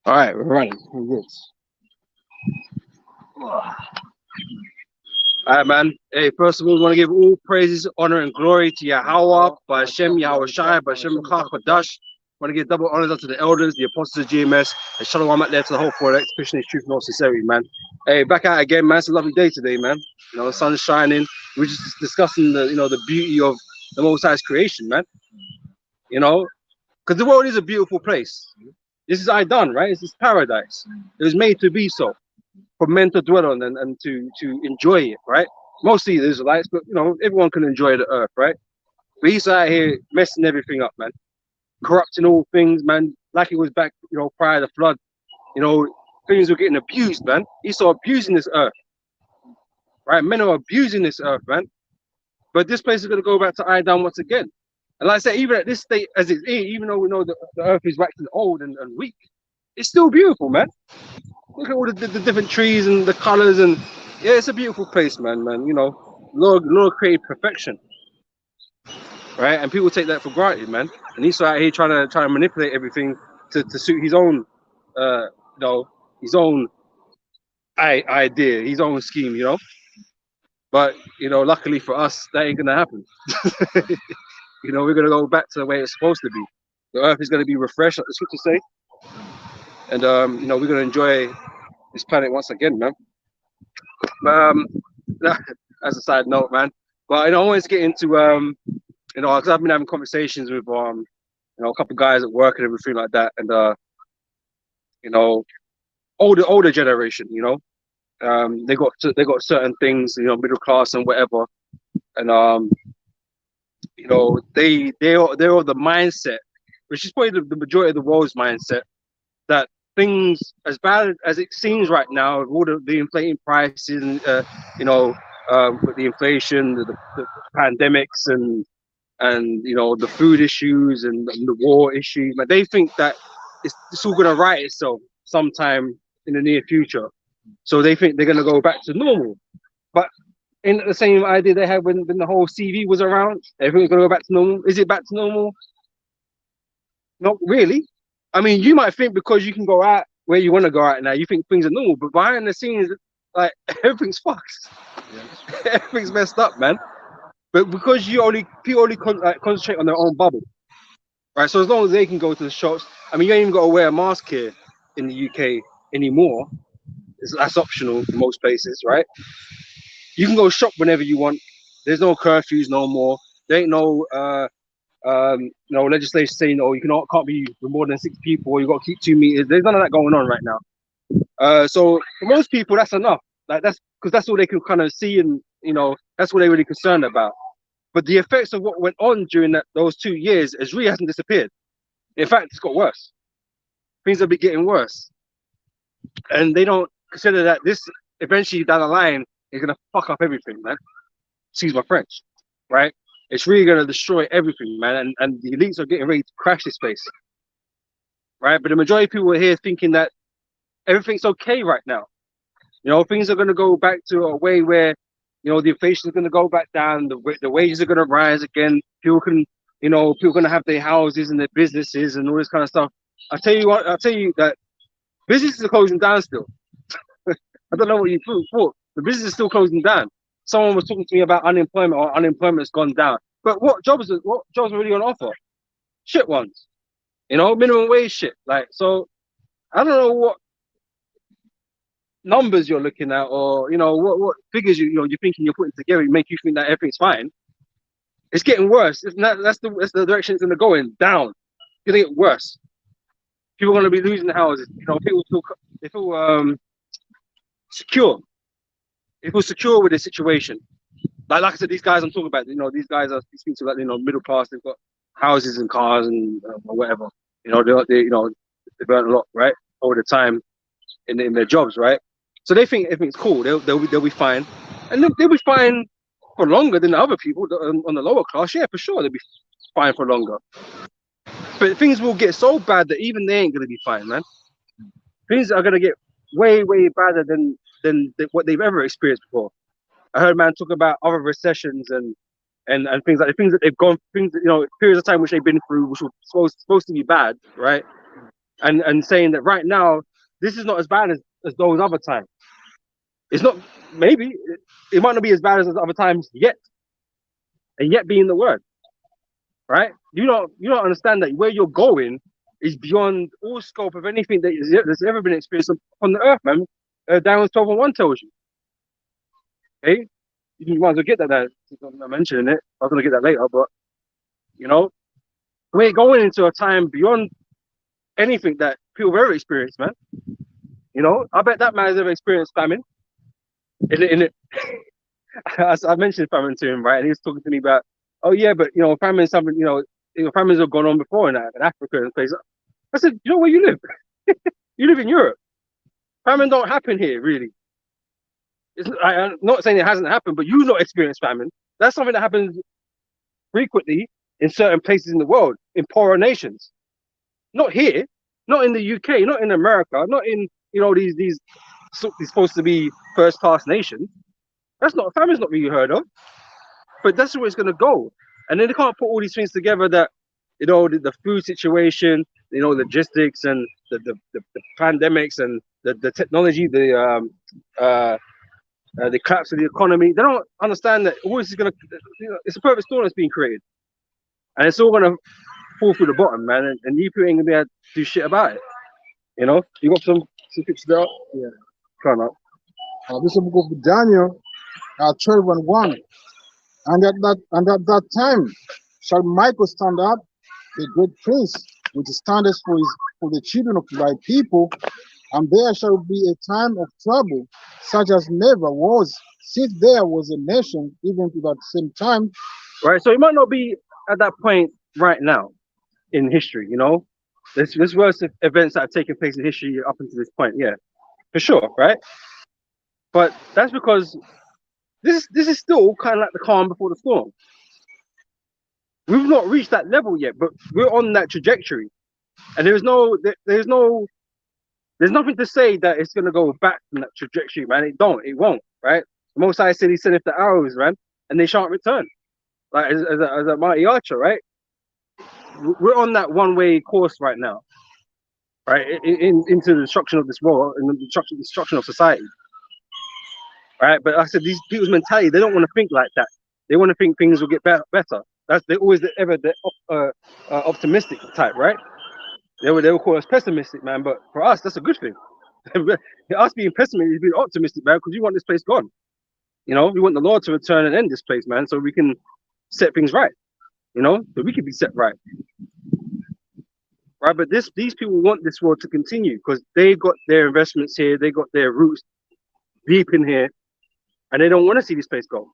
All right, we're running. We're good. All right, man. Hey, first of all, we want to give all praises, honor, and glory to Yahweh, Ba'Shem, Yahweh Shai, Ba'Shem Kach, Ba'dash. Want to give double honors unto the elders, the apostles of GMS, and shalom out there to the whole for Christian truth and all sincerity, man. Hey, back out again, man. It's a lovely day today, man. You know, the sun's shining. We're just discussing the beauty of the Most High's creation, man. You know, because the world is a beautiful place. This is Idan, right? This is paradise. It was made to be so, for men to dwell on and to enjoy it, right? Mostly the Israelites, but you know, everyone can enjoy the earth, right? But he's out here messing everything up, man. Corrupting all things, man, like it was back, you know, prior to the flood. You know, things were getting abused, man. Esau abusing this earth, right? Men are abusing this earth, man. But this place is going to go back to Idan once again. And like I said, even at this state as it is, even though we know the earth is waxing old and weak, it's still beautiful, man. Look at all the different trees and the colors, and yeah, it's a beautiful place, man. You know, Lord created perfection, right? And people take that for granted, man. And he's out here trying to manipulate everything to suit his own, you know, his own idea, his own scheme, you know. But you know, luckily for us, that ain't gonna happen. You know, we're gonna go back to the way it's supposed to be. The earth is gonna be refreshed, like the scriptures say, and you know, we're gonna enjoy this planet once again, man. As a side note, man. But you know, I always get into you know, because I've been having conversations with you know, a couple of guys at work and everything like that, and you know, older generation, you know, they got certain things, you know, middle class and whatever, and you know, they're of the mindset, which is probably the majority of the world's mindset, that things as bad as it seems right now, with all the inflating prices and you know, with the inflation, the pandemics, and you know, the food issues and the war issues, but they think that it's all gonna right itself sometime in the near future. So they think they're gonna go back to normal. But in the same idea they had when the whole CV was around, everything's gonna go back to normal. Is it back to normal? Not really. I mean, you might think because you can go out where you want to go out now, you think things are normal, but behind the scenes, like everything's fucked. Yeah. Everything's messed up, man. But because people only concentrate on their own bubble, right? So as long as they can go to the shops, I mean, you ain't even got to wear a mask here in the UK anymore. That's optional in most places, right? You can go shop whenever you want. There's no curfews no more. There ain't no no legislation saying, oh, can't be with more than 6 people, or you got to keep 2 meters. There's none of that going on right now. So for most people, that's enough. Like that's because that's all they can kind of see, and you know, that's what they're really concerned about. But the effects of what went on during those 2 years is really hasn't disappeared. In fact, it's got worse. Things will be getting worse, and they don't consider that this eventually down the line is gonna fuck up everything, man. Excuse my French, right? It's really gonna destroy everything, man. And the elites are getting ready to crash this place, right? But the majority of people are here thinking that everything's okay right now. You know, things are gonna go back to a way where, you know, the inflation is gonna go back down, the wages are gonna rise again. People can, you know, people are gonna have their houses and their businesses and all this kind of stuff. I'll tell you that businesses are closing down still. I don't know what you thought. The business is still closing down. Someone was talking to me about unemployment, or unemployment's gone down. But what jobs are really on offer? Shit ones. You know, minimum wage shit. Like, so I don't know what numbers you're looking at, or you know, what figures you're thinking you're putting together make you think that everything's fine. It's getting worse. That's the direction it's gonna go in, down. It's gonna get worse. People are gonna be losing houses. You know, people feel secure. They feel secure with the situation. Like I said, these guys I'm talking about, you know, these guys are speaking to, like, you know, middle class. They've got houses and cars and or whatever. You know, they you know, they've earned a lot, right, over the time in their jobs, right? So they think everything's cool. They'll be fine, and they'll be fine for longer than the other people on the lower class. Yeah, for sure, they'll be fine for longer. But things will get so bad that even they ain't gonna be fine, man. Things are gonna get way badder than what they've ever experienced before. I heard man talk about other recessions and things like things that they've gone, things that, you know, periods of time which they've been through, which were supposed to be bad, right? and saying that right now this is not as bad as those other times. It's not, maybe it might not be as bad as those other times yet, and yet being the word, right? You don't understand that where you're going is beyond all scope of anything that's ever been experienced on the earth, man. Daniel 12:1 tells you. Okay, you might as well get that. I'm not mentioning it. I was gonna get that later, but you know, we're going into a time beyond anything that people have ever experienced, man. You know, I bet that man has ever experienced famine. In it, I mentioned famine to him, right? And he was talking to me about, oh yeah, but famine is something, famines have gone on before in Africa and places. I said, you know where you live? You live in Europe. Famine don't happen here, really. I'm not saying it hasn't happened, but you've not experienced famine. That's something that happens frequently in certain places in the world, in poorer nations. Not here, not in the UK, not in America, not in these supposed to be first class nations. That's not, famine's not really heard of, but that's where it's going to go. And then they can't put all these things together that the food situation, logistics and the pandemics and the technology, the collapse of the economy. They don't understand that all this is going to, it's a perfect storm that's being created, and it's all going to fall through the bottom, man. And you people ain't gonna be able to do shit about it. You got some pictures there. Yeah, turn up. This is the book of Daniel, 12:1. And at that time shall Michael stand up, the great prince, which standeth for the children of thy people, and there shall be a time of trouble, such as never was, since there was a nation, even to that same time. Right. So it might not be at that point right now in history. There's worse events that have taken place in history up until this point. Yeah, for sure. Right. But that's because this is still kind of like the calm before the storm. We've not reached that level yet, but we're on that trajectory, and there's nothing to say that it's gonna go back from that trajectory, man. It won't, right? The Most High said He sent the arrows, man, and they shan't return. Like as a mighty archer, right? We're on that one-way course right now, right? Into the destruction of this world and the destruction of society, right? But like I said, these people's mentality, they don't want to think like that. They want to think things will get better. They're always the optimistic type, right? They will call us pessimistic, man. But for us, that's a good thing. Us being pessimistic is being optimistic, man, because we want this place gone. We want the Lord to return and end this place, man, so we can set things right. So we can be set right. Right, but these people want this world to continue because they got their investments here, they got their roots deep in here, and they don't want to see this place go.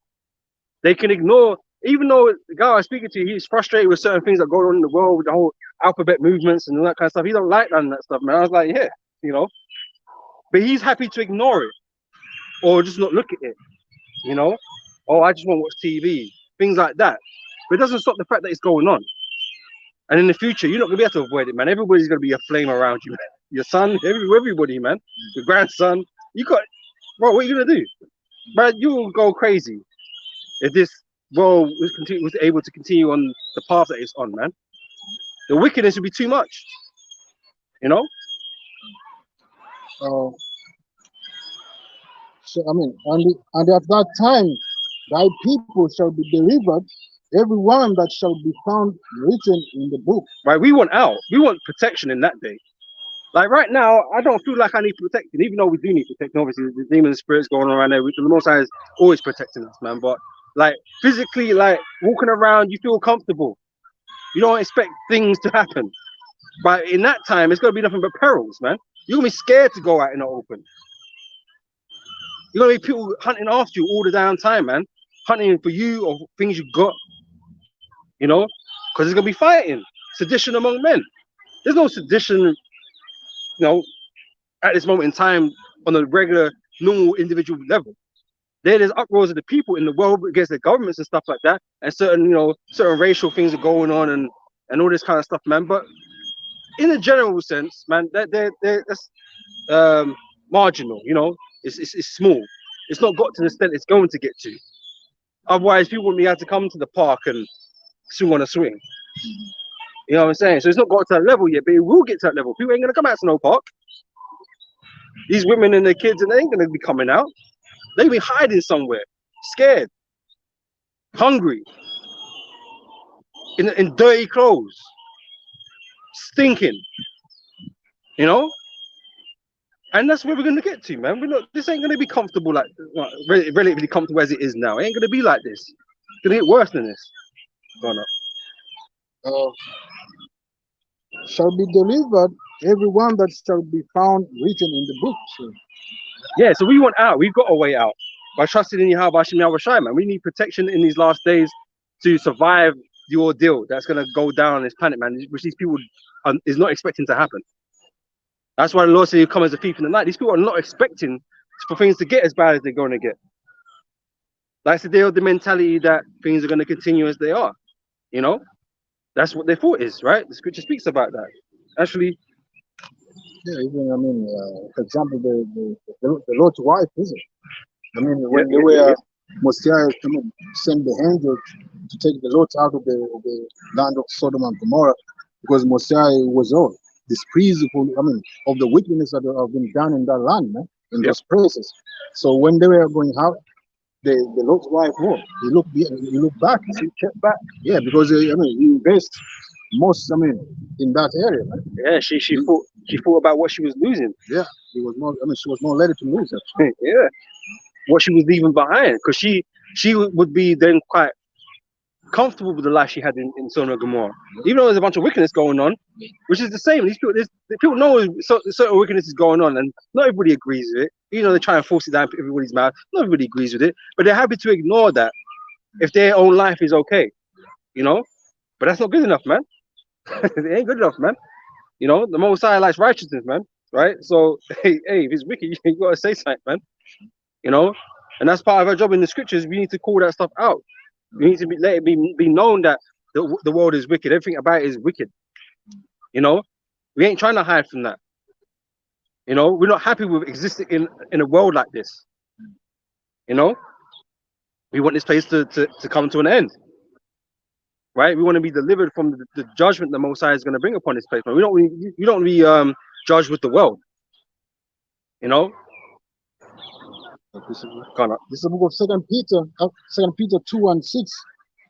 They can ignore, even though the guy I was speaking to, he's frustrated with certain things that go on in the world, with the whole alphabet movements and all that kind of stuff. He don't like none of that stuff, man. I was like, yeah, but he's happy to ignore it or just not look at it. Oh, I just want to watch TV, things like that. But it doesn't stop the fact that it's going on. And in the future, you're not gonna be able to avoid it, man. Everybody's gonna be a flame around you, man. Your son, everybody, man. Your grandson. Bro, what are you gonna do? Man, you'll go crazy if this world was able to continue on the path that it's on, man. The wickedness would be too much. So and at that time, thy people shall be delivered, every one that shall be found written in the book. Right, we want out. We want protection in that day. Like right now, I don't feel like I need protection, even though we do need protection. Obviously, the demon spirits going around there. The Most High is always protecting us, man. But like physically, like walking around, you feel comfortable. You don't expect things to happen. But in that time, it's gonna be nothing but perils, man. You're gonna be scared to go out in the open. You're gonna be people hunting after you all the damn time, man. Hunting for you or things you got. Because there's gonna be fighting, sedition among men. There's no sedition, at this moment in time on a regular, normal individual level. There's uproars of the people in the world against the governments and stuff like that, and certain racial things are going on and all this kind of stuff, man. But in a general sense, man, that's marginal. It's small. It's not got to the extent it's going to get to. Otherwise, people wouldn't be able to come to the park and swing on a swing. You know what I'm saying? So it's not got to that level yet, but it will get to that level. People ain't gonna come out to no park. These women and their kids, and they ain't gonna be coming out. They be hiding somewhere, scared, hungry, in dirty clothes, stinking. You know, and that's where we're gonna get to, man. We're not. This ain't gonna be comfortable like relatively comfortable as it is now. It ain't gonna be like this. It's gonna get worse than this. Going up. Uh, shall be delivered everyone that shall be found written in the book. So, Yeah, so we want out. We've got a way out by trusting in Yahweh Hashem Yahweh Shai, man. We need protection in these last days to survive the ordeal that's gonna go down on this planet, man, which these people is not expecting to happen. That's why the Lord said He'll come as a thief in the night. These people are not expecting for things to get as bad as they're going to get. Like I said, they have the mentality that things are going to continue as they are. You know, that's what their thought is, right? The scripture speaks about that. Actually, yeah, even I mean, for example, the Lord's wife, is it? I mean, when they were Mosiah sent the angel to take the Lot out of the land of Sodom and Gomorrah, because Mosiah was all displeased of the wickedness that have been done in that land, man, in those places. So when they were going out, the Lord's wife, he looked back, he kept back, yeah, because he invest most, in that area, man. Yeah, she thought about what she was losing. Yeah, she was not ready to lose it. Yeah, what she was leaving behind, because she would be then quite comfortable with the life she had in Sodom and Gomorrah, even though there's a bunch of wickedness going on, which is the same. These people know certain wickedness is going on, and not everybody agrees with it. You know, they try and force it down everybody's mouth. Not everybody agrees with it, but they're happy to ignore that if their own life is okay. You know, but that's not good enough, man. It ain't good enough, man. You know, the Most High likes righteousness, man. Right? So, hey, if it's wicked, you gotta say something, man. You know, and that's part of our job in the scriptures. We need to call that stuff out. We need to let it be known that the world is wicked. Everything about it is wicked. You know, we ain't trying to hide from that. You know, we're not happy with existing in a world like this. You know, we want this place to come to an end. Right? We want to be delivered from the judgment the Most High is going to bring upon this place. Man. We don't be judged with the world. You know. This is the book of Second Peter 2:6.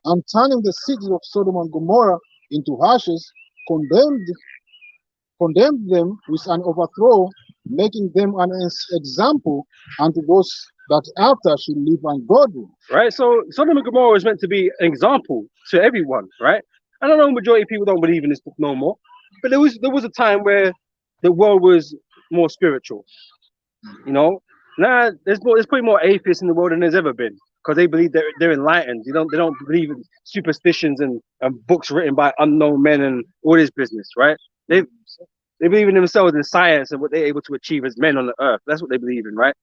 And turning the cities of Sodom and Gomorrah into ashes, condemned them with an overthrow, making them an example unto those that after should live ungodly. Right. So Sodom and Gomorrah is meant to be an example to everyone. Right. I don't know, majority of people don't believe in this book no more, but there was a time where the world was more spiritual. You know. Now there's probably more atheists in the world than there's ever been, because they believe they're enlightened. They don't believe in superstitions and books written by unknown men and all this business, right? They believe in themselves in science and what they're able to achieve as men on the earth. That's what they believe in, right?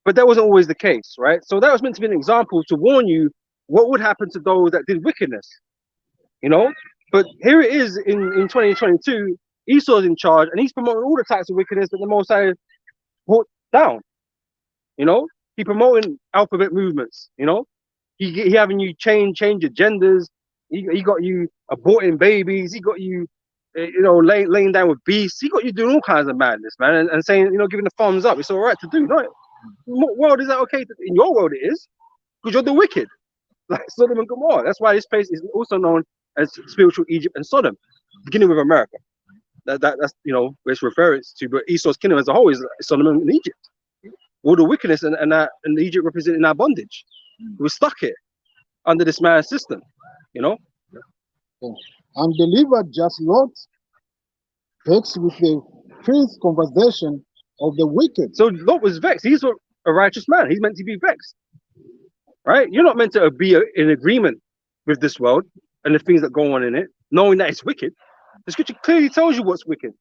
But that wasn't always the case, right? So that was meant to be an example to warn you what would happen to those that did wickedness, you know? But here it is in 2022, Esau's in charge and he's promoting all the types of wickedness that the Most High brought down. You know, he promoting alphabet movements. You know, he having you change your genders. He got you aborting babies. He got you, laying down with beasts. He got you doing all kinds of madness, man, and saying, giving the thumbs up. It's all right to do, right? What world is that okay? In your world, it is, because you're the wicked, like Sodom and Gomorrah. That's why this place is also known as spiritual Egypt and Sodom, beginning with America. That's where it's referring to. But Esau's kingdom as a whole is Sodom and Egypt. All the wickedness and Egypt representing our bondage. We're stuck here under this man's system, you know. And delivered just Lot, vexed with the fierce conversation of the wicked. So Lot was vexed. He's a righteous man. He's meant to be vexed, right? You're not meant to be in agreement with this world and the things that go on in it, knowing that it's wicked. The scripture clearly tells you what's wicked,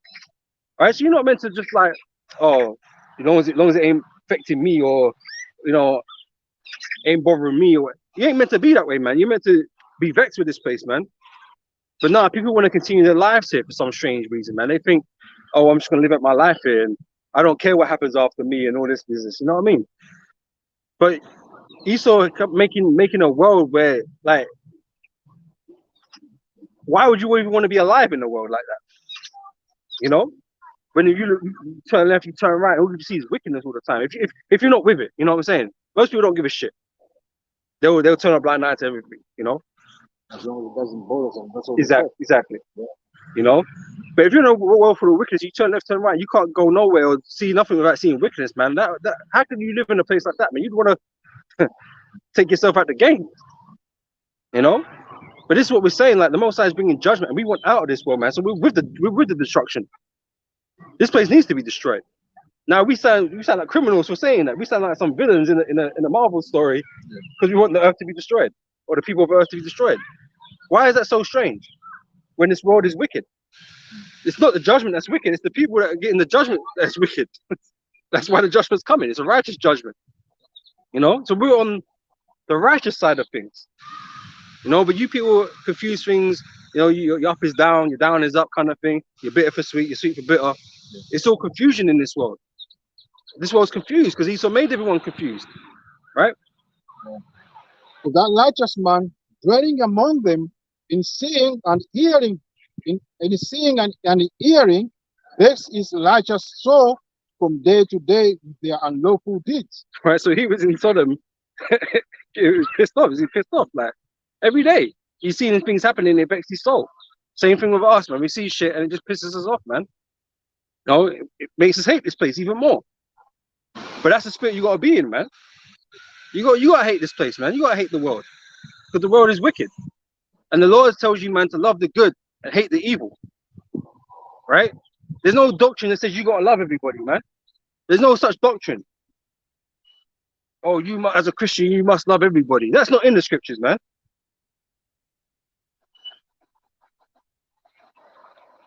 right? So you're not meant to just like, oh, as long as it ain't affecting me, or ain't bothering me, or you ain't meant to be that way, man. You're meant to be vexed with this place, man. But nah, people want to continue their lives here for some strange reason, man. They think, oh, I'm just gonna live out my life here and I don't care what happens after me and all this business, you know what I mean? But Esau kept making a world where, like, Why would you even want to be alive in a world like that? You know, when you turn left, you turn right, all you see is wickedness all the time. If you're not with it, you know what I'm saying? Most people don't give a shit. They'll turn a blind eye to everything. You know. As long as it doesn't bother them, that's all. Exactly. Yeah. You know. But if you're in a world full of wickedness, you turn left, turn right, you can't go nowhere or see nothing without seeing wickedness, man. That how can you live in a place like that, man? You'd want to take yourself out the game. You know. But this is what we're saying. Like the Most High is bringing judgment, and we want out of this world, man. So we're with the destruction. This place needs to be destroyed. Now we sound like criminals for saying that. We sound like some villains in a Marvel story because we want the Earth to be destroyed or the people of Earth to be destroyed. Why is that so strange? When this world is wicked, it's not the judgment that's wicked. It's the people that are getting the judgment that's wicked. That's why the judgment's coming. It's a righteous judgment. You know, so we're on the righteous side of things. You know, but you people confuse things. You know, your up is down, your down is up, kind of thing. You're bitter for sweet, you're sweet for bitter. It's all confusion in this world. This world's confused because Esau made everyone confused, right? So that righteous man dwelling among them in seeing and hearing, in seeing and hearing, begs his righteous soul from day to day with their unlawful deeds. Right. So he was in Sodom. He was pissed off. He's pissed off. Like every day, he's seeing things happening. It affects his soul. Same thing with us, man. We see shit and it just pisses us off, man. You know, it makes us hate this place even more. But that's the spirit you gotta be in, man. You gotta hate this place, man. You gotta hate the world because the world is wicked, and the Lord tells you, man, to love the good and hate the evil. Right? There's no doctrine that says you gotta love everybody, man. There's no such doctrine. Oh, as a Christian, you must love everybody. That's not in the scriptures, man.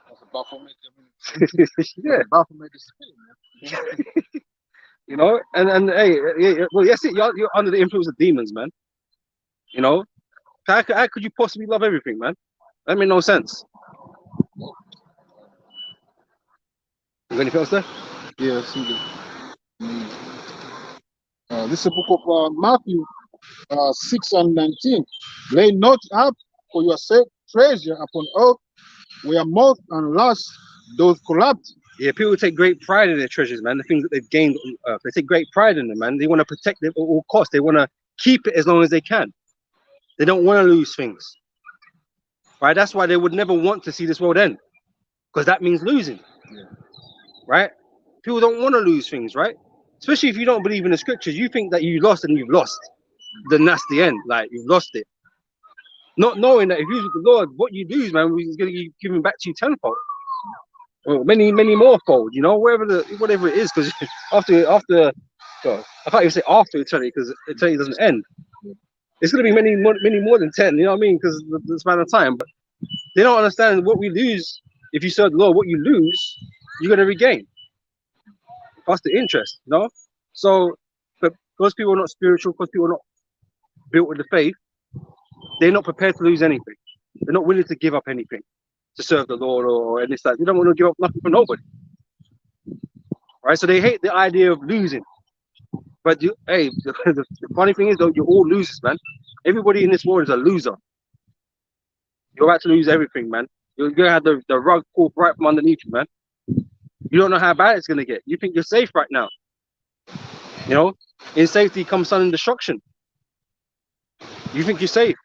That's a Baphomet. Yeah. Baphomet is spirit, man. You know, and hey, well, yes, you're under the influence of demons, man. You know, how could you possibly love everything, man? That made no sense. You got anything else there? Yeah, I see that. This is the book of Matthew 6 and 19. Lay not up for yourself treasure upon earth, where moth and rust doth corrupt. Yeah, people take great pride in their treasures, man. The things that they've gained on earth, they take great pride in them, man. They want to protect it at all costs. They want to keep it as long as they can. They don't want to lose things, right? That's why they would never want to see this world end, because that means losing, right? People don't want to lose things, right? Especially if you don't believe in the scriptures. You think that you lost and you've lost, then that's the end. Like you've lost it, not knowing that if you use the Lord, what you lose, man, is going to be given back to you tenfold. Well, many more fold, you know, whatever it is, because after God, I can't even say after eternity because eternity doesn't end. It's going to be many more than 10, you know what I mean? Because the span of time. But they don't understand what we lose if you serve the Lord. What you lose, you're going to regain. That's the interest, you know. So, but because people are not spiritual, because people are not built with the faith, they're not prepared to lose anything. They're not willing to give up anything to serve the Lord or any stuff. They don't want to give up nothing for nobody. Right? So they hate the idea of losing. But hey, the funny thing is though, you're all losers, man. Everybody in this world is a loser. You're about to lose everything, man. You're gonna have the rug pulled right from underneath you, man. You don't know how bad it's gonna get. You think you're safe right now. You know, in safety comes sudden destruction. You think you're safe.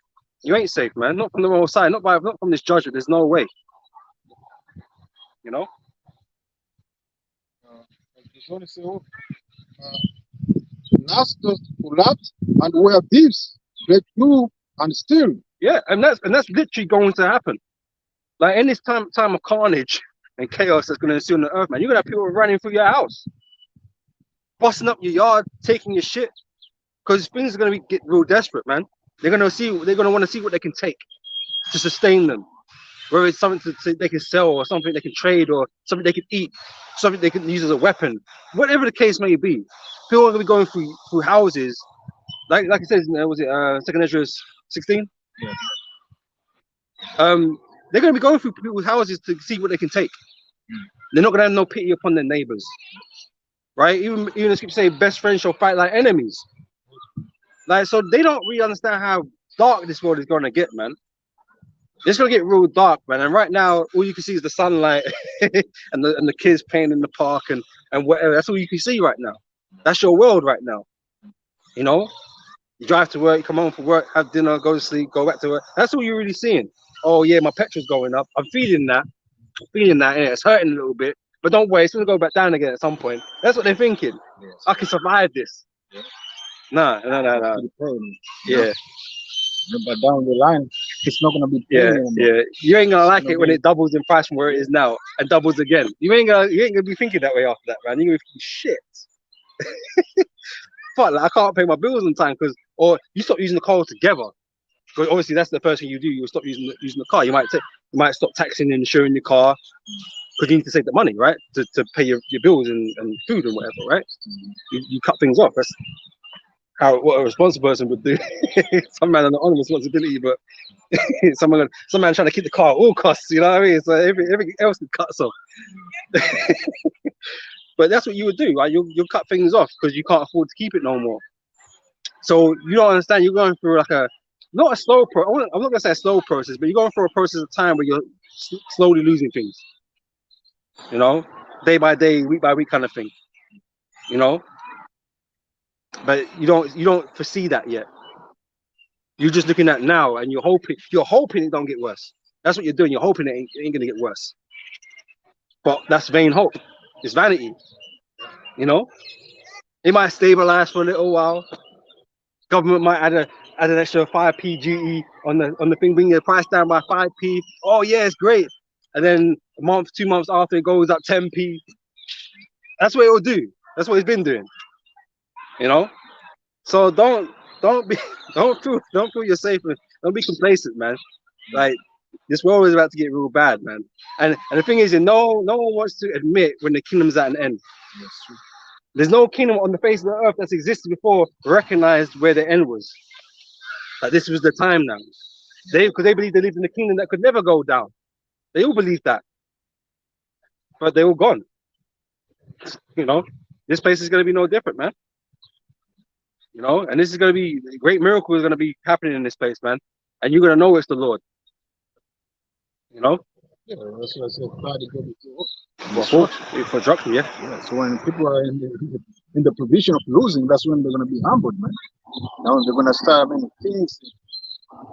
You ain't safe, man. Not from the wrong side, not from this judgment. There's no way. You know? Last collapse and where thieves break through and steal. Yeah, and that's literally going to happen. Like in this time of carnage and chaos that's gonna ensue on the earth, man, you're gonna have people running through your house, busting up your yard, taking your shit. Because things are gonna get real desperate, man. They're gonna want to see what they can take to sustain them. Whether it's something they can sell or something they can trade or something they can eat, something they can use as a weapon, whatever the case may be. People are gonna be going through houses, like it says, was it 2nd Ezra 16? Yeah. They're gonna be going through people's houses to see what they can take. They're not gonna have no pity upon their neighbors, right? Even the scripture say, "Best friends shall fight like enemies." Like, so they don't really understand how dark this world is gonna get, man. It's gonna get real dark, man. And right now, all you can see is the sunlight and the kids playing in the park and whatever. That's all you can see right now. That's your world right now. You know, you drive to work, you come home from work, have dinner, go to sleep, go back to work. That's all you're really seeing. Oh yeah, my petrol's going up. I'm feeling that, and it's hurting a little bit. But don't worry, it's gonna go back down again at some point. That's what they're thinking. Yes. I can survive this. Yeah. Nah. Yeah. But down the line, it's not gonna be pain Yeah, anymore. yeah. You ain't gonna like gonna it when be- it doubles in price from where it is now and doubles again. You ain't gonna be thinking that way after that, man. You're gonna be thinking, shit. Fuck, like, I can't pay my bills on time or you stop using the car altogether. Because obviously that's the first thing you do. You'll stop using the car. You might stop taxing and insuring your car because you need to save the money, right? To pay your bills and food and whatever, right? You cut things off. That's what a responsible person would do. Some man are not on responsibility, but some man trying to keep the car at all costs. You know what I mean? So everything else cuts off. But that's what you would do, right? You'll cut things off because you can't afford to keep it no more. So you don't understand. You're going through like not a slow I'm not gonna say a slow process, but you're going through a process of time where you're slowly losing things. You know, day by day, week by week, kind of thing. You know, but you don't foresee that yet. You're just looking at now, and you're hoping it don't get worse. That's what you're doing. You're hoping it ain't gonna get worse. But that's vain hope. It's vanity. You know, it might stabilize for a little while. Government might add an extra 5p duty on the thing, bring the price down by 5p. Oh yeah, it's great. And then a month, 2 months after, it goes up 10p. That's what it will do. That's what it's been doing. You know. So don't feel you're safe. Don't be complacent, man. Like this world is about to get real bad, man. And the thing is, no one wants to admit when the kingdom's at an end. That's true. There's no kingdom on the face of the earth that's existed before recognized where the end was. Like this was the time now. Because they believe they lived in a kingdom that could never go down. They all believe that. But they're all gone. You know, this place is gonna be no different, man. You know, and this is gonna be a great miracle is gonna be happening in this place, man. And you're gonna know it's the Lord. You know? Yeah, that's what I said. Body go before. For destruction, yeah. Yeah. So when people are in the position of losing, that's when they're gonna be humbled, man. Now they're gonna start many things.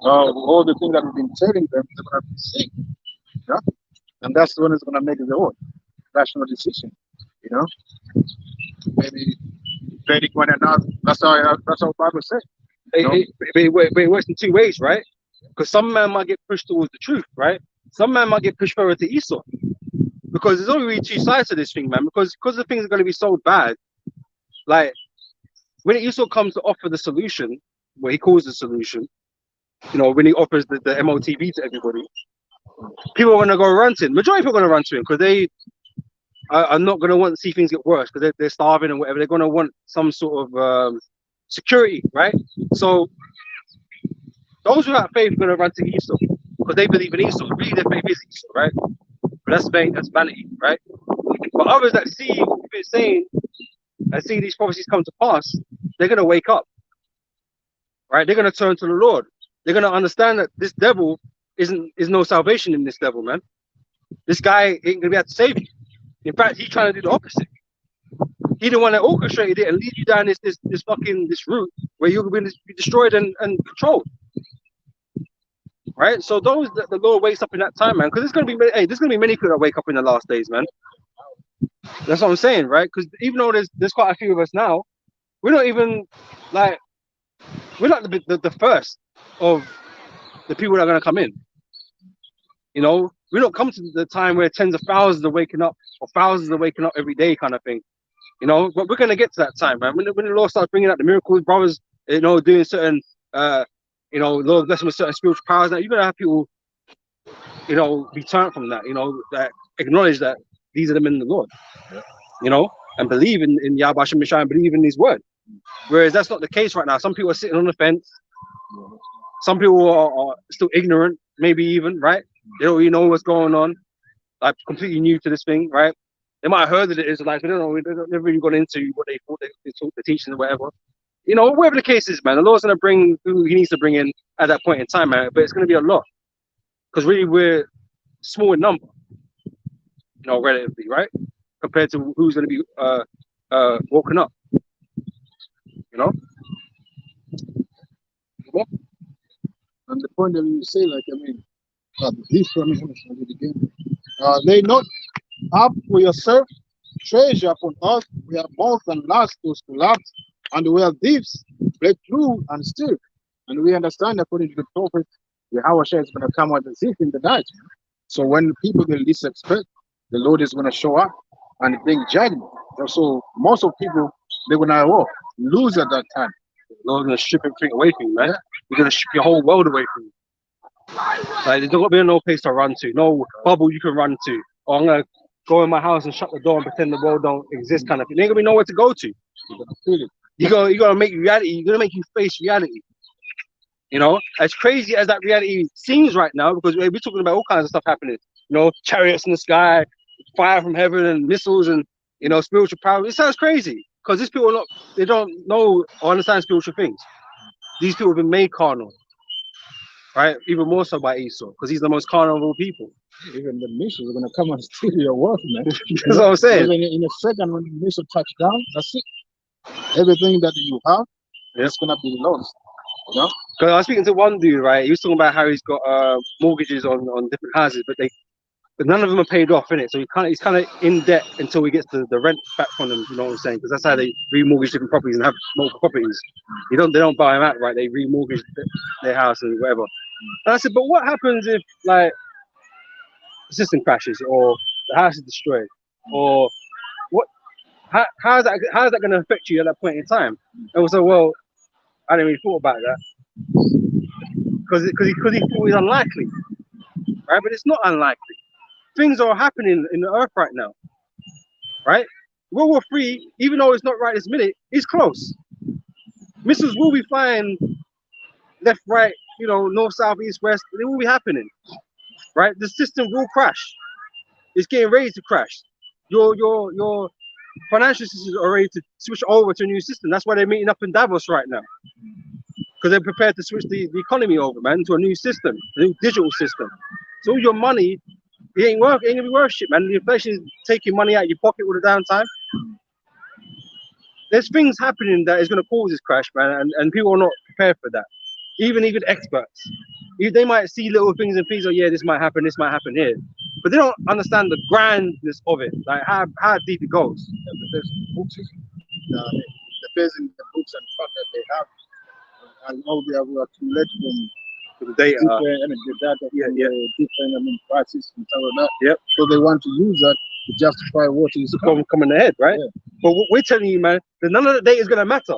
All the things that we've been telling them, they're gonna be sick. Yeah, and that's when it's gonna make the whole rational decision. You know, maybe very when and not. That's how Bible says. It works in two ways, right? Because some man might get pushed towards the truth, right? Some man might get pushed further to Esau. Because there's only really two sides to this thing, man. Because the things are going to be so bad. Like when Esau comes to offer the solution, what he calls the solution, you know, when he offers the MOTB to everybody, people are going to go run to him. Majority of people are going to run to him because they are not going to want to see things get worse because they're starving and whatever. They're going to want some sort of security, right? So those who have faith are going to run to Esau because they believe in Esau. Really, their faith is Esau, right? But that's vanity, right? But others that see what it's saying and see these prophecies come to pass, they're going to wake up, right? They're going to turn to the Lord. They're going to understand that this devil is no salvation in this devil, man. This guy ain't going to be able to save you. In fact, he's trying to do the opposite. He the one that orchestrated it and lead you down this route where you're going to be destroyed and controlled. Right? So those that the Lord wakes up in that time, man, because there's gonna be many people that wake up in the last days, man. That's what I'm saying, right? Because even though there's quite a few of us now, we're not even like we're not the first of the people that are gonna come in. You know, we don't come to the time where tens of thousands are waking up or thousands are waking up every day, kind of thing. You know, but we're gonna get to that time, man. When the Lord starts bringing out the miracles, brothers, you know, doing certain, you know, Lord bless them with certain spiritual powers. Now you're gonna have people, you know, be turned from that. You know, that acknowledge that these are the men of the Lord. Yeah. You know, and believe in Yahweh Shem Mishai and believe in His word. Whereas that's not the case right now. Some people are sitting on the fence. Some people are still ignorant, maybe even, right? They don't really know what's going on. Like completely new to this thing, right? They might have heard of the Israelites, but they don't know. They've never really gone into what they thought they taught the teaching or whatever. You know, whatever the case is, man, the Lord's gonna bring who He needs to bring in at that point in time, man. But it's gonna be a lot. because really we're small in number, relatively, right? Compared to who's going to be woken up, you know. And the point that you say, like, I mean, this one is again. Lay not up for yourself treasure upon earth, where moth and lust goes to last, and where thieves break through and steal. And we understand, according to the prophet, the hour is going to come as a thief in the night. So when people they least expect, the Lord is going to show up and bring judgment. So most of people they're going to lose at that time. The Lord's going to strip everything away from you, man. You're going to strip your whole world away from you. Like there's not going to be no place to run to, no bubble you can run to. Or I'm going to go in my house and shut the door and pretend the world don't exist, kind of thing. There ain't going to be nowhere to go to. You're going to feel it. You're going to make reality. You're going to make you face reality. As crazy as that reality seems right now, because we're talking about all kinds of stuff happening. Chariots in the sky, fire from heaven, and missiles, and spiritual power. It sounds crazy because these people they don't know or understand spiritual things. These people have been made carnal, right? Even more so by Esau, because he's the most carnal of all people. Even the missiles are going to come and steal your work, man. That's what I'm saying. In a second, when the missile touch down, that's it. Everything that you have, it's going to be lost. Because I was speaking to one dude, right? He was talking about how he's got mortgages on different houses, but none of them are paid off, innit? So he's kind of in debt until he gets the rent back from them. You know what I'm saying? Because that's how they remortgage different properties and have multiple properties. They don't buy them outright. They remortgage their house and whatever. And I said, but what happens if like the system crashes or the house is destroyed, or what? How is that going to affect you at that point in time? And was like, well, I didn't really thought about that because he thought it was unlikely, right? But it's not unlikely. Things are happening in the earth right now, right? World War III, even though it's not right this minute, is close. Missiles will be flying left, right, north, south, east, west. They will be happening, right? The system will crash. It's getting ready to crash. Your financial systems are ready to switch over to a new system. That's why they're meeting up in Davos right now, because they're prepared to switch the economy over, man, to a new system, a new digital system. So all your money, it ain't gonna be worth shit, man. The inflation is taking money out of your pocket all the damn time. There's things happening that is gonna cause this crash, man, and people are not prepared for that. Even experts, they might see little things and things. Oh yeah, this might happen here, but they don't understand the grandness of it, like how deep it goes. There's books, depends in the books and fact that they have, and how they have accumulated from the data. The data, different prices and stuff like that. Yep. So they want to use that to justify what is coming ahead, right? Yeah. But what we're telling you, man, that none of the data is gonna matter,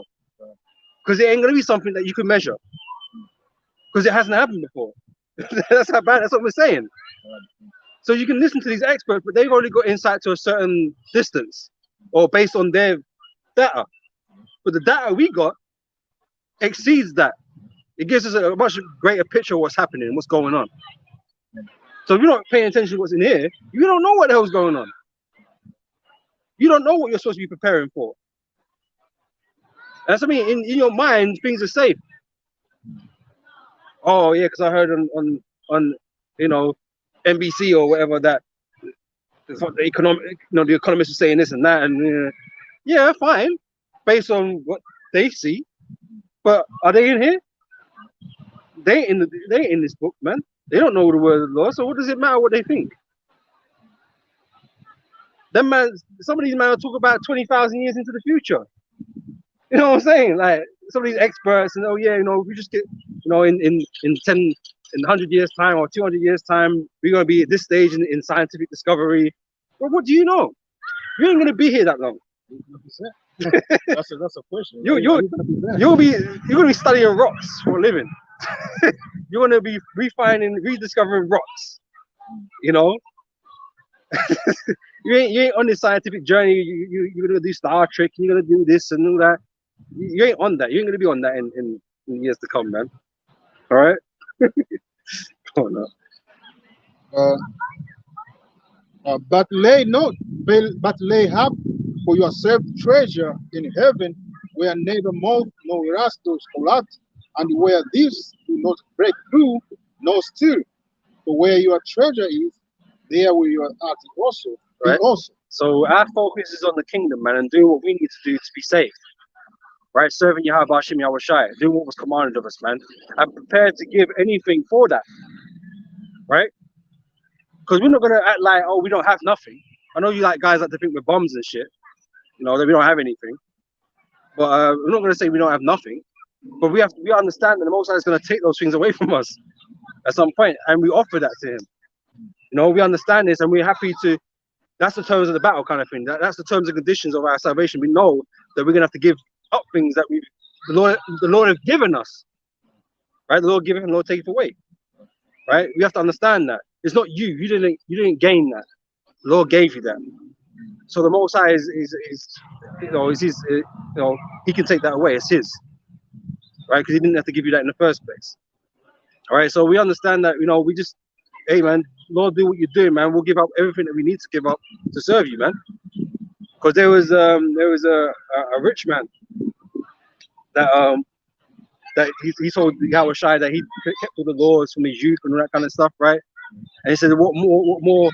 because it ain't gonna be something that you can measure, because it hasn't happened before. That's how bad. That's what we're saying. So you can listen to these experts, but they've only got insight to a certain distance, or based on their data. But the data we got exceeds that. It gives us a much greater picture of what's happening and what's going on. So if you're not paying attention to what's in here, you don't know what the hell's going on. You don't know what you're supposed to be preparing for. That's what I mean. In your mind, things are safe. Oh yeah, because I heard on NBC or whatever that the economists are saying this and that, and yeah, fine, based on what they see. But are they in here? They in this book, man. They don't know the word of the Lord, so what does it matter what they think? Them man, some of these men talk about 20,000 years into the future. You know what I'm saying? Like some of these experts, and if we just get, in 100 years time or 200 years time, we're gonna be at this stage in scientific discovery. Well, what do you know? You ain't gonna be here that long. That's a question. You're gonna be studying rocks for a living. You're gonna be rediscovering rocks. You ain't on this scientific journey. You're gonna do Star Trek. You're gonna do this and all that. You ain't on that. You ain't gonna be on that in years to come, man. All right. Oh no. But lay up for yourself treasure in heaven, where neither moth nor rust does corrupt, and where thieves do not break through nor steal. So where your treasure is, there will your heart is also be Right. also. So our focus is on the kingdom, man, and doing what we need to do to be safe. Right, serving Yahweh Hashem Yahweh Shai, doing what was commanded of us, man. I'm prepared to give anything for that, right? Because we're not gonna act like, oh, we don't have nothing. I know you like guys like to think we're bums and shit, you know, that we don't have anything. But we're not gonna say we don't have nothing. But we understand that the Most High is gonna take those things away from us at some point, and we offer that to Him. You know, we understand this, and we're happy to. That's the terms of the battle, kind of thing. That's the terms and conditions of our salvation. We know that we're gonna have to give up things that the Lord has given us. Right, the Lord giveth and the Lord taketh away. Right, we have to understand that it's not you. You didn't gain that. The Lord gave you that. So the Most High is you know, is His. You know, He can take that away. It's His. Right, because He didn't have to give you that in the first place. All right, so we understand that. You know, we just, hey man, Lord, do what you're doing, man. We'll give up everything that we need to give up to serve you, man. Because there was a rich man that he told Yahweh Shai that he kept all the laws from his youth and all that kind of stuff, right? And he said, what more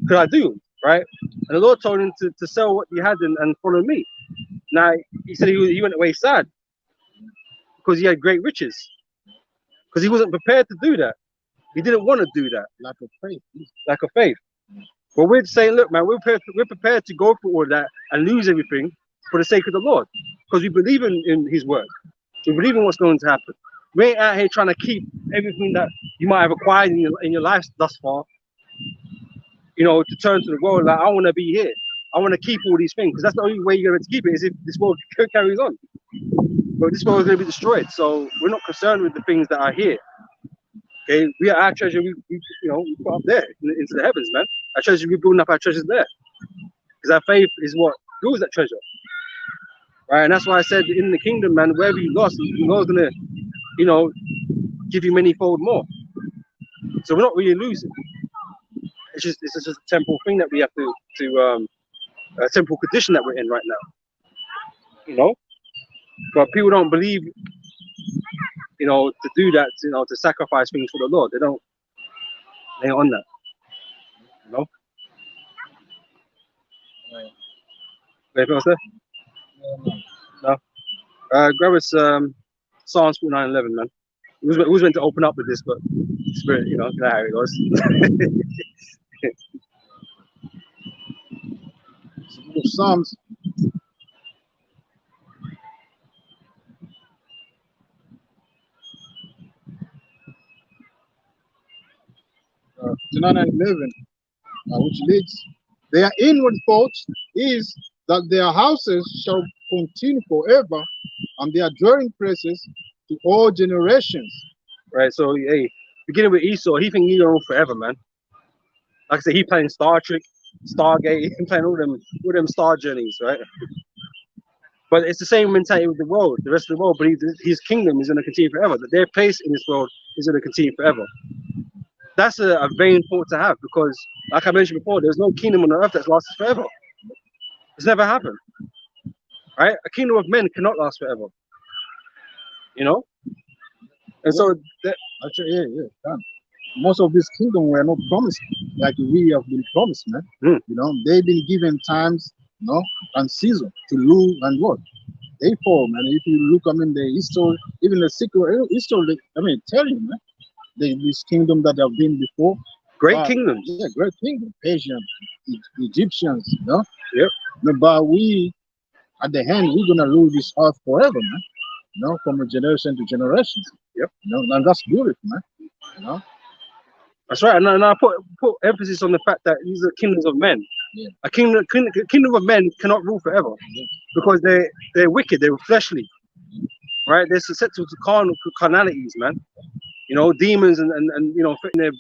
could I do, right? And the Lord told him to sell what he had and follow me. Now, he said he went away sad because he had great riches, because he wasn't prepared to do that. He didn't want to do that. Lack of faith. Lack of faith. But we're saying, look, man, we're prepared to go through all that and lose everything for the sake of the Lord, because we believe in His word. We believe in what's going to happen. We ain't out here trying to keep everything that you might have acquired in your life thus far, you know, to turn to the world like, I want to be here. I want to keep all these things, because that's the only way you're going to keep it, is if this world carries on. But this world is going to be destroyed. So we're not concerned with the things that are here. Okay, we are our treasure. We you know, we put up there into the heavens, man. Our treasure, we're building up our treasures there, because our faith is what builds that treasure, right? And that's why I said in the kingdom, man, wherever you lost, the Lord's gonna, you know, give you many-fold more. So we're not really losing. It's just a temporal thing that we have to a temporal condition that we're in right now. You know, but people don't believe, you know, to do that, you know, to sacrifice things for the Lord. They ain't on that. You know. Anything else there? No. Grab us Psalms 49:11, man. We was meant to open up with this, but Spirit, you know how it goes. Psalms. Uh, 59 and 11, which leads, their inward thoughts is that their houses shall continue forever, and their dwelling places to all generations. Right. So, hey, beginning with Esau, he think he on forever, man. Like I said, he playing Star Trek, Stargate, he playing all them star journeys, right? But it's the same mentality with the world, the rest of the world. But his kingdom is going to continue forever. That their place in this world is going to continue forever. That's a vain thought to have, because, like I mentioned before, there's no kingdom on earth that's lasted forever. It's never happened, right? A kingdom of men cannot last forever, you know. And so, actually, yeah. Most of this kingdom were not promised like we have been promised, man. You know, they've been given times, you know, and season to rule and what they form. And if you look, I mean, the history, even the secular history, I mean, tell you, man, this kingdom that have been before, great kingdoms, yeah, great kingdom, Persians, Egyptians, you know. Yep. But we, at the end, we're gonna rule this earth forever, man. You know, from generation to generation. Yep. You know, and that's beautiful, man. You know. That's right. And I put emphasis on the fact that these are kingdoms of men. Yeah. A kingdom of men cannot rule forever, because they're wicked, they're fleshly, right? They're susceptible to carnalities, man. You know, demons and you know,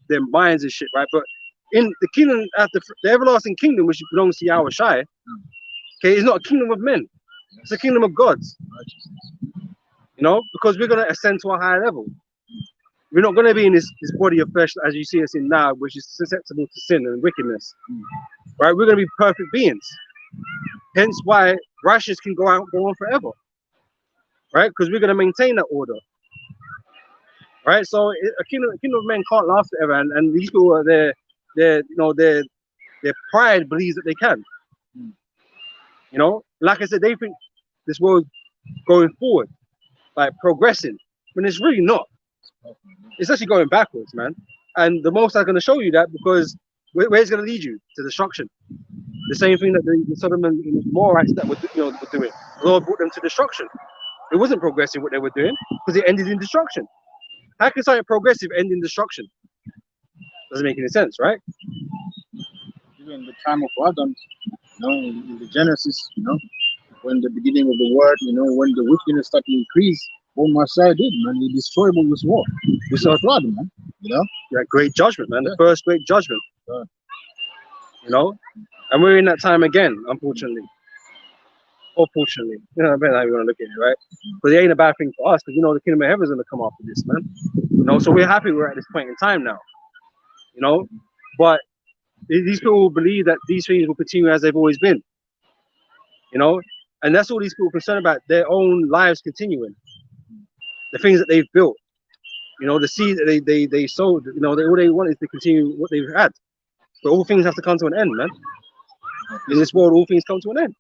their minds and shit, right? But in the kingdom, after the everlasting kingdom, which belongs to Yahweh Shai, okay, it's not a kingdom of men. It's a kingdom of gods. You know, because we're gonna ascend to a higher level. We're not going to be in this body of flesh as you see us in now, which is susceptible to sin and wickedness. Right? We're going to be perfect beings. Hence why righteousness can go on forever. Right? Because we're going to maintain that order. right? So a kingdom of men can't last forever, and these people are their you know their pride believes that they can. You know, like I said, they think this world going forward, like progressing, when it's really not. It's actually going backwards, man. And the Most High is going to show you that because where's it going to lead you? To destruction. The same thing that the Sodom and Gomorrah that were doing. The Lord brought them to destruction. It wasn't progressive what they were doing because it ended in destruction. How can something progressive end in destruction? Doesn't make any sense, right? Even the time of Adam, in the Genesis, when the beginning of the world, when the wickedness started to increase, what Messiah did, man, he destroyed all this war. We saw flood, man. Yeah, great judgment, man. The first great judgment. And we're in that time again, unfortunately. Or fortunately, depending how you want to look at it, right? But it ain't a bad thing for us because the kingdom of heaven is going to come after this, man. So we're happy we're at this point in time now. But these people believe that these things will continue as they've always been. And that's all these people are concerned about, their own lives continuing. The things that they've built, the seed that they sowed, all they want is to continue what they've had. But all things have to come to an end, man. In this world, all things come to an end.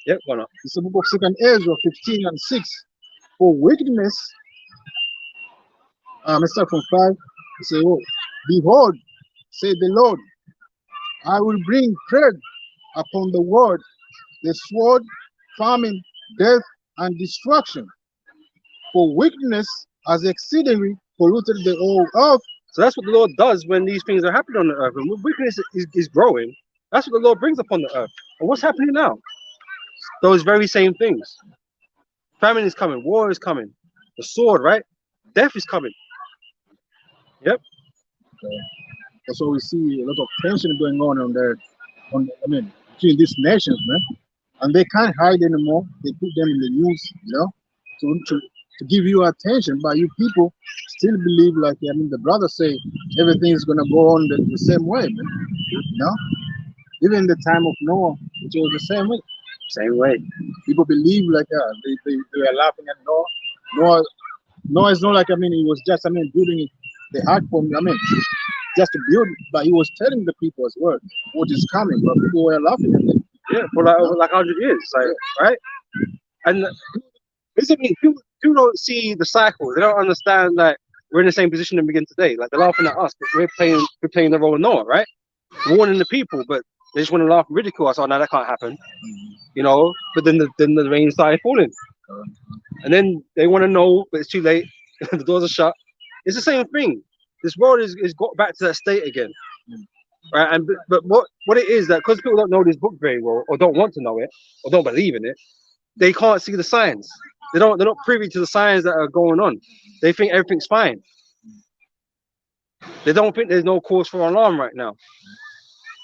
Yep, why not? It's the book of 2 Ezra 15 and 6. For wickedness, let's start from 5. It says, behold, said the Lord, I will bring plague upon the world, the sword, famine, death, and destruction. For wickedness has exceedingly polluted the whole earth. So that's what the Lord does when these things are happening on the earth. When wickedness is growing, that's what the Lord brings upon the earth. And what's happening now? Those very same things. Famine is coming, war is coming, the sword, right? Death is coming. Yep. That's why we see a lot of tension going on there. Between these nations, man. And they can't hide anymore. They put them in the news, to give you attention. But you people still believe, like, the brothers say, everything is going to go on the same way, man. Even in the time of Noah, it was the same way. Same way. People believe, like, they were laughing at Noah. Noah is not like, he was just, building the ark for just to build, but he was telling the people as well what is coming, but people were laughing at him. Yeah, for like 100 years, right? And people don't see the cycle. They don't understand that we're in the same position and begin today. Like, they're laughing at us, but we're playing the role of Noah, right? Warning the people, but they just want to laugh and ridicule us. Oh, no, that can't happen. But then the rain started falling. And then they want to know, but it's too late. The doors are shut. It's the same thing. This world is got back to that state again. Right? And but what it is that because people don't know this book very well, or don't want to know it, or don't believe in it, they can't see the signs. They're not privy to the signs that are going on. They think everything's fine. They don't think there's no cause for alarm right now.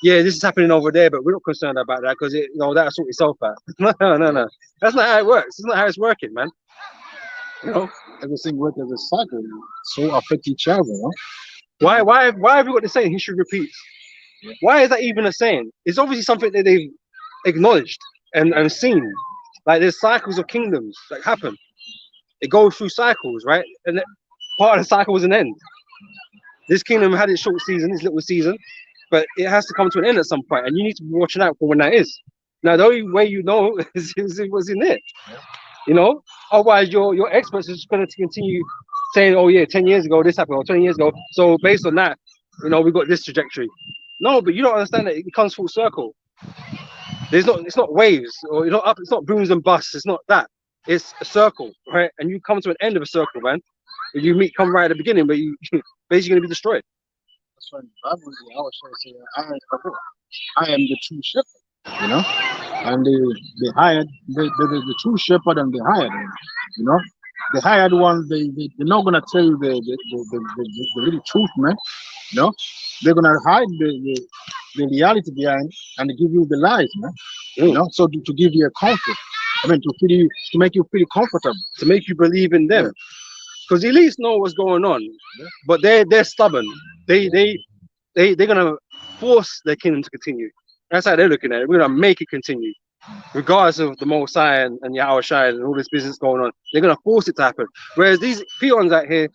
Yeah, this is happening over there, but we're not concerned about that because that'll sort itself out. No. That's not how it works. It's not how it's working, man. Everything works as a cycle, so affect each other. Why have we got the saying history repeats? Why is that even a saying? It's obviously something that they've acknowledged and seen. Like, there's cycles of kingdoms that happen. It goes through cycles, right? And part of the cycle was an end. This kingdom had its short season, its little season, but it has to come to an end at some point, and you need to be watching out for when that is. Now, the only way you know is it was in it. Otherwise your experts are just going to continue saying, oh yeah, 10 years ago this happened, or 20 years ago, so based on that, we got this trajectory. No, but you don't understand that it comes full circle. It's not waves, or it's not booms and busts, it's not that. It's a circle, right? And you come to an end of a circle, man. You come right at the beginning, but you basically going to be destroyed. That's why the Bible say, I am the true shepherd, and they hired the true shepherd, and they hired him, the hired one, they're not gonna tell you the real truth, man. They're gonna hide the reality behind and give you the lies, man. So to give you a comfort, to make you feel comfortable, to make you believe in them, because the elites know what's going on, but they're stubborn. They're gonna force their kingdom to continue. That's how they're looking at it. We're gonna make it continue, regardless of the Most High and Yahweh Shai and all this business going on. They're gonna force it to happen. Whereas these peons out here,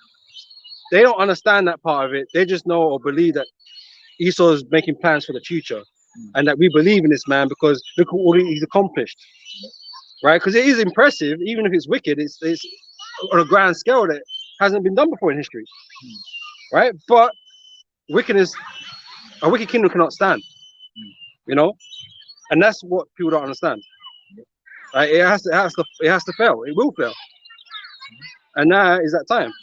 They don't understand that part of it. They just know or believe that Esau's making plans for the future, and that we believe in this man because look at all he's accomplished, right? Because it is impressive, even if it's wicked. It's on a grand scale that hasn't been done before in history, right? But wickedness, a wicked kingdom cannot stand, you know, and that's what people don't understand. Right? It has to fail. It will fail, and now is that time.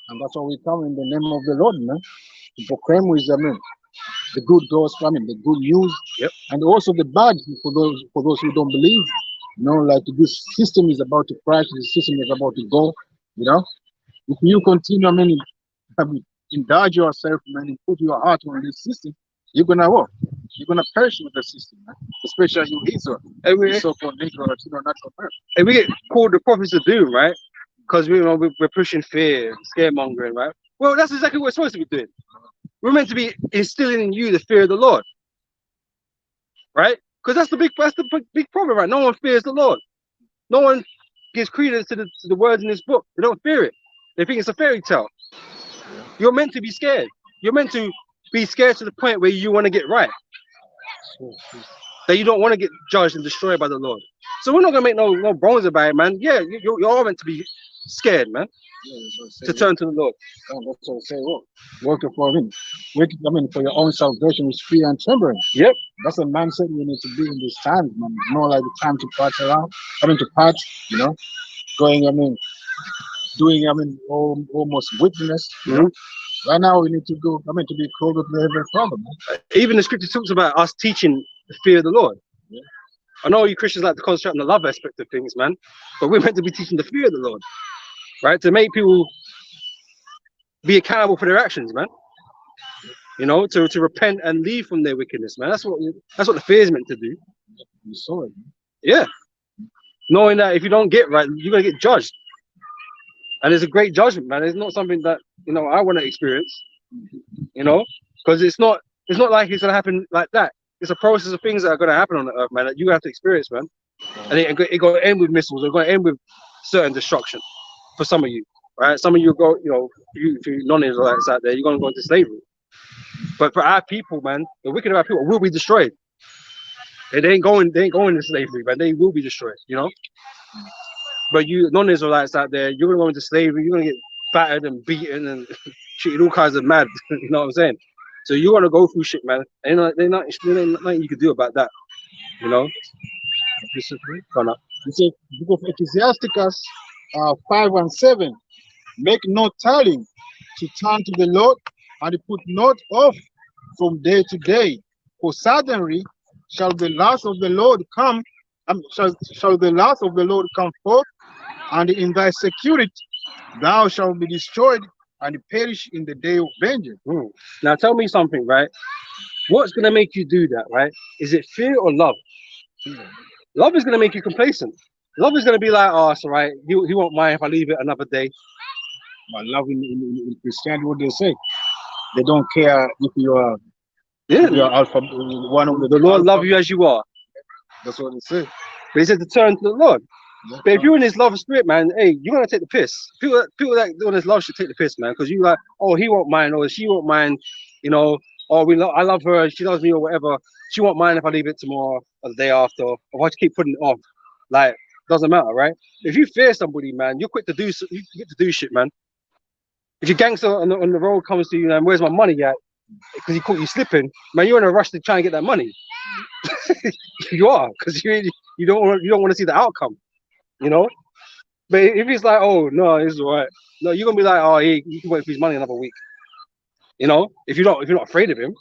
And that's why we come in the name of the Lord, man, to proclaim with the good gospel, the good news, Yep. and also the bad for those who don't believe. You know, like this system is about to crash, the system is about to go. You know, if you continue, indulge yourself, man, and put your heart on this system, you're gonna what? You're gonna perish with the system, man. Especially you Israel, so-called Negro, natural birth. And we get called the prophets of doom, right? Because we're pushing fear, scaremongering, right? Well, that's exactly what we're supposed to be doing. We're meant to be instilling in you the fear of the Lord, right? Because that's the big problem, right? No one fears the Lord. No one gives credence to the words in this book. They don't fear it. They think it's a fairy tale. You're meant to be scared. You're meant to be scared to the point where you want to get right, that you don't want to get judged and destroyed by the Lord. So we're not gonna make no bones about it, man. Yeah, you're all meant to be scared, man. To turn to the Lord. That's what I say. Working for him. For your own salvation with fear and trembling. Yep. That's the mindset we need to be in this time, man. More like the time to patch around. To patch, going, doing, almost witness. Right now we need to go, to be called to the Heavenly Father, man. Even the scripture talks about us teaching the fear of the Lord. Yeah. I know you Christians like to concentrate on the love aspect of things, man, but we're meant to be teaching the fear of the Lord, right? To make people be accountable for their actions, man. You know, to repent and leave from their wickedness, man. That's what the fear is meant to do. You saw it, man. Yeah. Knowing that if you don't get right, you're gonna get judged. And it's a great judgment, man. It's not something that, I want to experience, because it's not like it's gonna happen like that. It's a process of things that are gonna happen on the earth, man, that you have to experience, man. And it gonna end with missiles. It's gonna end with certain destruction for some of you, right? Some of you go, if you non-Israelites out there, you're gonna go into slavery. But for our people, man, the wicked of our people will be destroyed. They ain't going into slavery, man. They will be destroyed, But you non-Israelites out there, you're gonna go into slavery. You're gonna get battered and beaten and treated all kinds of mad. You know what I'm saying? So you want to go through shit, man. There's nothing you can do about that. Disagree? You say, book of Ecclesiasticus 5:7. Make no telling to turn to the Lord, and put not off from day to day. For suddenly shall the last of the Lord come, shall the last of the Lord come forth, and in thy security thou shalt be destroyed and perish in the day of vengeance. Now tell me something, right? What's gonna make you do that, right? Is it fear or love? Love is gonna make you complacent. Love is gonna be like, oh, it's all right. He won't mind if I leave it another day. But love in Christianity, what they say, they don't care if you are, alpha, one of the Lord love you as you are. That's what they say. But he said to turn to the Lord. But if you're in his love spirit, man, hey, you're gonna take the piss. People that doing this love should take the piss, man, because you like, oh, he won't mind, or she won't mind, or I love her, she loves me, or whatever. She won't mind if I leave it tomorrow or the day after, or if I just keep putting it off. Like, doesn't matter, right? If you fear somebody, man, you're quick to do shit, man. If your gangster on the road comes to you, man, where's my money at? Because he caught you slipping, man, you're in a rush to try and get that money. You are, because you don't want to see the outcome. But if he's like, oh no, it's all right, no, you're gonna be like, oh, he can wait for his money another week. If you're not afraid of him,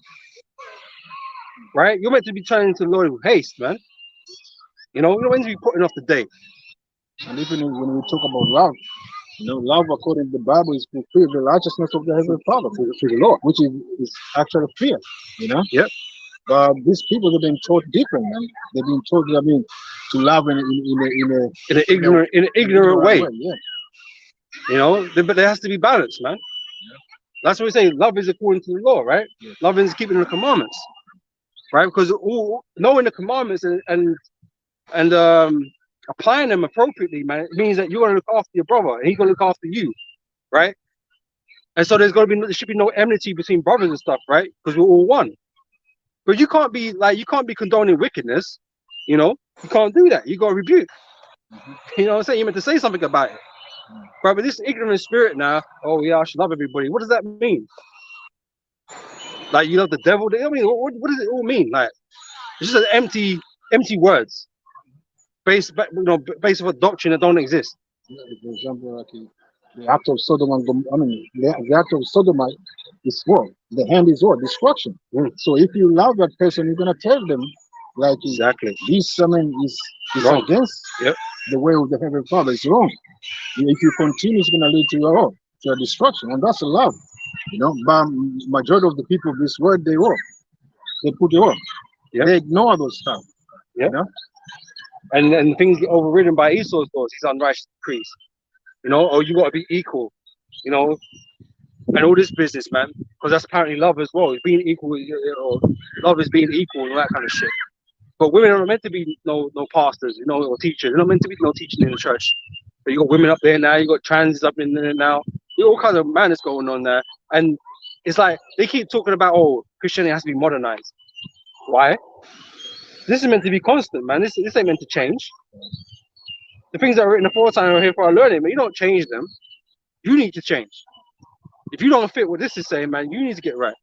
right? You're meant to be turning to the Lord with haste, man. You're not meant to be putting off the day. And even when we talk about love, love according to the Bible is fulfill the righteousness of the Heavenly Father through the Lord, which is actually fear. Yep. But these people have been taught different, man. They've been taught, to love in an ignorant way. Yeah. But there has to be balance, man. Yeah. That's what we say. Love is according to the law, right? Yeah. Love is keeping the commandments, right? Because knowing the commandments and applying them appropriately, man, it means that you're gonna look after your brother and he's gonna look after you, right? And so there should be no enmity between brothers and stuff, right? Because we're all one. But you can't be condoning wickedness, you know. You can't do that. You got to rebuke. You know what I'm saying? You meant to say something about it. Right, but this ignorant spirit now, oh yeah, I should love everybody. What does that mean? Like you love the devil? I mean, what does it all mean? Like it's just empty words based based on a doctrine that don't exist. For example, like the act of Sodom and I mean, the act of sodomite is what? The hand is what? Destruction. So if you love that person, you're gonna tell them, like, exactly, this, I mean, is wrong. against the way of the Heavenly Father. It's wrong. If you continue, it's gonna lead to your destruction, and that's love. You know, but majority of the people of this world, they put it off. They ignore those stuff. You know? And things get overridden by Esau's laws. He's unrighteous priest. You know, or you got to be equal. You know, and all this business, man. Because that's apparently love as well. It's being equal. Or love is being equal and all that kind of shit. But women are not meant to be no pastors, you know, or teachers. They're not meant to be no teaching in the church. But you got women up there now. You got trans up in there now. You got all kinds of madness going on there. And it's like they keep talking about, oh, Christianity has to be modernized. Why? This is meant to be constant, man. This ain't meant to change. The things that are written aforetime are here for our learning, but you don't change them. You need to change. If you don't fit what this is saying, man, you need to get right.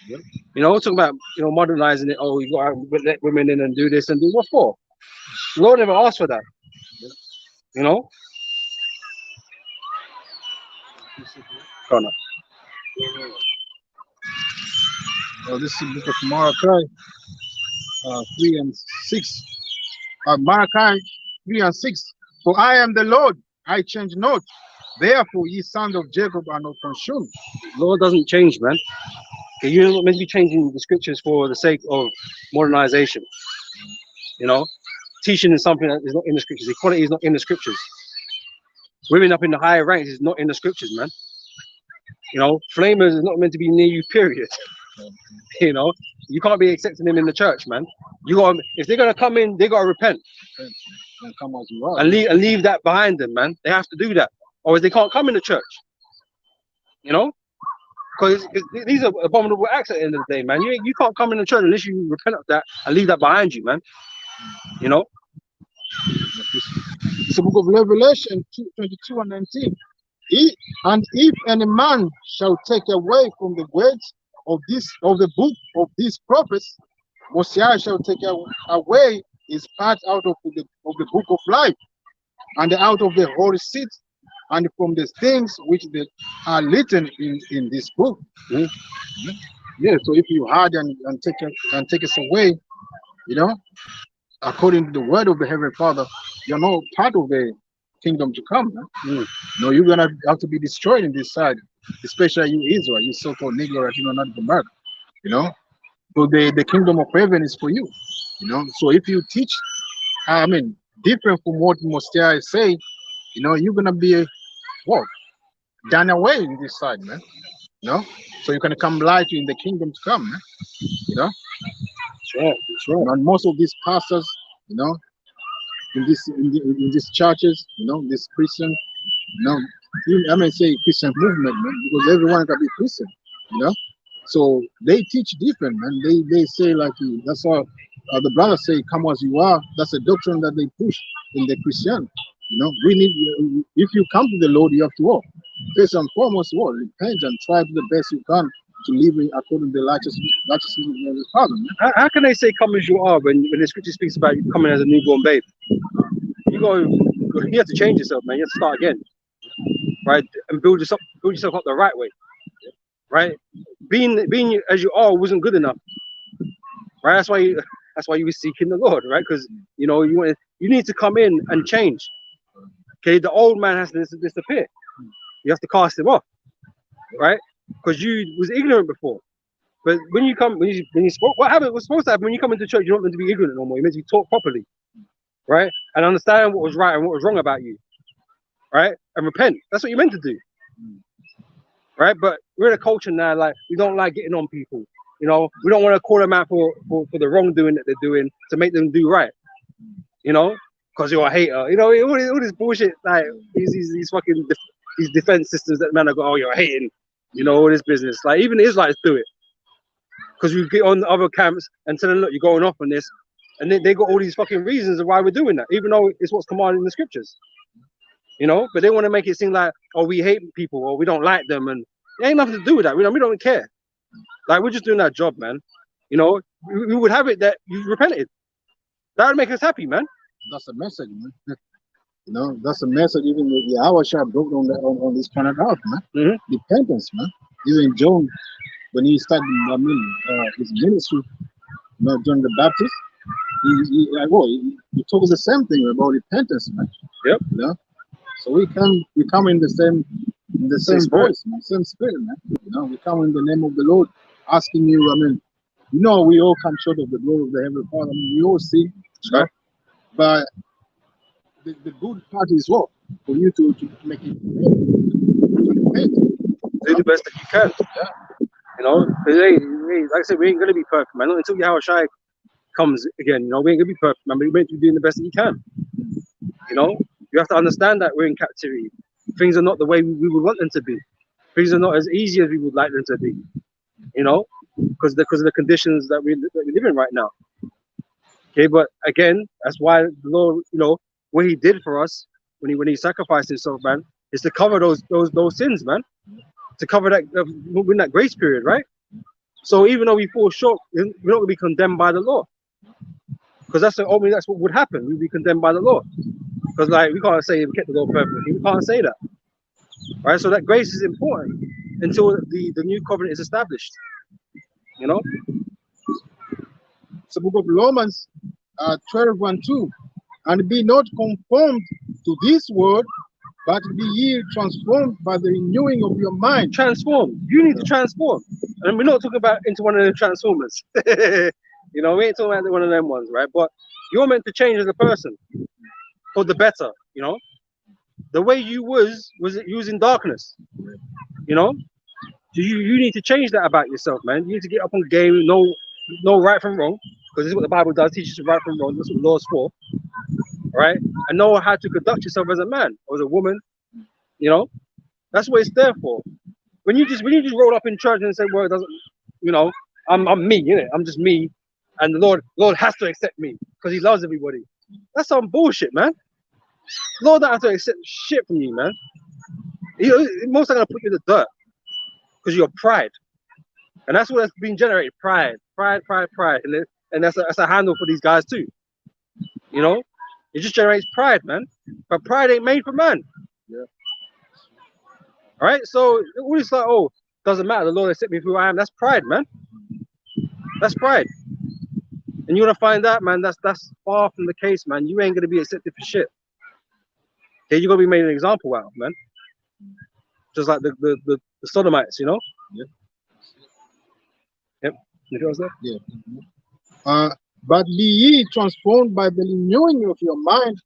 You know, talking about, you know, modernizing it. Oh, you got to let women in and do this and do what for? The Lord never asked for that. You know? Oh, no. Well, this is the book of Malachi 3 and 6. Malachi 3 and 6. For I am the Lord, I change not. Therefore, ye sons of Jacob are not consumed. Lord doesn't change, man. Okay, you're not meant to be changing the scriptures for the sake of modernization. You know, teaching is something that is not in the scriptures. Equality is not in the scriptures. Women up in the higher ranks is not in the scriptures, man. You know, flamers is not meant to be near you, period. You know, you can't be accepting them in the church, man. You got, if they're gonna come in, they gotta repent and come as you are, and leave that behind them, man. They have to do that, or they can't come in the church. You know, because these are abominable acts at the end of the day, man. You can't come in the church unless you repent of that and leave that behind you, man. You know. It's the book of Revelation 22 and 19. And if any man shall take away from the words of the book of these prophets, Mosiah shall take away his part out of the book of life, and out of the holy seat, and from the things which are written in this book. Yeah. So if you hide and take us away, you know, according to the word of the Heavenly Father, you're not part of the kingdom to come. No, you're gonna have to be destroyed in this side, especially you Israel, you so-called Negro that you know not come back. You know, so the kingdom of heaven is for you. You know, so if you teach, I mean, different from what Mosiah say, you know, you're gonna be done away in this side, man. You know, so you can come light in the kingdom to come, man. You know, sure. And most of these pastors, you know, in these churches, you know, this Christian, you know, I may say Christian movement, man, because everyone can be Christian, you know. So they teach different, man. They say like that's all. The brothers say, "Come as you are." That's a doctrine that they push in the Christian. You know, we need. If you come to the Lord, you have to walk. First and foremost, repent and try to the best you can to live according to the righteousness of the Father. How can they say "come as you are" when the scripture speaks about you coming as a newborn babe? You have to change yourself, man. You have to start again, right? And build yourself up the right way, right? Being as you are wasn't good enough, right? That's why you were seeking the Lord, right? Because you know you need to come in and change. Okay, the old man has to disappear. You have to cast him off, right? Because you was ignorant before. But when you spoke, what's supposed to happen when you come into church? You're not meant to be ignorant no more. You're meant to be taught properly, right? And understand what was right and what was wrong about you, right? And repent. That's what you're meant to do, right? But we're in a culture now, like we don't like getting on people. You know, we don't want to call them out for the wrongdoing that they're doing to make them do right. You know, because you're a hater. You know, all this bullshit, like these fucking these defense systems that men are going, oh, you're hating. You know, all this business. Like even the Israelites do it. Because we get on other camps and tell them, look, you're going off on this. And they got all these fucking reasons of why we're doing that, even though it's what's commanded in the scriptures. You know, but they want to make it seem like, oh, we hate people or we don't like them. And it ain't nothing to do with that. We don't care. Like, we're just doing our job, man. You know, we would have it that you repented. That would make us happy, man. That's a message, man. You know, that's a message even the our shop brought on this planet Earth, man. Repentance, man. Even John, when he started, his ministry, John the Baptist, he told us the same thing about repentance, man. Yep. You know, so we come in the same voice, man, same spirit, man. You know, we come in the name of the Lord, asking you. I mean, you know, we all come short of the glory of the Heavenly Father. I mean, we all sin, right? But the good part is what for you to make it repent. Do the best that you can. Yeah. You know, like I said, we ain't gonna be perfect, man. Not until Yahushua comes again. You know, we ain't gonna be perfect, man. But we're meant to be doing the best that you can. You know, you have to understand that we're in captivity. Things are not the way we would want them to be. Things are not as easy as we would like them to be. You know, because of the conditions that we live in right now. Okay, but again, that's why the Lord, you know, what He did for us when He sacrificed Himself, man, is to cover those sins, man, to cover that in that grace period, right? So even though we fall short, we're not going to be condemned by the law, because that's what would happen. We'd be condemned by the law, because like we can't say we kept the law perfectly. We can't say that, right? So that grace is important until the new covenant is established. You know. So book of Romans 12:2, and be not conformed to this world, but be ye transformed by the renewing of your mind. Transform. You need to transform. And we're not talking about into one of the transformers. You know, we ain't talking about one of them ones, right? But you're meant to change as a person for the better, you know? The way you was in darkness, you know? So you need to change that about yourself, man. You need to get up on game, know right from wrong, because this is what the Bible does, teaches you right from wrong. That's what the law's for, right? And know how to conduct yourself as a man or as a woman, you know? That's what it's there for. When you just roll up in church and say, well, it doesn't, you know, I'm me, innit? I'm just me, and the Lord has to accept me because He loves everybody. That's some bullshit, man. The Lord don't have to accept shit from you, man. Most are gonna put you in the dirt because you're pride, and that's what that's being generated. Pride, and that's a handle for these guys too. You know, it just generates pride, man. But pride ain't made for man. Yeah. All right, so all this like, oh, doesn't matter. The Lord accept me for who I am. That's pride, man. That's pride. And you want to find out, man, that's far from the case, man. You ain't gonna be accepted for shit. Okay, you're gonna be made an example out of, man. Just like the Sodomites, you know. Yeah. Yep. You know what I'm saying? Yeah. But be ye transformed by the renewing of your mind,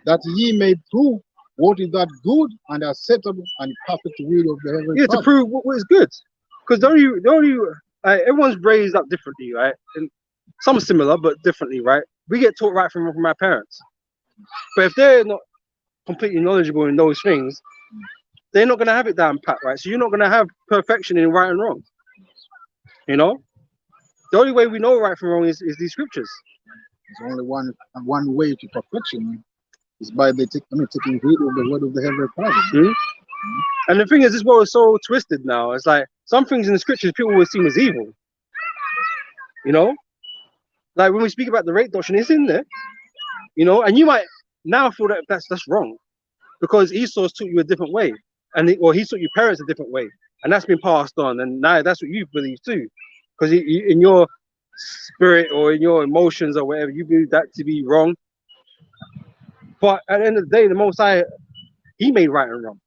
that ye may prove what is that good and acceptable and perfect will of the Heavenly Father. To prove what is good. Because everyone's raised up differently, right? And some similar, but differently, right? We get taught right from our parents. But if they're not completely knowledgeable in those things, they're not going to have it down pat, right? So you're not going to have perfection in right and wrong. You know? The only way we know right from wrong is these scriptures. There's only one way to perfection. Is by taking heed of the word of the Heavenly Father. And the thing is, this world is so twisted now. It's like some things in the scriptures people will see as evil. You know, like when we speak about the rape doctrine, it's in there. You know, and you might now feel that that's wrong because Esau's taught you a different way, and he taught your parents a different way, and that's been passed on, and now that's what you believe too, because in your spirit or in your emotions or whatever, you believe that to be wrong. But at the end of the day, the Most High, He made right and wrong.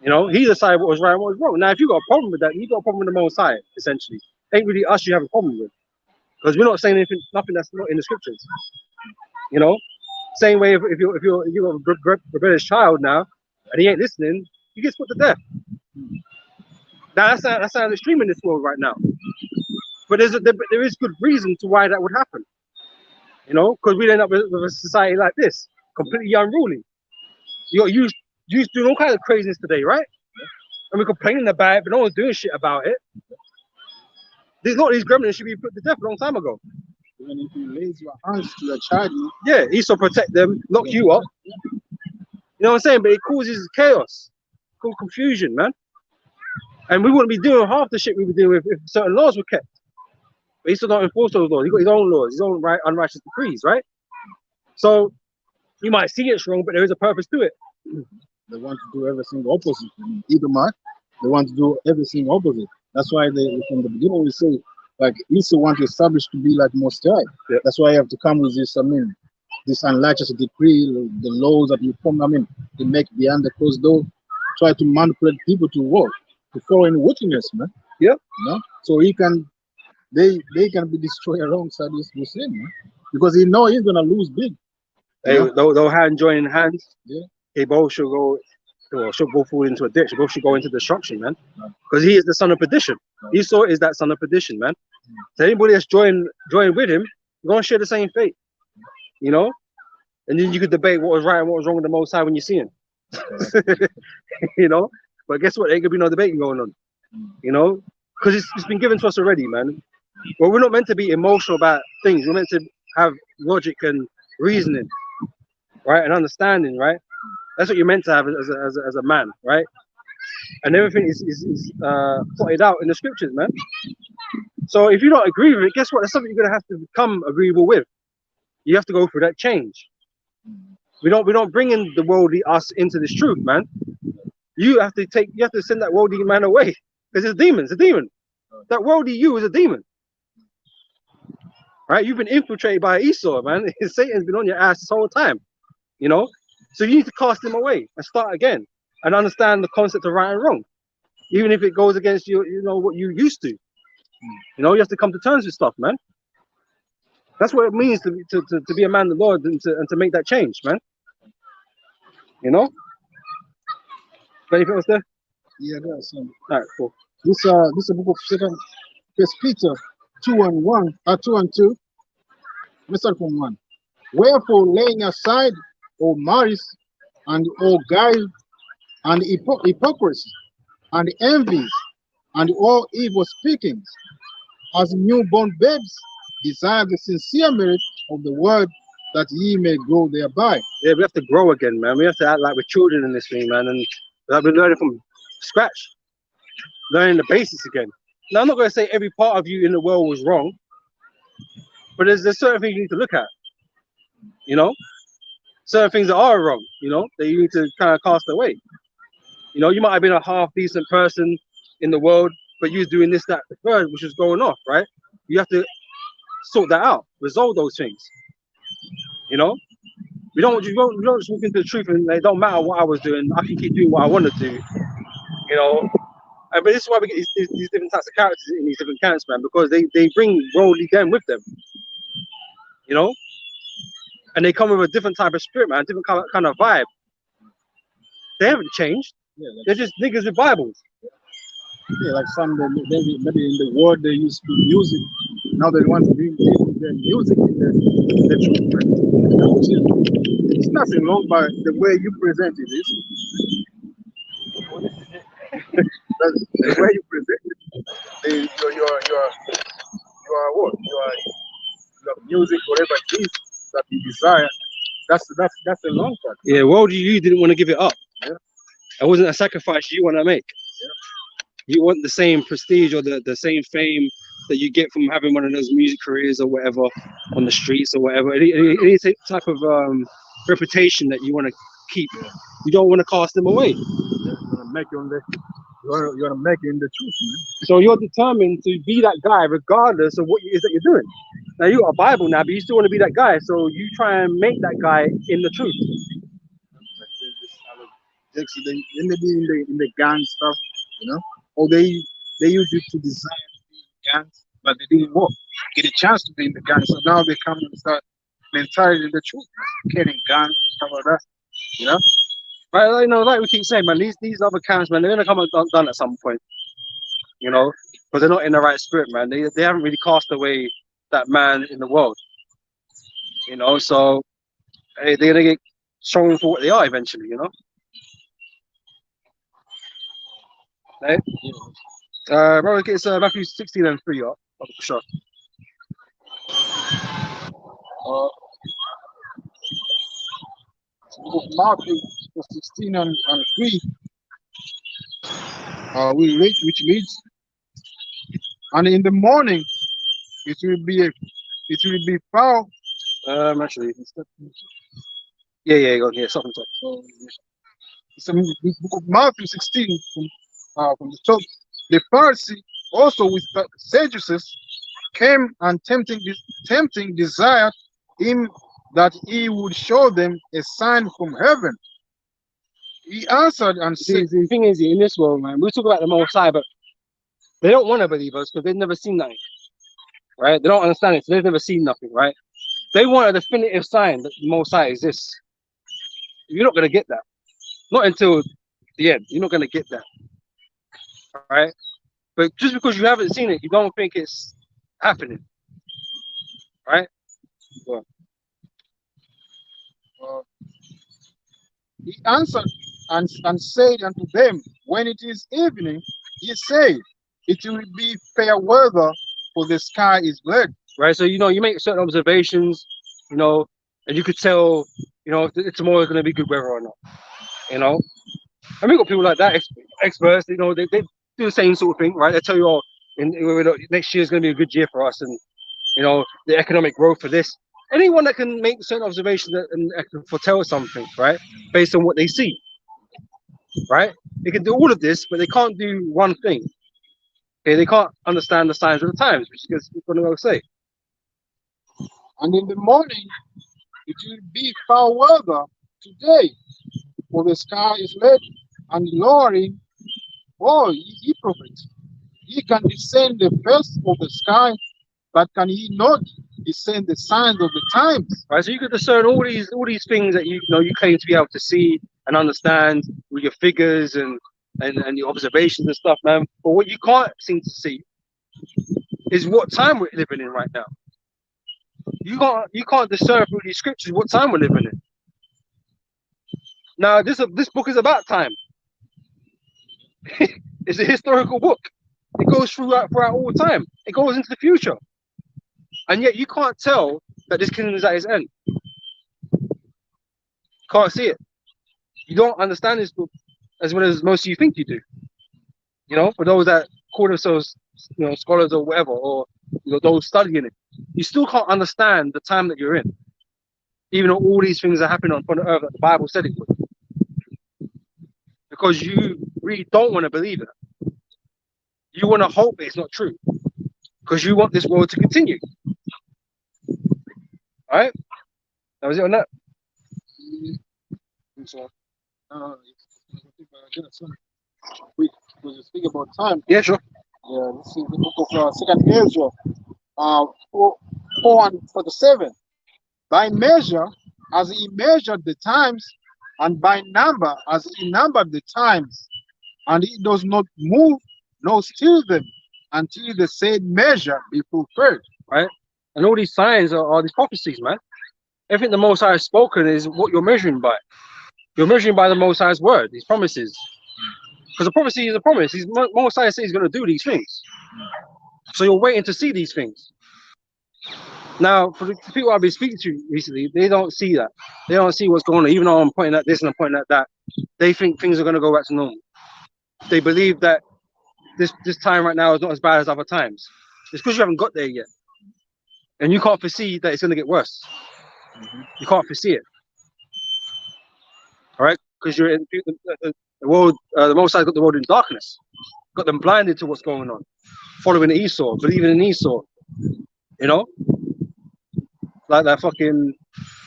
You know, He decided what was right and what was wrong. Now, if you got a problem with that, you got a problem with the Most High, essentially. Ain't really us you have a problem with, because we're not saying nothing that's not in the scriptures. You know, same way if you're a rebellious child now and he ain't listening, he gets put to death. Now that sounds extreme in this world right now, but there is good reason to why that would happen. You know, because we'd end up with a society like this, completely unruly. You're used doing all kinds of craziness today, right? and we're complaining about it, but no one's doing shit about it. These gremlins should be put to death a long time ago. Even if you raise your hands to your child, yeah, Esau protect them, lock you up. You know what I'm saying? But it causes chaos, called confusion, man. And we wouldn't be doing half the shit we were doing if certain laws were kept. But Esau don't enforce those laws. He got his own laws, his own unrighteous decrees, right? So you might see it's wrong, but there is a purpose to it. They want to do everything opposite. Either much, they want to do everything opposite. That's why they, from the beginning, we say, like, Esau want to establish to be like Most High. Yeah. That's why you have to come with this, this unrighteous decree, the laws that you form, they make behind the closed door, try to manipulate people to work, to follow in wickedness, man. Yeah. You know? So they can be destroyed alongside this Muslim, man. Because he know he's gonna lose big. They'll hand join hands. Yeah. They both should go, or should both fall into a ditch. They both should go into destruction, man. Because he is the son of perdition. Esau is that son of perdition, man. So anybody that's joined with him, you're gonna share the same fate. You know? And then you could debate what was right and what was wrong with the Most High when you see him. You know? But guess what? There ain't gonna be no debating going on. You know? Because it's been given to us already, man. Well, we're not meant to be emotional about things. We're meant to have logic and reasoning, right? And understanding, right? That's what you're meant to have as a man, right? And everything is plotted out in the scriptures, man. So if you don't agree with it, guess what? That's something you're gonna have to become agreeable with. You have to go through that change. We don't bring in the worldly us into this truth, man. You have to send that worldly man away. Because it's demons, a demon. That worldly you is a demon. Right? You've been infiltrated by Esau, man. Satan's been on your ass this whole time. You know? So you need to cast him away and start again and understand the concept of right and wrong. Even if it goes against you know, what you used to. You know, you have to come to terms with stuff, man. That's what it means to be a man of the Lord and to make that change, man. You know? Anything else there? Yeah, that's all right, cool. This is a book of First Peter 2 and 2. Let's start from 1. Wherefore, laying aside all malice and all guile and hypocrisy and envies and all evil speakings, as newborn babes, desire the sincere merit of the word, that ye may grow thereby. Yeah, we have to grow again, man. We have to act like we're children in this thing, man, and like we're learning from scratch, learning the basics again. Now, I'm not going to say every part of you in the world was wrong, but there's certain things you need to look at. You know, certain things that are wrong. You know, that you need to kind of cast away. You know, you might have been a half decent person in the world, but you was doing this, that, the third, which is going off, right? You have to sort that out, resolve those things. You know, we don't just walk into the truth and it don't matter what I was doing. I can keep doing what I want to do. You know, but this is why we get these different types of characters in these different camps, man, because they bring worldly game with them. You know, and they come with a different type of spirit, man, different kind of vibe. They haven't changed. Yeah, they're just niggas with Bibles. Yeah, like some maybe in the world they used to music. Now they want to bring their music in the truth. It's nothing wrong by the way you present it, is the way you present it. Your music, whatever it is that you desire, that's the long part. Yeah, worldly you didn't want to give it up. Yeah. It wasn't a sacrifice you want to make. Yeah. You want the same prestige or the same fame that you get from having one of those music careers or whatever on the streets or whatever. Any type of reputation that you want to keep. Yeah. You don't want to cast them away. You want to make it on the. You want to make it in the truth, man. So you're determined to be that guy regardless of what it is that you're doing. Now you got a Bible now, but you still want to be that guy. So you try and make that guy in the truth. They may be in the gang stuff, you know, or they used it to desire to be in gangs, but they didn't get a chance to be in the gang. So now they come and start mentality in the truth, man. Killing gangs, stuff like that, you know. Right, you know, like we keep saying, man, these other camps, man, they're gonna come undone at some point, you know, because they're not in the right spirit, man. They haven't really cast away that man in the world, you know. So they're gonna get shown for what they are eventually, you know. Right? Bro, it's Matthew 16 and 3, yeah. For sure. Uh, book of Matthew 16 and 3, we read, which reads, and in the morning it will be found. Actually, yeah, something. It's a book of Matthew 16 from the top. The Pharisee also with the Sadducees came and tempting desired him that he would show them a sign from heaven. He answered and said, The thing is, in this world, man, we talk about the Most High, but they don't want to believe us because they've never seen nothing, right? They don't understand it, so they've never seen nothing, right? They want a definitive sign that the Most High exists. You're not going to get that. Not until the end. You're not going to get that, right? But just because you haven't seen it, you don't think it's happening, right? Well, he answered and said unto them, when it is evening, he said, it will be fair weather, for the sky is red. right? So, you make certain observations, and you could tell, if tomorrow is going to be good weather or not, And we got people like that, experts, they do the same sort of thing, right? They tell you, oh, next year is going to be a good year for us, and, the economic growth for this. Anyone that can make certain observations and can foretell something, right, based on what they see, right? They can do all of this, but they can't do one thing. Okay, they can't understand the signs of the times, which is what I'm going to say. And in the morning, it will be foul weather today, for the sky is red and lowering. Oh, ye hypocrites! Ye can discern the face of the sky, but can ye not discern the signs of the times? Right, so you could discern all these things that you claim to be able to see and understand with your figures and your observations and stuff, man. But what you can't seem to see is what time we're living in right now. You can't discern through these scriptures what time we're living in. Now, this book is about time. It's a historical book. It goes throughout all time. It goes into the future, and yet you can't tell that this kingdom is at its end. Can't see it. You don't understand this book as well as most of you think you do. For those that call themselves, scholars or whatever, or those studying it, you still can't understand the time that you're in, even though all these things are happening on planet Earth that the Bible said it would, because you really don't want to believe it. You want to hope it's not true, because you want this world to continue. All right, that was it on that. So, quick, because you speak about time. Yeah, sure. Yeah, this is the book of Second Ezra, 4:47. By measure, as he measured the times, and by number, as he numbered the times, and he does not move nor still them until the said measure be fulfilled. Right, and all these signs are these prophecies, man. Everything the Most High has spoken is what you're measuring by. You're measuring by the Most High's word, these promises. Because a prophecy is a promise. Most High says he's going to do these things. So you're waiting to see these things. Now, for the people I've been speaking to recently, they don't see that. They don't see what's going on. Even though I'm pointing at this and I'm pointing at that, they think things are going to go back to normal. They believe that this time right now is not as bad as other times. It's because you haven't got there yet. And you can't foresee that it's going to get worse. You can't foresee it. All right? Because you're in the world, the Most High's got the world in darkness. Got them blinded to what's going on. Following Esau, believing in Esau. Like that fucking,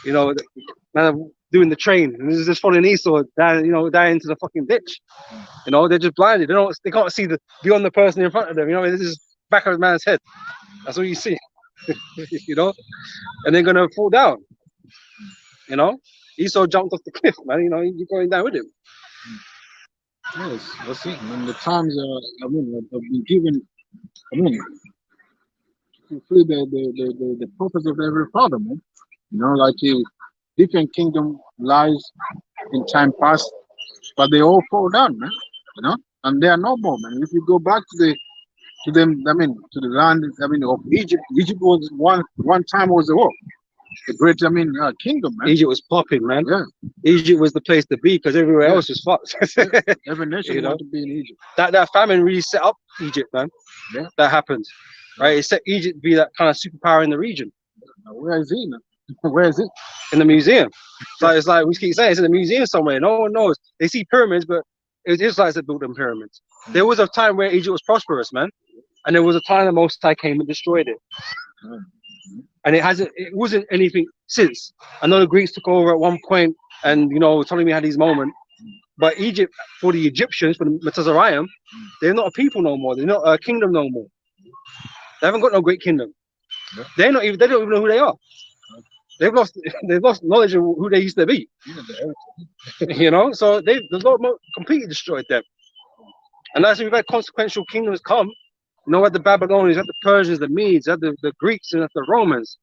man doing the train and this is just following Esau down, down into the fucking ditch. They're just blinded. They can't see beyond the person in front of them. This is back of the man's head. That's all you see. And they're gonna fall down. Esau jumped off the cliff, man. You're going down with him. Yes, that's it. The times have been given. Fulfill the purpose of every father, man. Like a different kingdom lies in time past, but they all fall down, man. and they are no more, man. If you go back to them, I mean, to the land, I mean, of Egypt. Egypt was one time was the great, I mean, kingdom, man. Egypt was popping, man. Yeah, Egypt was the place to be because everywhere Yeah. else was fucked. every nation You know? want to be in Egypt. That famine really set up Egypt, man. Yeah. That happened. Right? It set Egypt to be that kind of superpower in the region. Now, where is he, man? Where is it? In the museum. So it's like we keep saying it's in the museum somewhere. No one knows. They see pyramids, but it was the Israelites that built them pyramids. There was a time where Egypt was prosperous, man. And there was a time the Most High came and destroyed it. And it wasn't anything since. I know the Greeks took over at one point and, you know, Ptolemy had his moment. But Egypt, for the Egyptians, for the Metazarium, they're not a people no more. They're not a kingdom no more. They haven't got no great kingdom. Yeah. They don't even know who they are. They've lost knowledge of who they used to be. You know, so the Lord completely destroyed them. And as we've had consequential kingdoms come, you know, at the Babylonians, at the Persians, the Medes, at the Greeks, and at the Romans.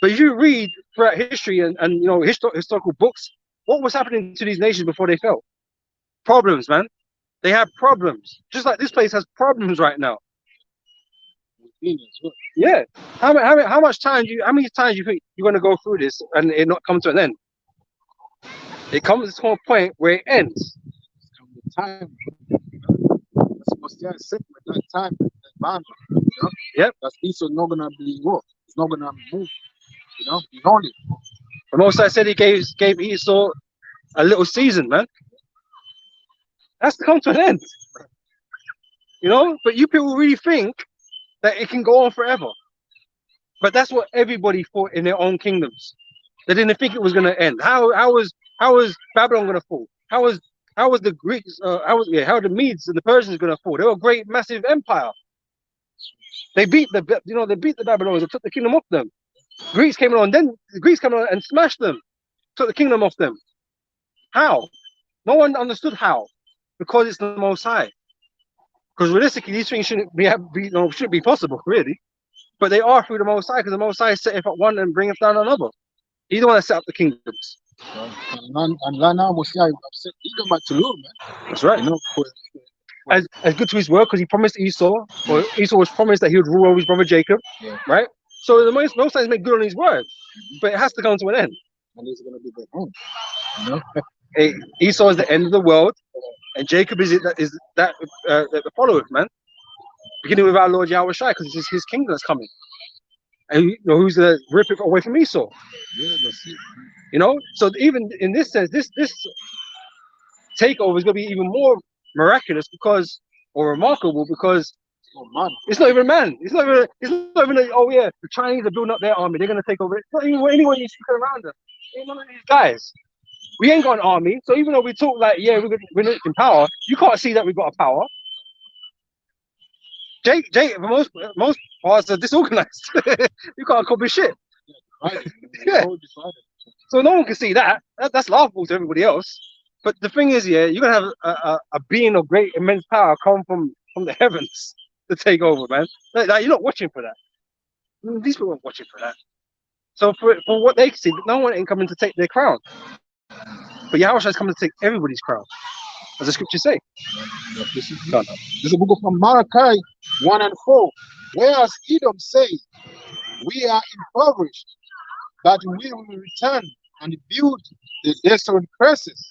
But if you read throughout history and you know historical books, what was happening to these nations before they fell? Problems, man. They have problems. Just like this place has problems right now. Yeah. How much time how many times do you think you're gonna go through this and it not come to an end? It comes to a point where it ends. Time. Supposed to sit with that time, that boundary, you know? Yep. That's Esau not gonna be war. It's not gonna move. You know, he's on it. The Most High said he gave Esau a little season, man. That's to come to an end. You know, but you people really think that it can go on forever. But that's what everybody thought in their own kingdoms. They didn't think it was gonna end. How was Babylon gonna fall? How was the Greeks? How are the Medes and the Persians gonna fall? They were a great, massive empire. They beat the Babylonians and took the kingdom off them. Greeks came along, then the Greeks came along and smashed them, took the kingdom off them. How? No one understood how, because it's the Most High. Because realistically, these things shouldn't be possible, really. But they are through the Most High, because the Most High set up one and bringeth down another. He's the one that set up the kingdoms. And now Mosiah upset Edom back to rule, man. That's right. You know, as good to his word, because he promised Esau, or Esau was promised that he would rule over his brother Jacob, right? So the Most High is made good on his word, but it has to come to an end. And he's going to be the end. You know? Esau is the end of the world, and Jacob is the follower, man. Beginning with our Lord Yahweh Shai, because it's his kingdom that's coming. And you know who's gonna rip it away from Esau? You know, so even in this sense, this takeover is gonna be even more miraculous or remarkable because it's not even man. It's not even oh yeah, the Chinese are building up their army, they're gonna take over. It's not even anyone you see around them. Ain't none of these guys. We ain't got an army, so even though we talk like yeah, we're in power, you can't see that we've got a power. Jake, for most parts are disorganized. You can't copy shit. Yeah. So no one can see that. That's laughable to everybody else. But the thing is, yeah, you're gonna have a being of great immense power come from the heavens to take over, man. Like, you're not watching for that. These people aren't watching for that. So for what they see, no one ain't coming to take their crown. But Yahweh is coming to take everybody's crown, as the scriptures say. This is the book of Malachi 1 and 4. Whereas Edom says, we are impoverished, that we will return and build the desolate places.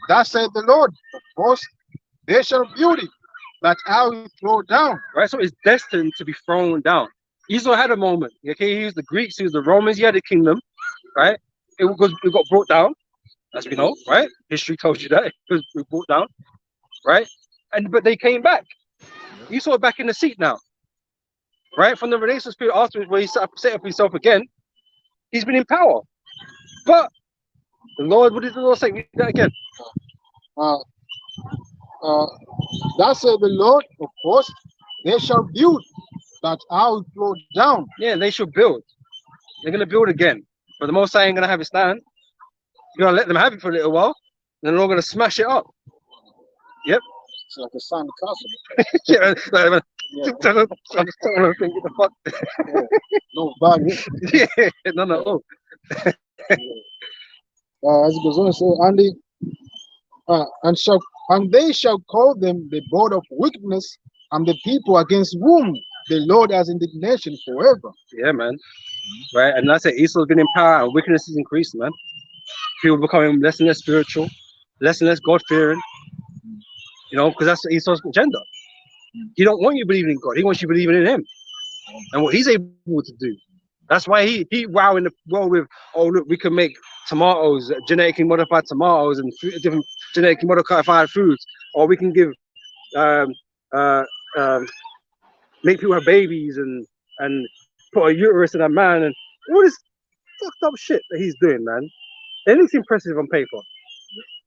Thus said the Lord, of course, they shall build it, but I will throw down. Right, so it's destined to be thrown down. Esau had a moment. Okay, he was the Greeks, he was the Romans, he had a kingdom, right? It got brought down, as we know, right? History told you that it was brought down, right? But they came back. Esau back in the seat now, right? From the Renaissance period afterwards, where he set up himself again, he's been in power. But the Lord, what did the Lord say? Read that again. That said the Lord, of course, they shall build, but I will throw down. Yeah, they shall build. They're gonna build again. But the Most High ain't gonna have it stand. You're gonna let them have it for a little while, and they're all gonna smash it up. Yep. It's like a sand castle. Yeah, Yeah. I'm just trying to think what the fuck. Yeah. No bad. Yeah, no. As it goes on, so Andy, And they shall call them the board of wickedness, and the people against whom the Lord has indignation forever. Yeah, man. Right, and that's it. Esau's been in power, and wickedness is increasing, man. People becoming less and less spiritual, less and less God fearing. You know, because that's Esau's agenda. He don't want you believing in God. He wants you believing in Him and what He's able to do. That's why he wow in the world with, oh look, we can make tomatoes, genetically modified tomatoes, and different genetically modified foods, or we can give um, uh, um, make people have babies and put a uterus in a man and all this fucked up shit that he's doing, man. It looks impressive on paper,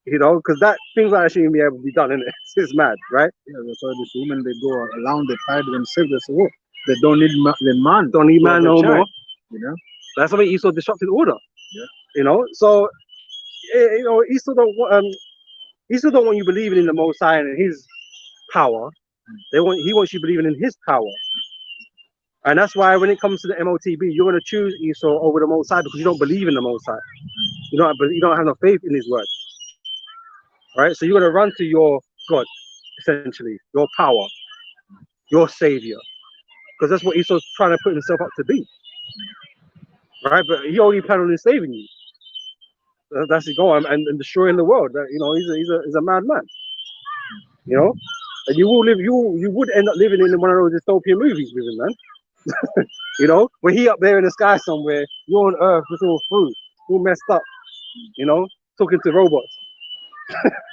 you know, because that things like that shouldn't be able to be done, innit? It's mad, right? Yeah, that's why these women, they go around, they fight themselves. They say, what? They don't need the man. Don't need man no more. You know? That's why Esau disrupted order. Yeah. You know, so you know, Esau don't want you believing in the Most High and His power. He wants you believing in His power. And that's why when it comes to the MOTB, you're going to choose Esau over the Most High because you don't believe in the Most High. You don't have no faith in His word. Right? So you're going to run to your God, essentially, your power, your savior. Because that's what Esau's trying to put himself up to be. Right? But he only planned on saving you. That's his goal, and destroying the world. You know, he's a madman. You know? And you would end up living in one of those dystopian movies with him, man. You know, when he up there in the sky somewhere, you're on Earth, just all through, all messed up, you know, talking to robots.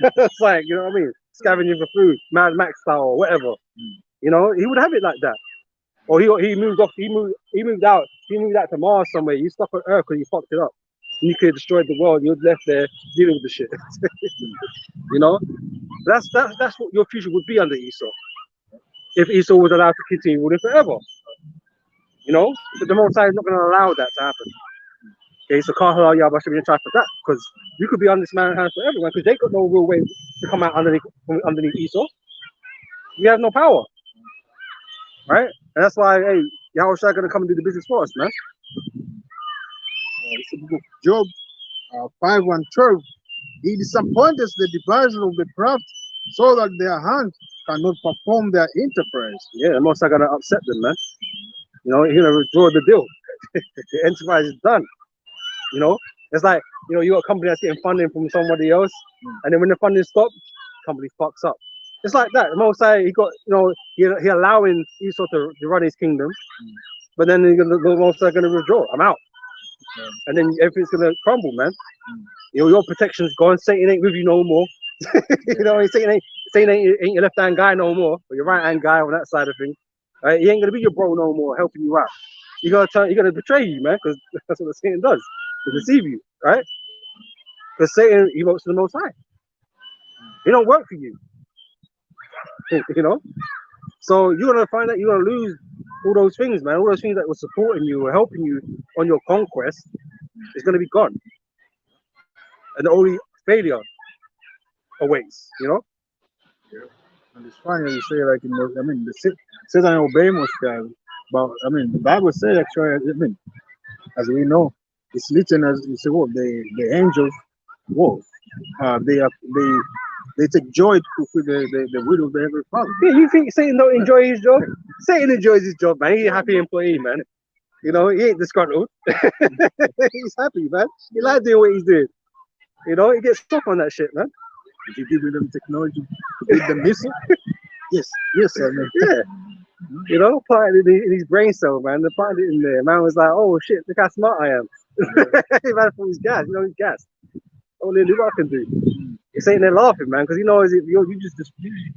It's like, you know what I mean? Scavenging for food, Mad Max style or whatever. You know, he would have it like that. Or he moved out to Mars somewhere. You stuck on Earth because you fucked it up. And you could have destroyed the world. You're left there dealing with the shit. You know, that's what your future would be under Esau. If Esau was allowed to continue ruling forever. You know, but the Most High is not going to allow that to happen. Okay, so can't allow Yahweh should be in charge for that, because you could be under this man's hands forever, because they got no real way to come out underneath Esau. You have no power, right? And that's why, hey, Yahweh is going to come and do the business for us, man. It's the book of Job 5:12. He disappointed the devices of the craft, so that their hands cannot perform their enterprise. Yeah, the Most High going to upset them, man. You know, he's going to withdraw the deal. The enterprise is done. You know, it's like, you know, you got a company that's getting funding from somebody else, and then when the funding stops, company fucks up. It's like that. The Most High, he got, you know, he allowing Esau to run his kingdom, but then the Most High going to withdraw. I'm out. And then everything's going to crumble, man. You know, your protection's gone. Satan ain't with you no more. You know, Satan ain't your left-hand guy no more, or your right-hand guy on that side of things. Right? He ain't going to be your bro no more, helping you out. You're going to betray you, man, because that's what Satan does. To deceive you, right? Because Satan, he works for the Most High. He don't work for you. You know? So you're gonna find that you're gonna lose all those things, man. All those things that were supporting you or helping you on your conquest is gonna be gone. And the only failure awaits, you know? Yeah. And it's funny you say, like, I mean, the Satan obey most guys, but I mean, the Bible says actually, I mean, as we know, it's written as you say, what the angels, whoa, they take joy to fulfill the will of the Heavenly Father. Yeah, you think Satan don't enjoy his job? Satan enjoys his job, man. He's a happy employee, man. You know, he ain't disgruntled. He's happy, man. He likes doing what he's doing. You know, he gets stuck on that shit, man. Did you give them technology to build the missile? Yes, sir, man. Yeah. You know, put it in his brain cell, man. They put it in there. Man was like, oh shit, look how smart I am. Man, from his gas, you know, his gas. Only look what I can do. He's sitting there laughing, man, because he knows if you just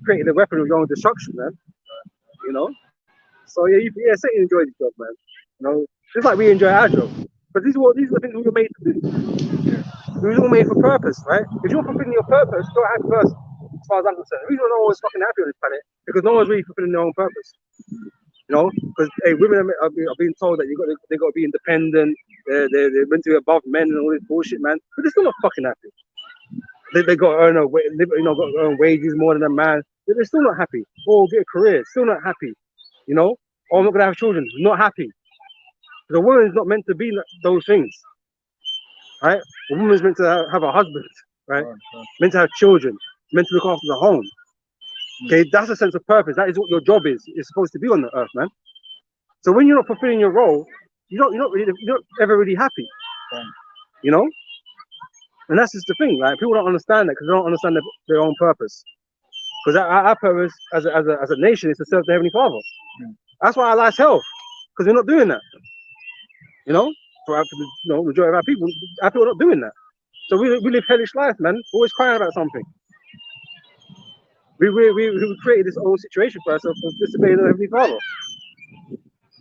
created a weapon of your own destruction, man. You know? So yeah, Satan enjoys his job, man. You know, just like we enjoy our job. But these are the things we were made to do. We were all made for purpose, right? If you're fulfilling your purpose, you're happy person, as far as I'm concerned. The reason no one's fucking happy on this planet because no one's really fulfilling their own purpose. You know, because hey, women are being told that they got to be independent. They're meant to be above men and all this bullshit, man. But they're still not fucking happy. They got to earn got to earn wages more than a man. They're still not happy. Or get a career, still not happy. You know, or I'm not gonna have children, not happy. The woman is not meant to be those things, right? A woman's meant to have a husband, right? Meant to have children, meant to look after the home. Okay, that's a sense of purpose. That is what your job is. It's supposed to be on the earth, man. So when you're not fulfilling your role, you're not ever really happy. You know? And that's just the thing. Like people don't understand that because they don't understand their own purpose. Because our purpose as a nation is to serve the Heavenly Father. That's why our life's hell. Because we're not doing that. You know? For the majority of our people are not doing that. So we live hellish life, man. Always crying about something. We created this whole situation for ourselves for disobeying the Heavenly Father.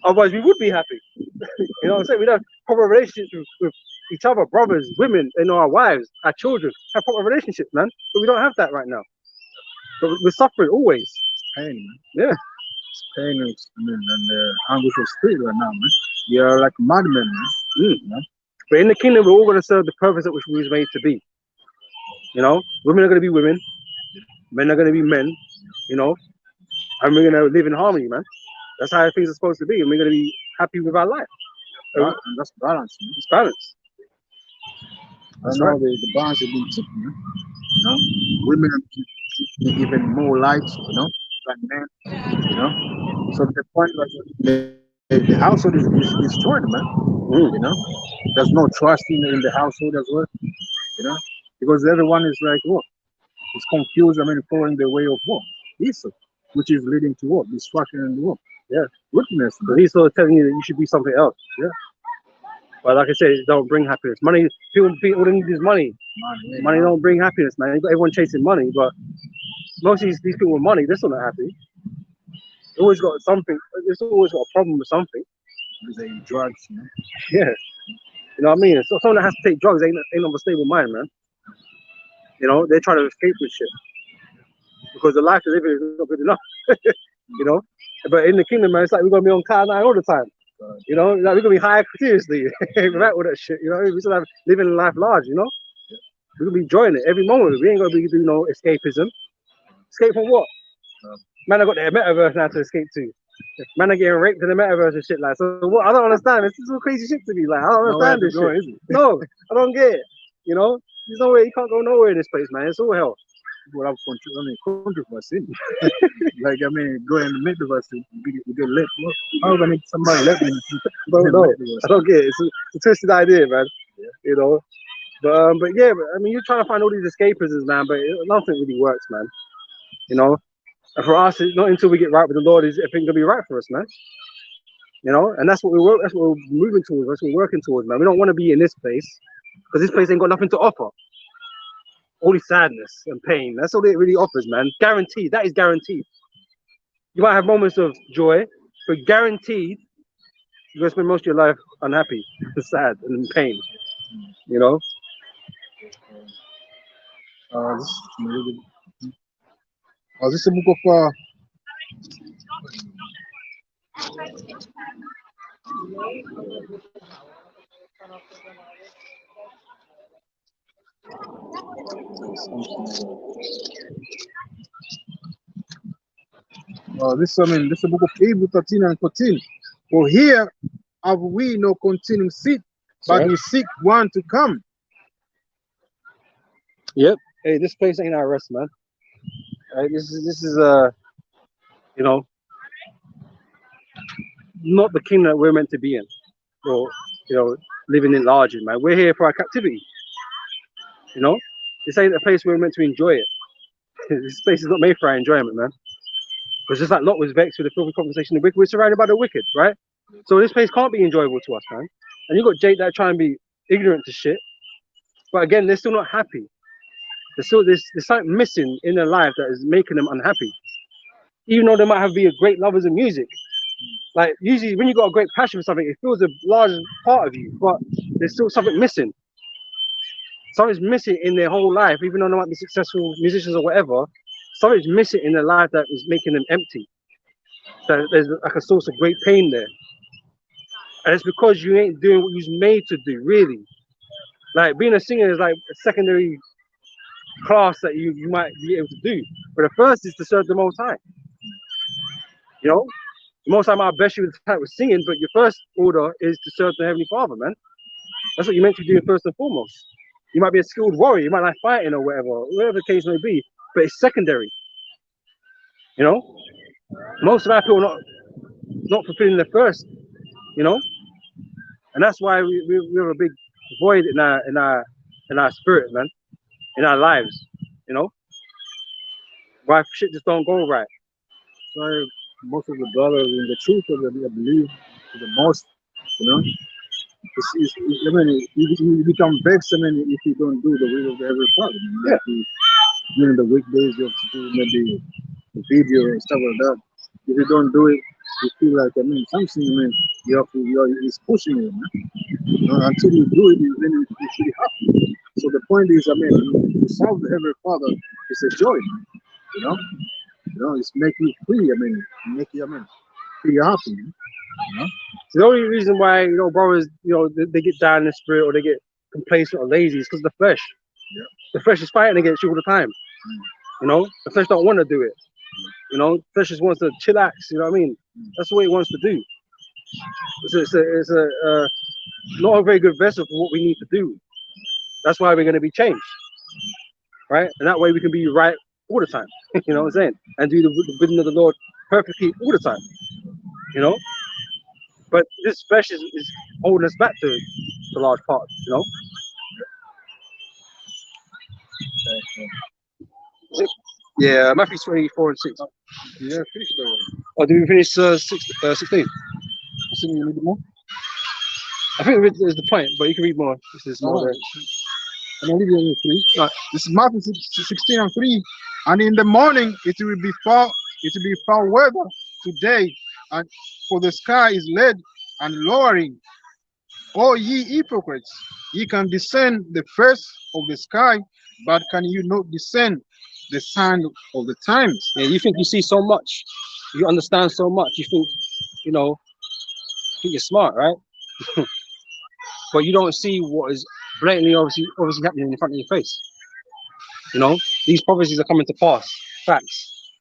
Otherwise, we would be happy. You know what I'm saying? We don't have proper relationships with each other, brothers, women, our wives, our children. Have proper relationships, man. But we don't have that right now. But we're suffering always. It's pain, man. Yeah. It's pain and anguish of spirit right now, man. We are like madmen, man. You know? But in the kingdom, we're all going to serve the purpose at which we was made to be. You know, women are going to be women, men are going to be men. You know, and we're going to live in harmony, man. That's how things are supposed to be, and we're going to be happy with our life. And that's balance, man. It's balance. That's right. The balance has been tipped, man. You know, women are given more lights, you know, than men. You know, so the point was the household is destroyed, man. You know, there's no trust in the household as well. You know, because everyone is like what? It's confused. I mean, following the way of what? Esau, which is leading to what? Destruction and what? Yeah, wickedness. But he's sort of telling you that you should be something else. Yeah. But like I said, it don't bring happiness. Money, all they need is money. Money don't bring happiness, man. You've got everyone chasing money, but most of these people with money, they're still not happy. They always got something. There's always got a problem with something. They drugs, you know? Yeah. You know what I mean? So someone that has to take drugs ain't of a stable mind, man. You know, they're trying to escape this shit because the life they're living is not good enough. You know, but in the kingdom, man, it's like we're gonna be on cloud nine all the time. You know, like we're gonna be high seriously without all that shit. You know, we still have living life large. You know, we're gonna be enjoying it every moment. We ain't gonna be doing no escapism. Escape from what? Man, I got the metaverse now to escape to. Man, are getting raped in the metaverse and shit like. So what? I don't understand. This is all crazy shit to me. Like I don't understand this shit. No, I don't get it. You know, there's nowhere. You can't go nowhere in this place, man. It's all hell. Well, I'm controversy. Like I mean, go in the metaverse, we get let. How gonna somebody let me? No, I don't get it. It's a twisted idea, man. Yeah. You know, but yeah, I mean, you're trying to find all these escapisms, man, but nothing really works, man. You know, and for us, it's not until we get right with the Lord is everything gonna be right for us, man. You know, and that's what we're moving towards. That's what we're working towards, man. We don't want to be in this place because this place ain't got nothing to offer. Only sadness and pain. That's all it really offers, man. Guaranteed. That is guaranteed. You might have moments of joy, but guaranteed you're gonna spend most of your life unhappy, sad, and in pain. You know. This is a book of this is the book of Hebrews 13 and 14. For here have we no continuing seat, but we seek one to come. Yep. Hey, this place ain't our rest, man. This is you know, not the kingdom that we're meant to be in, or you know, living in large, man. We're here for our captivity. You know, this ain't a place we're meant to enjoy it. This place is not made for our enjoyment, man. Because just like Lot was vexed with the filthy conversation of the wicked, we're surrounded by the wicked, right? So this place can't be enjoyable to us, man. And you got Jake that trying to be ignorant to shit, but again, they're still not happy. There's something missing in their life that is making them unhappy. Even though they might be a great lovers of music. Like usually when you got a great passion for something, it feels a large part of you, but there's still something missing. Something's missing in their whole life, even though they might be successful musicians or whatever, something's missing in their life that is making them empty. So there's like a source of great pain there. And it's because you ain't doing what you're made to do, really. Like being a singer is like a secondary class that you might be able to do. But the first is to serve the Most High. You know? The Most High might bless you with the type of singing, but your first order is to serve the Heavenly Father, man. That's what you're meant to do first and foremost. You might be a skilled warrior, you might like fighting or whatever the case may be. but it's secondary. You know, most of our people are not fulfilling the first. You know, and that's why we have a big void in our spirit, man, in our lives. You know, why shit just don't go right. So most of the brothers in the truth of the believe the most, you know. I mean, you become vexed. I mean, if you don't do the will of the Heavenly Father. I mean, like during the weekdays, you have to do maybe a video and stuff like that. If you don't do it, you feel like, I mean, something. I mean, it's pushing you. Man. Until you do it, then it should happen. So the point is, I mean, to serve the Heavenly Father is a joy. You know, it's make you free. I mean, make you, I mean, free happy. You know? The only reason why brothers they get down in the spirit or they get complacent or lazy is because of the flesh. Yeah. The flesh is fighting against you all the time. You know, the flesh don't want to do it. You know, the flesh just wants to chillax. You know what I mean? That's what it wants to do. It's not a very good vessel for what we need to do. That's why we're going to be changed, right? And that way we can be right all the time. You know what I'm saying? And do the bidding of the Lord perfectly all the time. You know. But this flesh is holding us back to a large part, you know. Yeah, Matthew 24 and 6. Yeah, finish that one. Oh, did we finish 16? So you need more? I think there's the point, but you can read more. This is more there. I'm going to leave you 3. Right. This is Matthew 16 and 3. And in the morning it will be foul weather today, and for the sky is lead and lowering. O ye hypocrites, ye can discern the face of the sky, but can you not discern the sign of the times? Yeah, you think you see so much, you understand so much, you think, you think you're smart, right? But you don't see what is blatantly obviously happening in front of your face. You know, these prophecies are coming to pass, facts,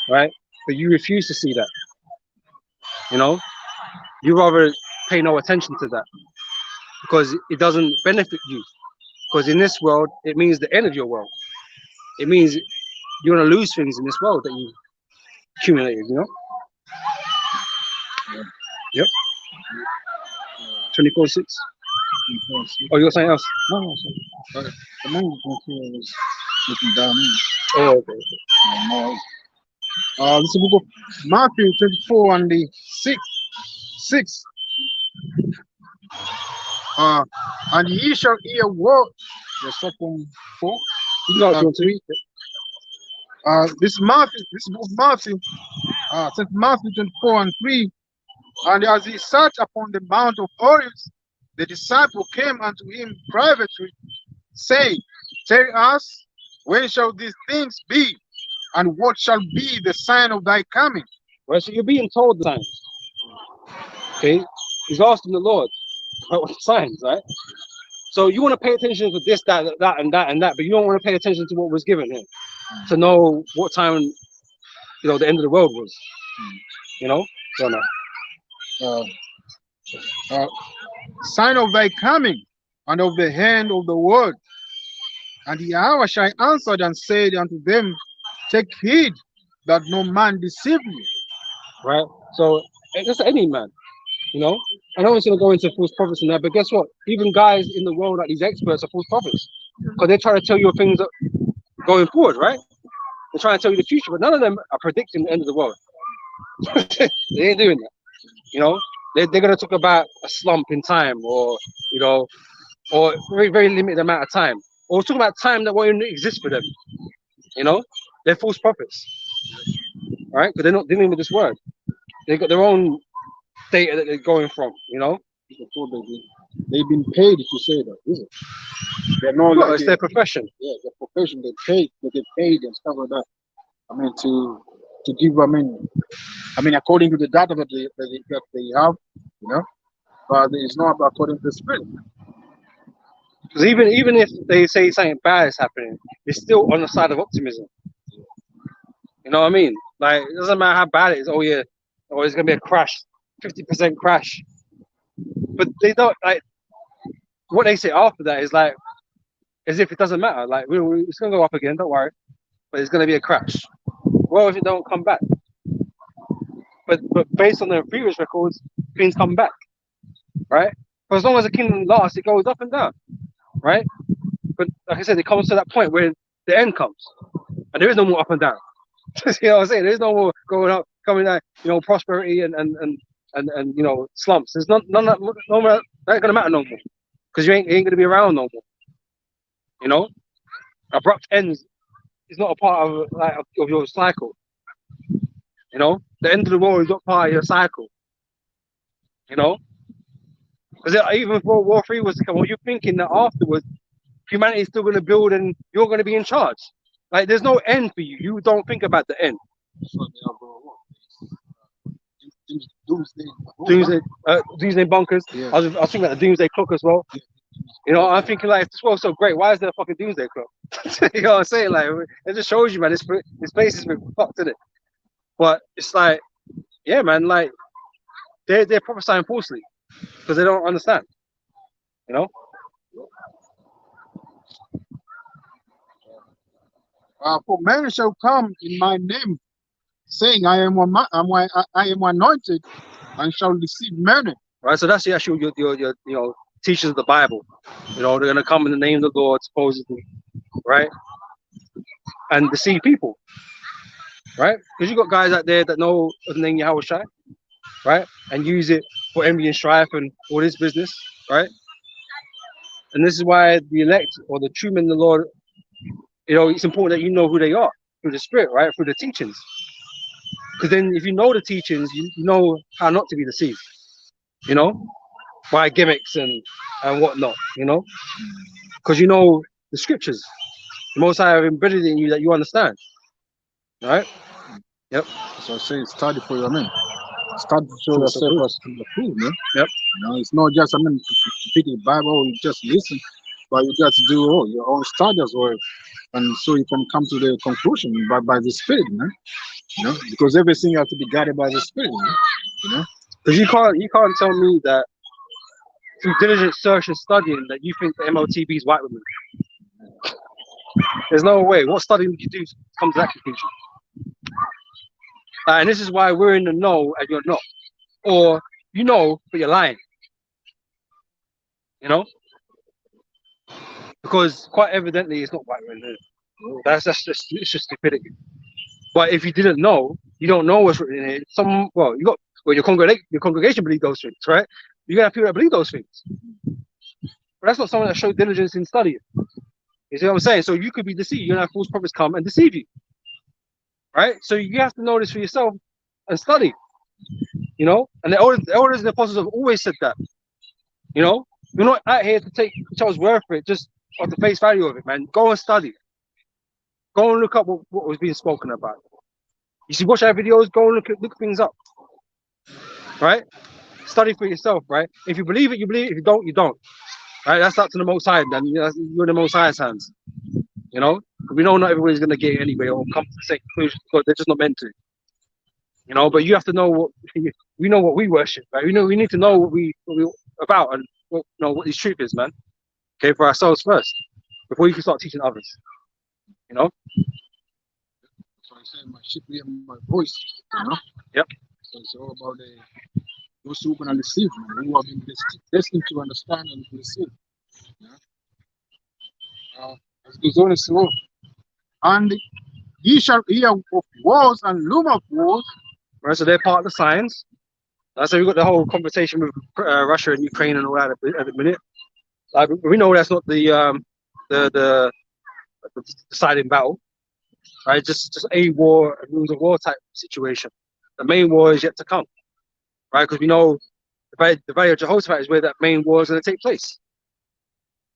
right? But you refuse to see that. You know, you rather pay no attention to that because it doesn't benefit you. Because in this world, it means the end of your world. It means you're gonna lose things in this world that you accumulated. You know. Yeah. Yep. 24/6. Oh, you got something else? No, sorry. The man was looking down. Oh, okay. This is the book of Matthew 24 and the 6. And ye shall hear word. The second 4. No, 3. This book of Matthew, St. Matthew 24 and 3. And as he sat upon the Mount of Olives, the disciple came unto him privately, saying, Tell us, when shall these things be? And what shall be the sign of thy coming? Right, so you're being told the signs. Okay, he's asking the Lord about the signs, right? So you want to pay attention to this, that, and that, but you don't want to pay attention to what was given here to know what time, the end of the world was. You know, don't know. Sign of thy coming and of the hand of the word. And Yahushua answered and said unto them, Take heed that no man deceive you. Right? So it's any man, I know it's going to go into false prophets and that, but guess what? Even guys in the world, like these experts, are false prophets because they're trying to tell you things that going forward, right? They're trying to tell you the future, but none of them are predicting the end of the world. They ain't doing that. They're going to talk about a slump in time, or or very, very limited amount of time, or talk about time that won't exist for them. They're false prophets, right? Because they're not dealing with this word. They got their own data that they're going from. They've been paid to say that, is it? They're not like it's their profession. Yeah, their profession. They get paid and stuff like that. I mean, to give. I mean, according to the data that they have, but it's not according to the spirit. Because even if they say something bad is happening, it's still on the side of optimism. You know what I mean? Like, it doesn't matter how bad it is. Oh yeah, it's gonna be a crash, 50% crash. But they don't like what they say after that is like as if it doesn't matter. Like it's gonna go up again. Don't worry. but it's going to be a crash. Well, if it don't come back, but based on the previous records, things come back, right? For as long as the kingdom lasts, it goes up and down, right? But like I said, it comes to that point where the end comes, and there is no more up and down. You know what I'm saying? There's no more going up, coming down. You know, prosperity and you know, slumps. There's none of that. No more. That ain't gonna matter no more, because you ain't gonna be around no more. You know, abrupt ends is not a part of like of your cycle. You know, the end of the world is not part of your cycle. You know, because even if World War III was to come, well, you're thinking that afterwards humanity is still going to build and you're going to be in charge. Like there's no end for you. You don't think about the end. Doomsday bunkers. Yeah. I was thinking about the doomsday clock as well. You know, I'm thinking like, if this world's so great, why is there a fucking doomsday clock? You know what I'm saying? Like, it just shows you, man, this place has been fucked, isn't it? But it's like, yeah, man, like they're prophesying falsely because they don't understand. You know. For many shall come in my name, saying, I am anointed, and shall deceive many. Right. So that's the actual your you know, teachers of the Bible. You know, they're gonna come in the name of the Lord, supposedly, right, and deceive people, right? Because you got guys out there that know the name Yahweh Shai, right, and use it for envy and strife and all this business, right? And this is why the elect or the true men of the Lord, you know, it's important that you know who they are through the Spirit, right, through the teachings. Because then, if you know the teachings, you know how not to be deceived. You know, by gimmicks and whatnot. You know, because you know the scriptures. The Most High have embedded in you that you understand. Right? Yep. So I say, study for your men. Study to show yourself as to the truth, man. Yep. You know, it's not just to pick the Bible, you just listen, but you got to do your own study as well, and so you can come to the conclusion by the Spirit, man. You know, because everything has to be guided by the Spirit, man. You know, because you can't tell me that through diligent search and studying that you think the MLTB is white women. There's no way. What study would you do to come to that conclusion? And this is why we're in the know and you're not, or you know but you're lying. You know, because quite evidently it's not white women. That's just it's just stupidity. But if you didn't know, you don't know what's written in it. Your congregation believe those things, right? You're gonna have people that believe those things. But that's not someone that showed diligence in studying. You see what I'm saying? So you could be deceived. You're gonna have false prophets come and deceive you. Right? So you have to know this for yourself and study. You know? And the elders and the apostles have always said that. You know? You're not out here to take each other's word for it, just off the face value of it, man. Go and study. Go and look up what was being spoken about. You see, watch our videos, go and look things up. Right? Study for yourself, right? If you believe it, you believe it. If you don't, you don't. Right? That's up to the Most High, then. You're in the Most High's hands. You know? We know not everybody's going to get it anyway or come to the same conclusion because they're just not meant to. You know, but you have to know what we know what we worship, right? We need to know what we're about and what this truth is, man. Okay, for ourselves first, before you can start teaching others. You know? so I say, my sheep hear my voice, you know? Yep. So it's all about those who are going to receive, man, who have been destined to understand and to receive. Yeah? As goes on, so, and ye shall hear of wars and rumor of wars. Right, so they're part of the signs. So we've got the whole conversation with Russia and Ukraine and all that at the minute. Like, we know that's not the deciding battle, right? Just a war, a rules of war type situation. The main war is yet to come, right? Because we know the Valley of Jehoshaphat is where that main war is going to take place,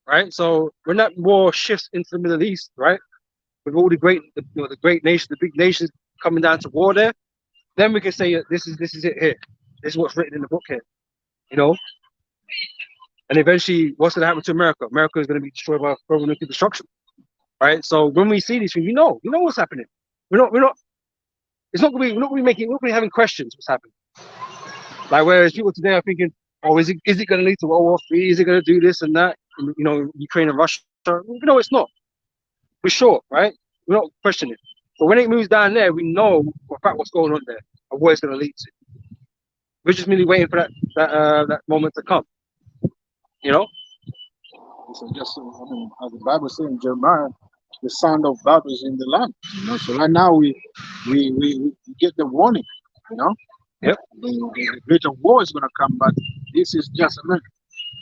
right? So when that war shifts into the Middle East, right, with all the great nations, the big nations coming down to war there, then we can say this is it here. This is what's written in the book here, you know. And eventually, what's going to happen to America? America is going to be destroyed by global nuclear destruction, right? So when we see these things, you know what's happening. We're not. It's not going to be we're not going to be having questions what's happening. Like whereas people today are thinking, oh, is it going to lead to World War III? Is it going to do this and that? You know, Ukraine and Russia. No, it's not. We're sure, right? We're not questioning it. But when it moves down there, we know for a fact what's going on there and where it's going to lead to. We're just merely waiting for that moment to come. You know? So just, I mean, as the Bible says in Jeremiah, the sound of battle is in the land. You know, so right now we get the warning. You know, Yep. The greater war is gonna come, but this is just a man.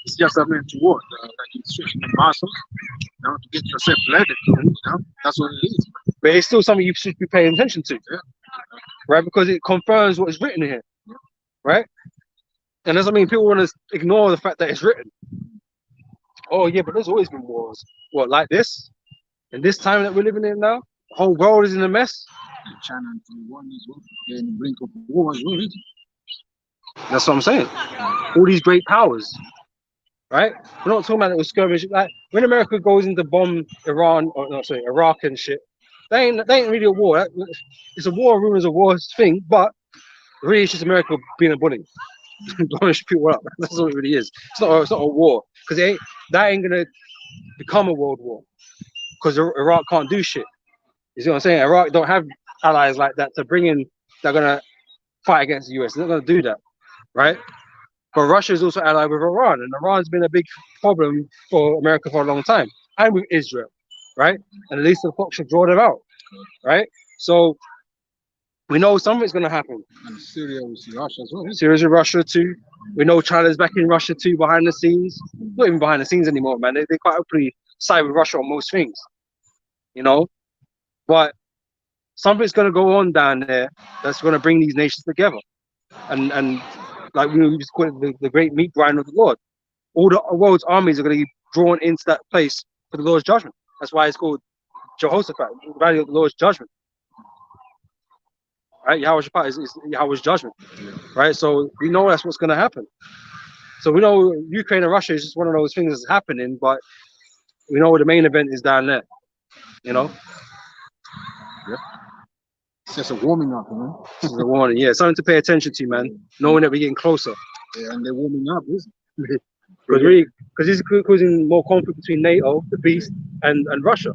It's just a man to war. Like you stretching the muscles, you know, to get yourself ready. You know, that's what it is. But it's still something you should be paying attention to, right? Because it confirms what is written here, right? And that's what I mean. People want to ignore the fact that it's written. Oh yeah, but there's always been wars. What, like this? In this time that we're living in now, the whole world is in a mess. China and Taiwan as well. They're in the brink of war as well. That's what I'm saying. All these great powers, right? We're not talking about it with skirmish. Like when America goes into bomb Iran, or no, sorry, Iraq and shit, they ain't really a war. It's a war, rumors of war thing, but really it's just America being a bully, blowing people up. That's what it really is. It's not a war because that ain't gonna become a world war because Iraq can't do shit. You see what I'm saying? Iraq don't have allies like that to bring in. They're gonna fight against the US. They're not gonna do that, right? But Russia is also allied with Iran, and Iran's been a big problem for America for a long time, and with Israel, right? And at least the Fox should draw them out, right? So we know something's gonna happen. And Syria with Russia as well. Syria's with Russia too. We know China's back in Russia too, behind the scenes. Not even behind the scenes anymore, man. They quite openly side with Russia on most things, you know. But something's gonna go on down there that's gonna bring these nations together, and like we just call it the great meat grind of the Lord. All the world's armies are going to be drawn into that place for the Lord's judgment. That's why it's called Jehoshaphat, the valley of the Lord's judgment. Right? Jehoshaphat is Yahweh's judgment. Right? So we know that's what's going to happen. So we know Ukraine and Russia is just one of those things that's happening, but we know the main event is down there. You know? Yeah. It's just a warming up, man. It's a warning, yeah. Something to pay attention to, man. Knowing that we're getting closer. Yeah, and they're warming up, isn't it? Because this is causing more conflict between NATO, the beast, and Russia,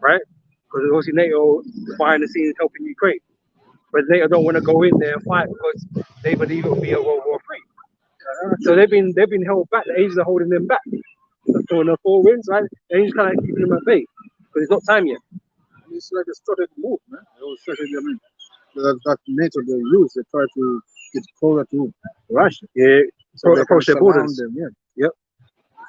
right? Because obviously NATO is behind the scenes helping Ukraine, but NATO don't want to go in there and fight because they believe it will be a World War III. So they've been held back. The Asians are holding them back. So in the 4 winds, right? The Asians kind of keeping them at bay because it's not time yet. It's like a strategic move, man. They always strategy, I mean, that NATO they use. They try to get closer to Russia. Yeah. So Approach their borders. Them, yeah. Yep.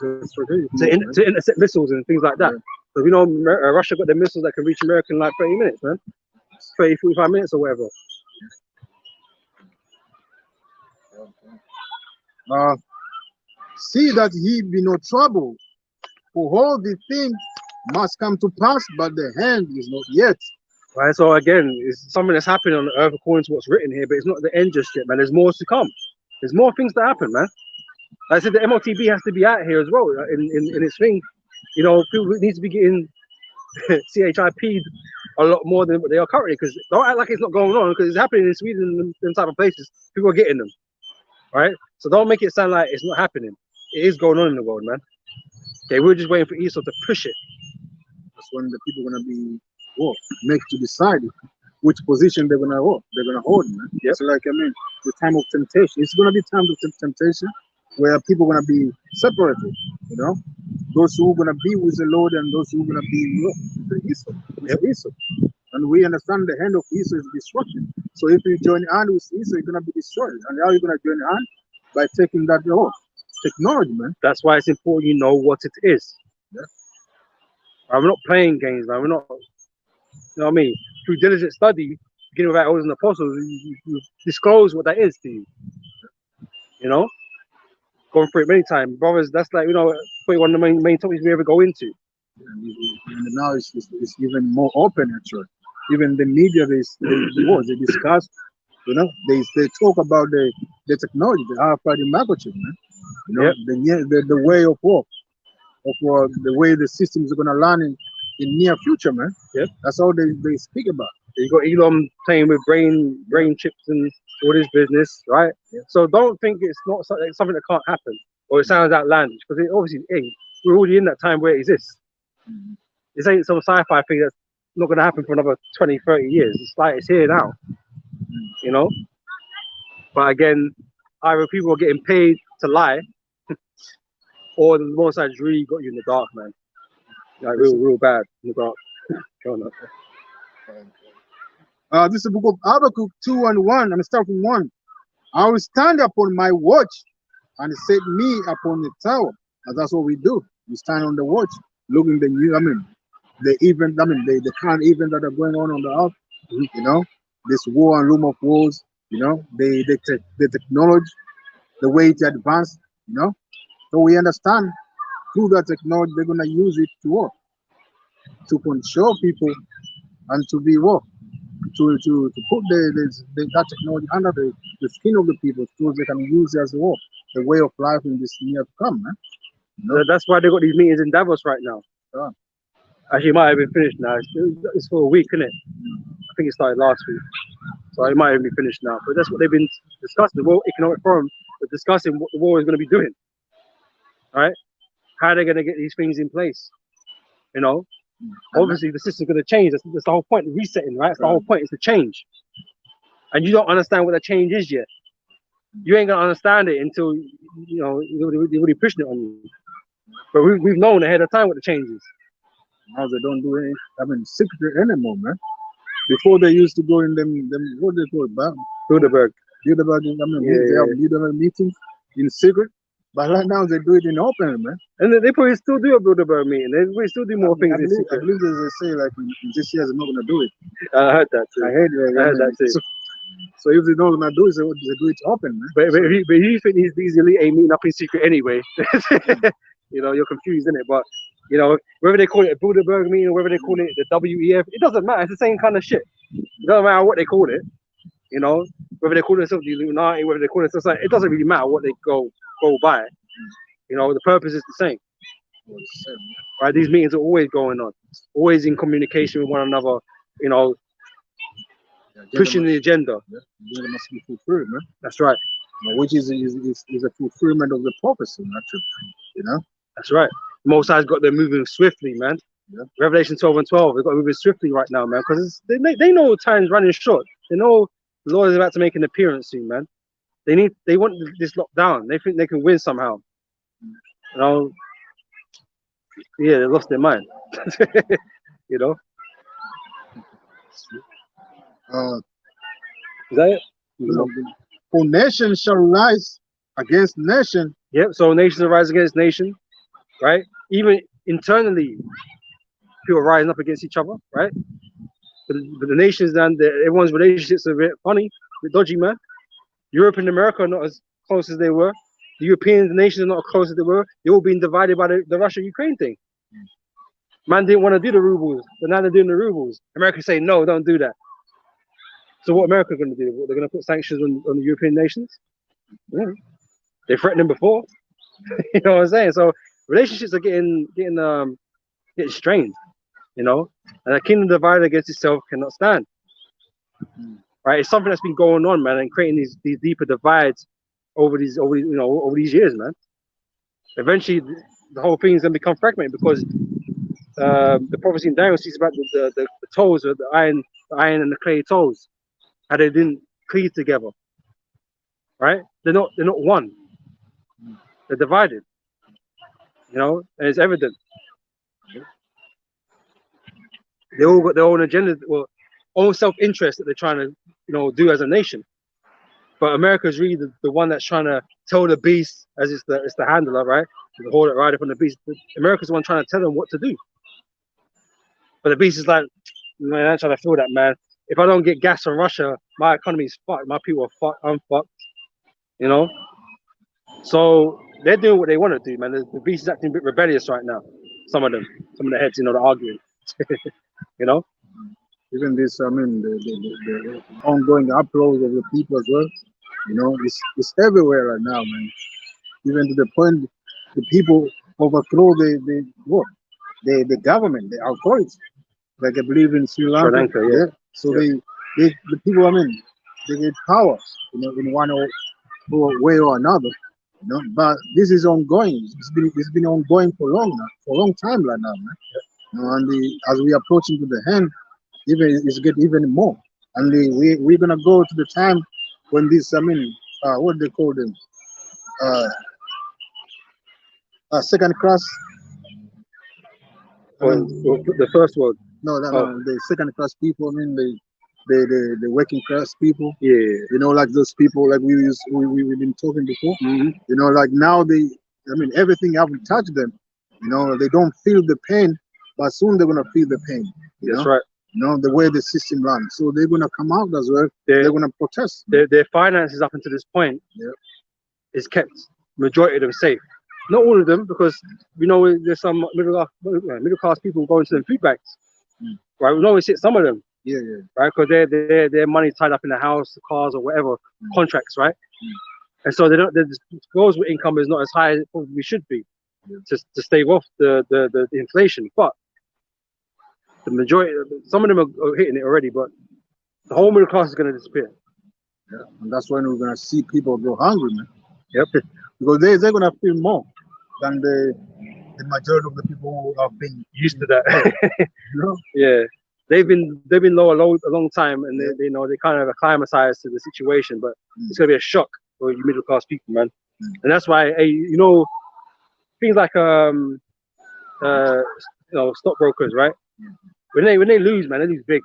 To intercept missiles and things like that. Yeah. So we know Russia got the missiles that can reach America in like 30 minutes, man. 30, 45 minutes or whatever. See that he be no trouble, for all the things must come to pass, but the hand is not yet. Right, so again, it's something that's happening on the earth according to what's written here, but it's not the end just yet, man. There's more to come. There's more things to happen, man. Like I said, the MOTB has to be out here as well in its thing. You know, people need to be getting CHIP'd a lot more than what they are currently, because don't act like it's not going on, because it's happening in Sweden and them type of places. People are getting them, right? So don't make it sound like it's not happening. It is going on in the world, man. Okay, we're just waiting for Esau to push it. That's when the people are gonna be make to decide which position they're gonna hold. They're gonna hold, man. Yep. So like I mean, the time of temptation. It's gonna be time of temptation where people are gonna be separated. You know, those who are gonna be with the Lord and those who are gonna be with Esau. With Esau. And we understand the hand of Esau is destruction. So if you join hand with Esau, you're gonna be destroyed. And how are you gonna join hand? By taking that technology, man. That's why it's important you know what it is. Yeah. We're not playing games, man. We're not, you know what I mean? Through diligent study, beginning with elders and apostles, you disclose what that is to you. You know? Going through it many times. Brothers, that's like, you know, probably one of the main topics we ever go into. And now it's even more open, actually. Even the media, they discuss, you know, they talk about the technology, the RFID microchip, man. You know, the way of war, the way the systems are gonna learn in near future, man. Yep. That's all they speak about. You got Elon playing with brain chips and all this business, right? Yeah. So don't think it's not something that can't happen or it sounds outlandish, because it obviously ain't. We're already in that time where it exists. Mm-hmm. This ain't some sci-fi thing not going to happen for another 20, 30 years. It's like it's here now, you know. But again, either people are getting paid to lie, or the Most High's really got you in the dark, man. Like real bad in the dark. This is the book of Habakkuk 2:1. I'm start from 1. I will stand upon my watch and set me upon the tower. And that's what we do. We stand on the watch, looking the new, the event, the current events that are going on the earth, you know, this war and loom of wars, you know, the technology, the way it advanced, you know. So we understand through that technology, they're going to use it to what? To control people and to be what? To put that technology under the skin of the people so they can use it as what? The way of life in this year to come, man. You know? That's why they got these meetings in Davos right now. Yeah. Actually, it might have been finished now. It's for a week, isn't it? I think it started last week. So it might even be finished now. But that's what they've been discussing. The World Economic Forum is discussing what the war is going to be doing. Right? How they're going to get these things in place. You know? Obviously, the system's going to change. That's the whole point. Resetting, right? That's the whole point, is to change. And you don't understand what the change is yet. You ain't going to understand it until, you know, they're really pushing it on you. But we've known ahead of time what the change is. Now they don't do any, secret anymore, man. Before they used to go in them what they call it, Bilderberg. They have Bilderberg meetings in secret. But right now they do it in open, man. And they probably still do a Bilderberg meeting. They probably still do more things in secret. I believe they say like in this year they're not gonna do it. I heard that too. I heard that too. So if they're not gonna do it, they do it open, man. But you think these elite ain't meeting up in secret anyway. You know, you're confused, isn't it? But you know, whether they call it a Bilderberg meeting or whether they call it the WEF, it doesn't matter. It's the same kind of shit. It doesn't matter what they call it. You know, whether they call themselves the Illuminati, whether they call themselves something, it doesn't really matter what they go by. You know, the purpose is the same. Right? These meetings are always going on, always in communication with one another. You know, pushing the agenda. The agenda must be fulfilled, man. That's right. Which is a fulfillment of the prophecy, actually. You know. That's right. Most High's got them moving swiftly, man. Yeah. Revelation 12 and 12, they've got moving swiftly right now, man, because they know time's running short. They know the Lord is about to make an appearance soon, man. They want this lockdown. They think they can win somehow. You know, yeah, they lost their mind. You know. Is that it? For nation shall rise against nation. Yep. So nations will rise against nation, right? Even internally, people are rising up against each other, right? But the nations, then everyone's relationships are a bit funny, a bit dodgy, man. Europe and America are not as close as they were. The European nations are not as close as they were. They're all being divided by the Russia-Ukraine thing. Man didn't want to do the rubles, but now they're doing the rubles. America saying, no, don't do that. So what America going to do? They're going to put sanctions on the European nations? Yeah. They threatened them before. You know what I'm saying? So relationships are getting strained, you know, and a kingdom divided against itself cannot stand. Right? It's something that's been going on, man, and creating these deeper divides over these years, man. Eventually, the whole thing is gonna become fragmented because the prophecy in Daniel speaks about the toes, or the iron and the clay toes, how they didn't cleave together. Right? They're not one. They're divided. You know, and it's evident. They all got their own agenda, or own self-interest that they're trying to, do as a nation. But America is really the one that's trying to tell the beast, as it's the handler, right? The horse that rides up on the beast. America's the one trying to tell them what to do. But the beast is like, man, I'm trying to feel that, man. If I don't get gas from Russia, my economy is fucked. My people are fucked. I'm fucked. You know? So they're doing what they want to do, man. The beast is acting a bit rebellious right now. Some of the heads, they're arguing. You know? Even this, the ongoing uploads of the people as well, it's everywhere right now, man. Even to the point the people overthrow the government, the authorities. Like I believe in Sri Lanka, yeah. So the people, they get power, in one way or another, But this is ongoing. It's been ongoing for a long time right now, man. And as we approach into the end, even it's get even more. And we're gonna go to the time when this, I mean, what they call them, uh, second class. I Or, mean, or the first one. no, no, Oh, no, the second class people. I mean, the working class people. yeah. You know, like those people like we've been talking before. Mm-hmm. You know, like now I mean, everything haven't touched them. You know, they don't feel the pain, but soon they're gonna feel the pain. That's right. You know, the way the system runs. So they're gonna come out as well. They're gonna protest. Their finances up until this point is kept majority of them safe. Not all of them, because we know there's some middle class people going to the food banks, right? We always hit some of them, Yeah. right? Because their money tied up in the house, the cars, or whatever contracts, right? And so the disposable income is not as high as it probably should be to stave off the inflation. But the majority, some of them are hitting it already, but the whole middle class is going to disappear. Yeah, and that's when we're gonna see people go hungry, man. Yep. Because they're gonna feel more than the majority of the people who have been Used to that. you know? Yeah. They've been low a long time, and they know they kind of acclimatized to the situation, but it's gonna be a shock for you middle class people, man. And that's why, hey, you know, things like stockbrokers, right? When they lose, man, they lose big,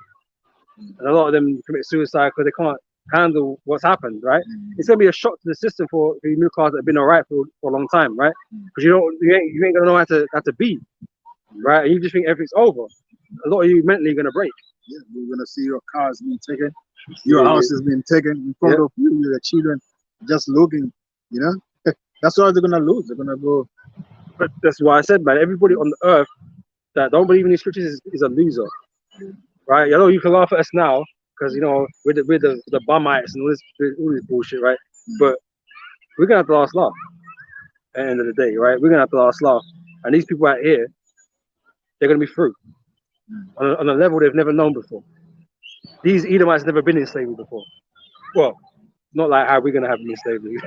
and a lot of them commit suicide because they can't handle what's happened, right? It's gonna be a shock to the system for the middle class that have been alright for a long time, right? Because you ain't gonna know how to be, right? And you just think everything's over. A lot of you mentally gonna break. Yeah, we're gonna see your cars being taken, your house is being taken in front of you, your children just looking, you know. That's why they're gonna lose. They're gonna go. But that's why I said, man, everybody on the earth that don't believe in these scriptures is a loser, right? I know you can laugh at us now because you know we're the bummites and all this bullshit, right? But we're gonna have the last laugh at the end of the day, right? We're gonna have the last laugh, and these people out here, they're gonna be through on a level they've never known before. These Edomites never been in slavery before. Well, not like how we're gonna have them in slavery.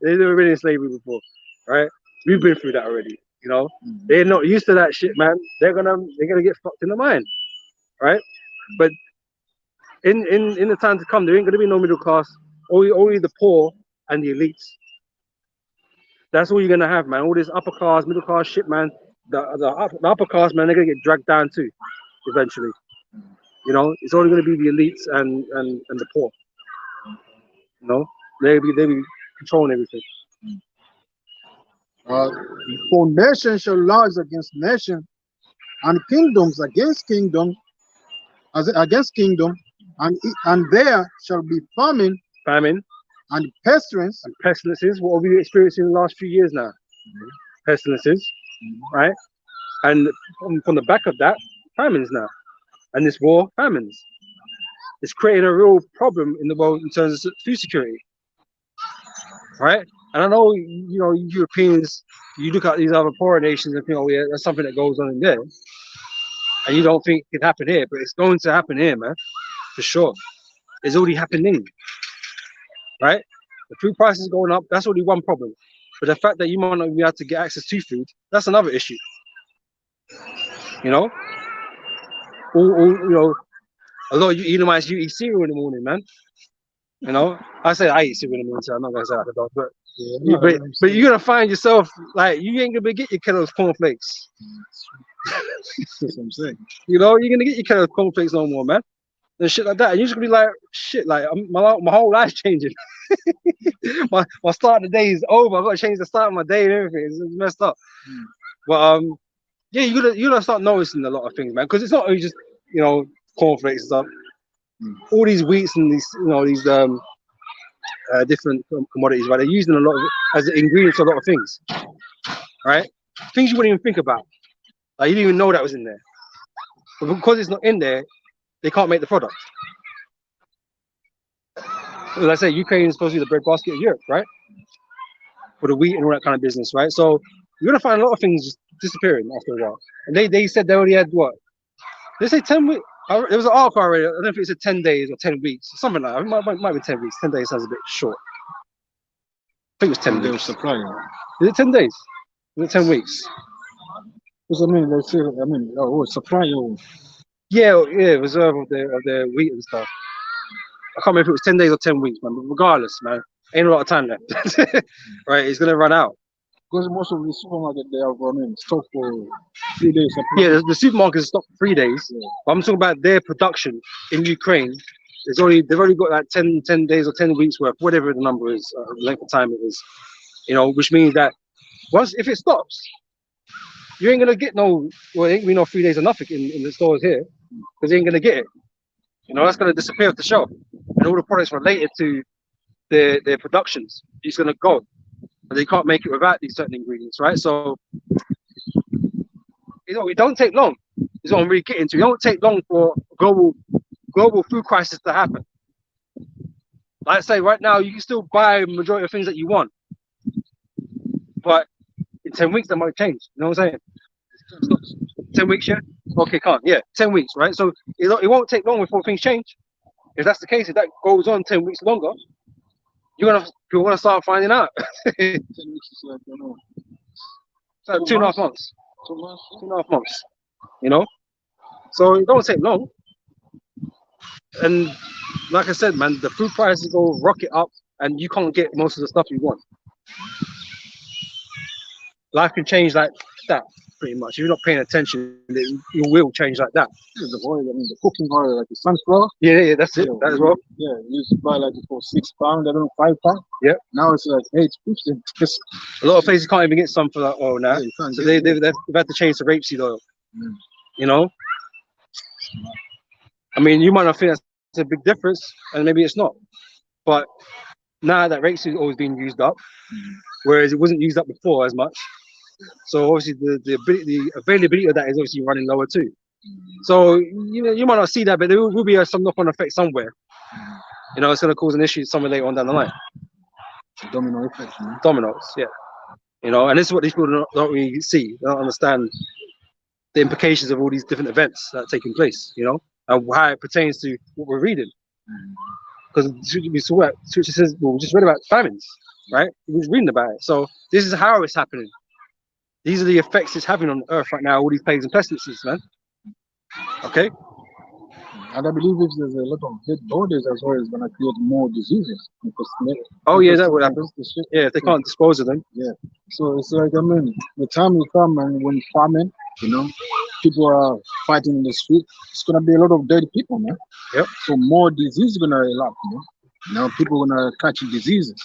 They've never been in slavery before, right? We've been through that already. You know, they're not used to that shit, man. They're gonna get fucked in the mind, right? But in the time to come, there ain't gonna be no middle class. Only the poor and the elites. That's all you're gonna have, man. All this upper class, middle class shit, man. The upper class, man, they're gonna get dragged down too, eventually. You know, it's only gonna be the elites and the poor. You know, they be controlling everything. For nation shall rise against nation, and kingdoms against kingdom, against kingdom, and there shall be famine and pestilence. And pestilences. What have we experienced in the last few years now? Pestilences, right? And from the back of that, famines now. And this war, famines. It's creating a real problem in the world in terms of food security, right? And I know, you know, Europeans, you look at these other poorer nations and think, oh yeah, that's something that goes on in there. And you don't think it could happen here, but it's going to happen here, man, for sure. It's already happening, right? The food prices going up, that's already one problem. But the fact that you might not be able to get access to food, that's another issue. You know? You know, a lot of you Edomites, you eat cereal in the morning, man. You know? I say I eat cereal in the morning, so I'm not gonna say I don't, but you're gonna find yourself like you ain't gonna get your Kellogg's cornflakes. That's what I'm saying. You know, you're gonna get your Kellogg's cornflakes no more, man. And shit like that. And you're just gonna be like, shit, like my whole life's changing. my start of the day is over. I've got to change the start of my day and everything. It's messed up. But yeah, you're gonna start noticing a lot of things, man. Because it's not only just, you know, cornflakes and stuff. All these wheats and these, you know, these different commodities, right? They're using a lot of as ingredients to a lot of things, right? Things you wouldn't even think about. Like you didn't even know that was in there. But because it's not in there, they can't make the product. As I say, Ukraine is supposed to be the breadbasket of Europe, right? For the wheat and all that kind of business, right? So you're gonna find a lot of things just disappearing after a while. And they said they already had what? They say 10 weeks. There was an article already. I don't know if it's 10 days or 10 weeks, or something like that. It might be 10 weeks. 10 days sounds a bit short. I think it was 10 weeks. Supply. Is it 10 days? Is it 10 weeks? Because I mean, they say, supply. Yeah, reserve of the wheat and stuff. I can't remember if it was 10 days or 10 weeks, man. But regardless, man, ain't a lot of time left. Right, it's gonna run out. Because most of the supermarket they have stock for 3 days supply. Yeah, the supermarkets stopped for 3 days. Yeah. But I'm talking about their production in Ukraine. They've only got like 10 days or 10 weeks worth, whatever the number is, the length of time it is. You know, which means that once if it stops, you ain't gonna get no. Well, it ain't gonna be no 3 days or nothing in the stores here because you ain't gonna get it. You know, that's gonna disappear off the shelf, and all the products related to their productions is gonna go. But they can't make it without these certain ingredients, right? So it don't take long. Is what I'm really getting to. It don't take long for global food crisis to happen. Like I say, right now you can still buy majority of things that you want, but in 10 weeks that might change. You know what I'm saying? 10 weeks, yeah. Okay, can't. Yeah, 10 weeks, right? So it won't take long before things change. If that's the case, if that goes on 10 weeks longer, you're gonna start finding out. 10 weeks is like, So 2.5 months, 2 months. 2.5 months. You know, so it don't take long. And like I said, man, the food prices go rocket up, and you can't get most of the stuff you want. Life can change like that, pretty much. If you're not paying attention, it will change like that. The oil, the cooking oil, like the sunflower. Yeah, that's it. That as well. Yeah, you used to buy like for £6, I don't know, £5. Yeah. Now it's like £8.50. A lot of places can't even get some for that oil now. Yeah, so they've had to change to rapeseed oil. Mm. You know? I mean, you might not think that's a big difference, and maybe it's not. But now that rapeseed oil is being used up, whereas it wasn't used up before as much. So obviously the availability of that is obviously running lower too. So you might not see that, but there will be some knock-on effect somewhere. You know, it's going to cause an issue somewhere later on down the line. Domino effect, man. Dominoes, yeah. You know, and this is what these people don't really see. They don't understand the implications of all these different events that are taking place. You know, and how it pertains to what we're reading. Because we saw what Scripture says. Well, we just read about famines, right? We was reading about it. So this is how it's happening. These are the effects it's having on Earth right now. All these plagues and pestilences, man. Okay. And I believe if there's a lot of dead bodies as well, it's gonna create more diseases. Oh yeah, that would happen. Yeah, if they can't dispose of them. Yeah. So it's like the time will come and when famine, people are fighting in the street, it's gonna be a lot of dead people, man. Yep. So more disease is gonna erupt, people gonna catch diseases.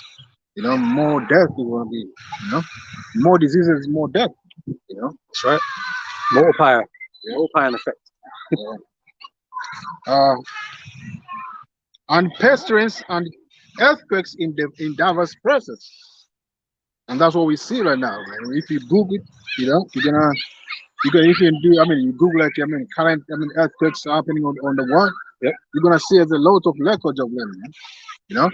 More death is gonna be, more diseases, more death. That's right. Multiplier effect. And pestilence and earthquakes in diverse places, and that's what we see right now. Man. If you Google it, you can do. You Google current earthquakes happening on the world. Yep. You're gonna see there's a lot of records of them, man.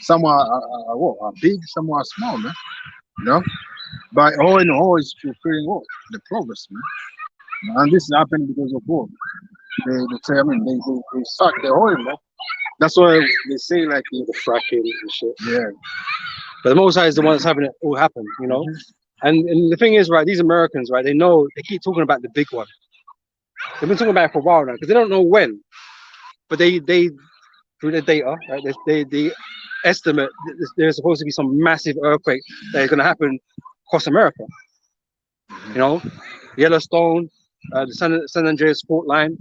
Some are big, some are small, man. But all in all, it's fulfilling the progress, man. And this is happening because of what? They say, they suck the oil, man. That's why they say like the fracking and shit. Yeah. But the Most High is the one that's having it all happen, And the thing is, right, these Americans, right, they know, they keep talking about the big one. They've been talking about it for a while now because they don't know when. But they through the data, right, they estimate that there's supposed to be some massive earthquake that is going to happen across America. Yellowstone, the San Andreas fault line,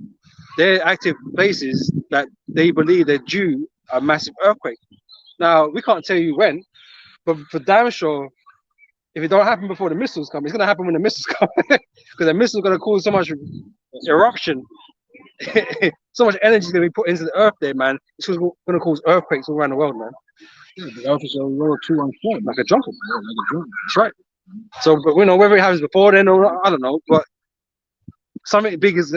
they're active places that they believe they're due a massive earthquake. Now, we can't tell you when, but for damn sure, if it don't happen before the missiles come, it's going to happen when the missiles come. Because the missiles are going to cause so much eruption. So much energy is going to be put into the earth there, man. It's going to cause earthquakes all around the world, man. Yeah, the earth is a little too unformed. Like a jungle. That's right. So, but whether it happens before then or I don't know, but something big is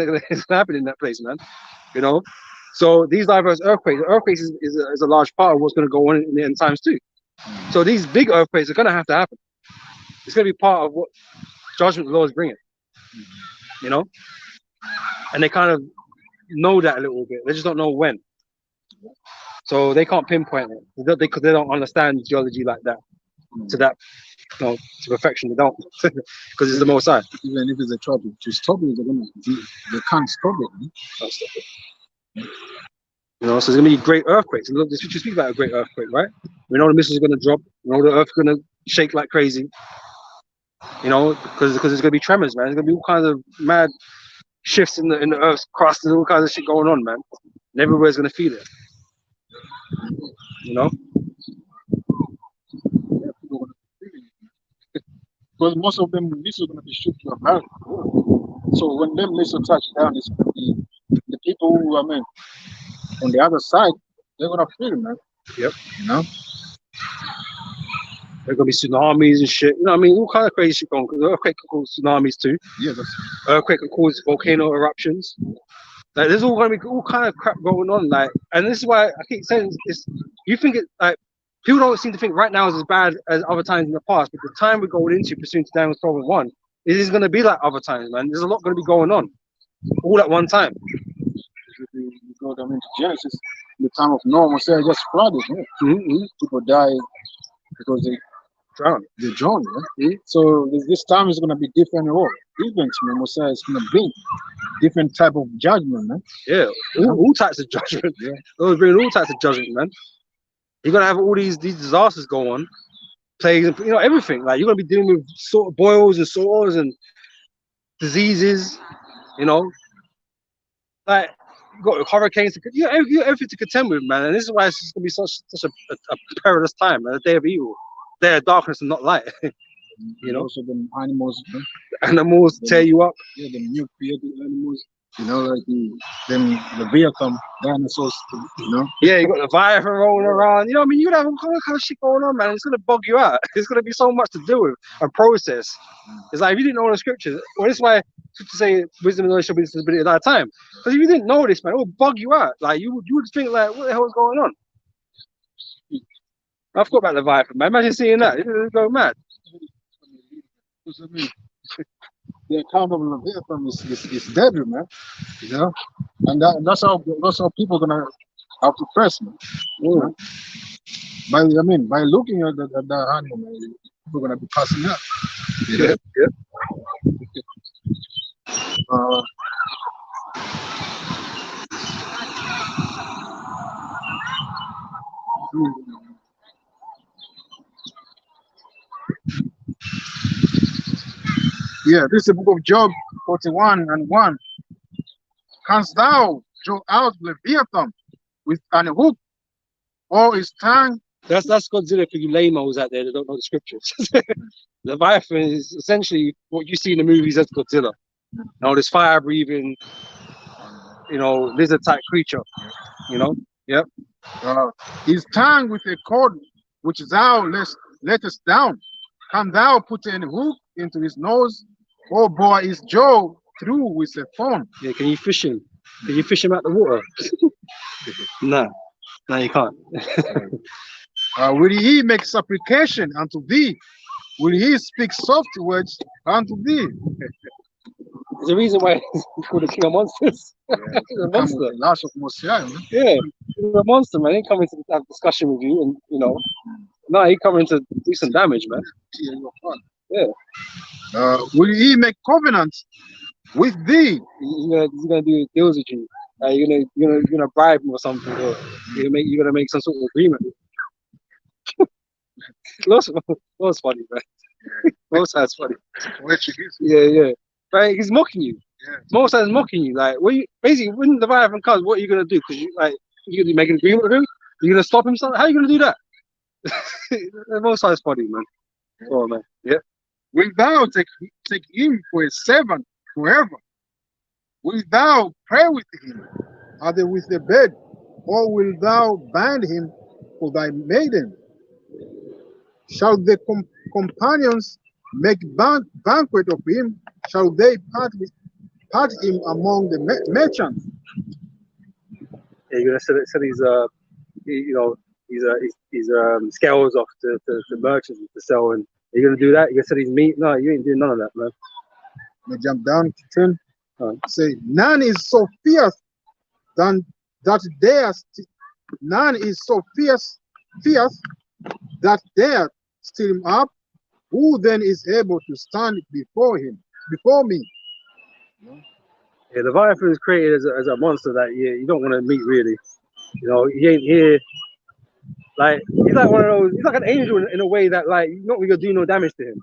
happening in that place, man. So these diverse earthquakes is a large part of what's going to go on in the end times too. So these big earthquakes are going to have to happen. It's going to be part of what judgment the Lord is bringing. And they kind of know that a little bit. They just don't know when. So they can't pinpoint it because they don't understand geology like that. to that, to perfection. They don't, because it's the Most High. Even if it's a trouble to stop it, they can't stop it. Can't stop it. So there's gonna be great earthquakes. And look, this picture speaks about a great earthquake, right? We know the missiles are gonna drop. We know the earth's gonna shake like crazy. Because there's gonna be tremors, man. There's gonna be all kinds of mad shifts in the Earth's crust. There's all kinds of shit going on, man. And everywhere's gonna feel it. Because most of them missiles are gonna be shipped to America. So when them missiles touch down, it's gonna be the people who on the other side, they're gonna feel it, man. Yep. There's gonna be tsunamis and shit. All kind of crazy shit going. Because earthquake can cause tsunamis too. Yeah, earthquake can cause volcano eruptions. Like there's all gonna be all kind of crap going on. Like, and this is why I keep saying this. You think it like people don't seem to think right now is as bad as other times in the past. But the time we're going into pursuing to Daniel's 12:1, it is gonna be like other times, man. There's a lot gonna be going on, all at one time. You go into Genesis, the time of Noah, Messiah just flooded. Yeah? People die because they drown. Yeah? So this time is gonna be different. Different, man. Messiah is gonna bring different type of judgment, man. Yeah, all types of judgment. Yeah, they'll bring all types of judgment, man. You're gonna have all these disasters go on, plagues, and everything. Like you're gonna be dealing with sort of boils and sores and diseases. Like you got hurricanes. You got everything to contend with, man. And this is why it's gonna be such a perilous time, man. A day of evil, day of darkness and not light. Also the animals. The animals tear you up. Yeah, the new created animals. Like the Leviathan dinosaurs. Yeah, you got the Leviathan rolling around. You're gonna have all kind of shit going on, man. It's gonna bug you out. It's gonna be so much to do with and process. It's like if you didn't know the scriptures, well, this is why to say wisdom and knowledge shall be disability at that time. Because if you didn't know this, man, it would bug you out. Like you would think like, what the hell is going on? I forgot about the Leviathan, man. Imagine seeing that. It would go mad. The account of Leviathan is deadly, man. And that's how people are gonna have to press, man. By looking at the animal, man, people are gonna be passing out. Yeah. Yeah, this is the book of Job 41:1. Canst thou draw out Leviathan with an hook or his tongue? That's Godzilla for you lamos out there that don't know the scriptures. Leviathan is essentially what you see in the movies as Godzilla. This fire breathing, lizard type creature. Yep. His tongue with a cord which thou lettest down. Can thou put an hook into his nose, or bore his jaw through with a thorn? Yeah, can you fish him? Can you fish him out the water? No, you can't. Will he make supplication unto thee? Will he speak soft words unto thee? There's a reason why he's called the King of Monsters. He's a monster. The last of Messiah, man. Yeah, he's a monster, man. He coming to have a discussion with you, and no, he coming to do some damage, man. Yeah. Will he make covenants with thee? He's gonna do deals with you. You're gonna bribe him or something, or you're gonna make some sort of agreement. Lost funny, man. Most side's funny. Yeah. Right, he's mocking you. Yeah. Most side's mocking you. Like, basically when the Leviathan comes, what are you gonna do? Because you're gonna make an agreement with him. You're gonna stop him. How are you gonna do that? Most side's funny, man. Oh man, yeah. Will thou take him for a servant forever? Will thou pray with him, either with the bed, or will thou bind him for thy maiden? Shall the companions make banquet of him? Shall they part him among the merchants? Yeah, you're gonna sell his scales off to merchants to sell, and you're gonna do that. You're gonna sell his meat. No, you ain't doing none of that, man. I jump down to 10. Say, none is so fierce than that dares. None is so fierce that dare steal him up, who then is able to stand before me? Yeah, Leviathan is created as a monster that you don't want to meet really. You know, he ain't here. Like he's like one of those. He's like an angel in a way that like you're not really gonna do no damage to him.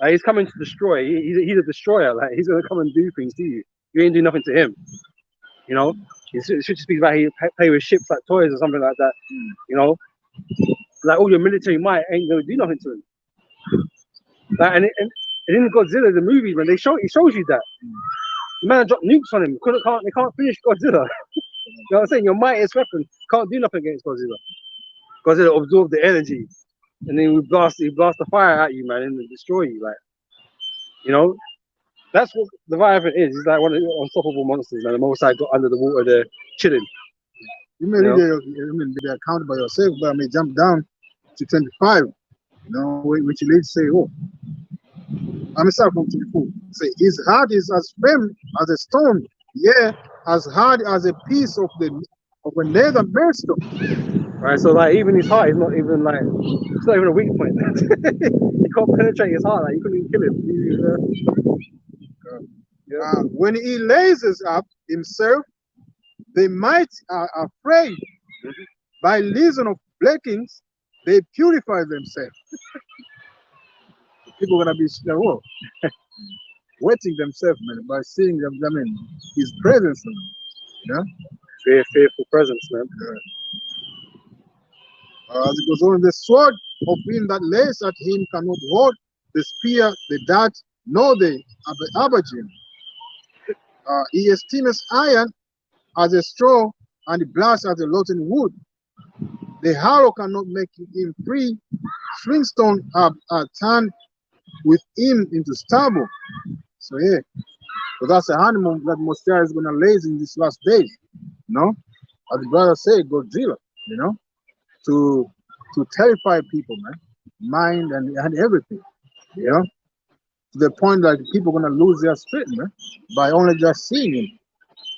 Like he's coming to destroy. He's a destroyer. Like he's gonna come and do things to you. You ain't do nothing to him. You know, it should just be like he play with ships like toys or something like that. You know, like all your military might ain't gonna do nothing to him. Like and in Godzilla the movie when it shows you that the man dropped nukes on him. They can't finish Godzilla. You know what I'm saying? Your mightiest weapon can't do nothing against Godzilla. Godzilla absorbed the energy, and then he blast the fire at you, man, and destroy you. Like, you know, that's what Leviathan is. He's like one of the unstoppable monsters, man. The most I got under the water there, chilling. You may read the account by yourself, but I may jump down to 25. You know, which leads say, oh, I'm start from 24. Say his heart is as firm as a stone, yeah, as hard as a piece of a leather millstone. Right, so like even his heart is not even like it's not even a weak point. You can't penetrate his heart, like you couldn't even kill him. When he raises up himself, they might are afraid. By reason of breakings, they purify themselves. People are gonna be wetting themselves, man, by seeing them. I mean, his presence, man. Yeah, fearful presence, man. As it goes on, the sword of him that lays at him cannot hold the spear, the dart, nor the abergine. He esteems iron as a straw, and brass as a rotten wood. The harrow cannot make him free. Flintstone are turned with him into stubble. So yeah, so that's a animal that Messiah is gonna raise in these last days. You know, as the brother said, Godzilla. You know, to terrify people, man, mind and everything. You know, to the point that people are gonna lose their spirit, man, by only just seeing him.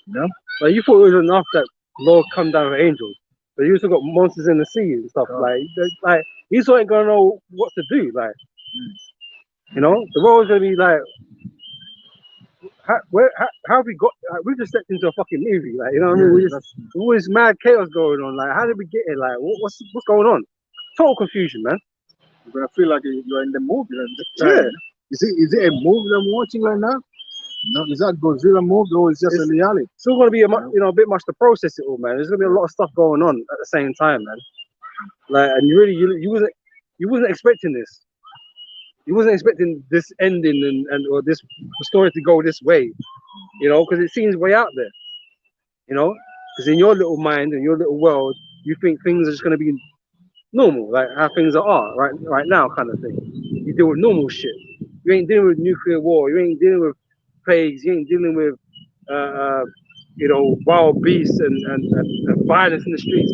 You know, like you thought it was enough that Lord come down with angels, but you also got monsters in the sea and stuff. Like you still ain't gonna know what to do. Like, you know, the world's gonna be like, how have we got? We just stepped into a fucking movie. Like, you know what I mean? All this mad chaos going on. Like, how did we get here? Like, what's going on? Total confusion, man. You're gonna feel like you're in the movie. Yeah. Is it a movie I'm watching right now? No, is that Godzilla movie or is it just a reality? It's still gonna be a bit much to process it all, man. There's gonna be a lot of stuff going on at the same time, man. Like, and you wasn't expecting this. You wasn't expecting this ending or this story to go this way, you know, because it seems way out there, you know, because in your little mind and your little world, you think things are just gonna be normal, like how things are right now, kind of thing. You deal with normal shit. You ain't dealing with nuclear war. You ain't dealing with plagues. You ain't dealing with wild beasts and violence in the streets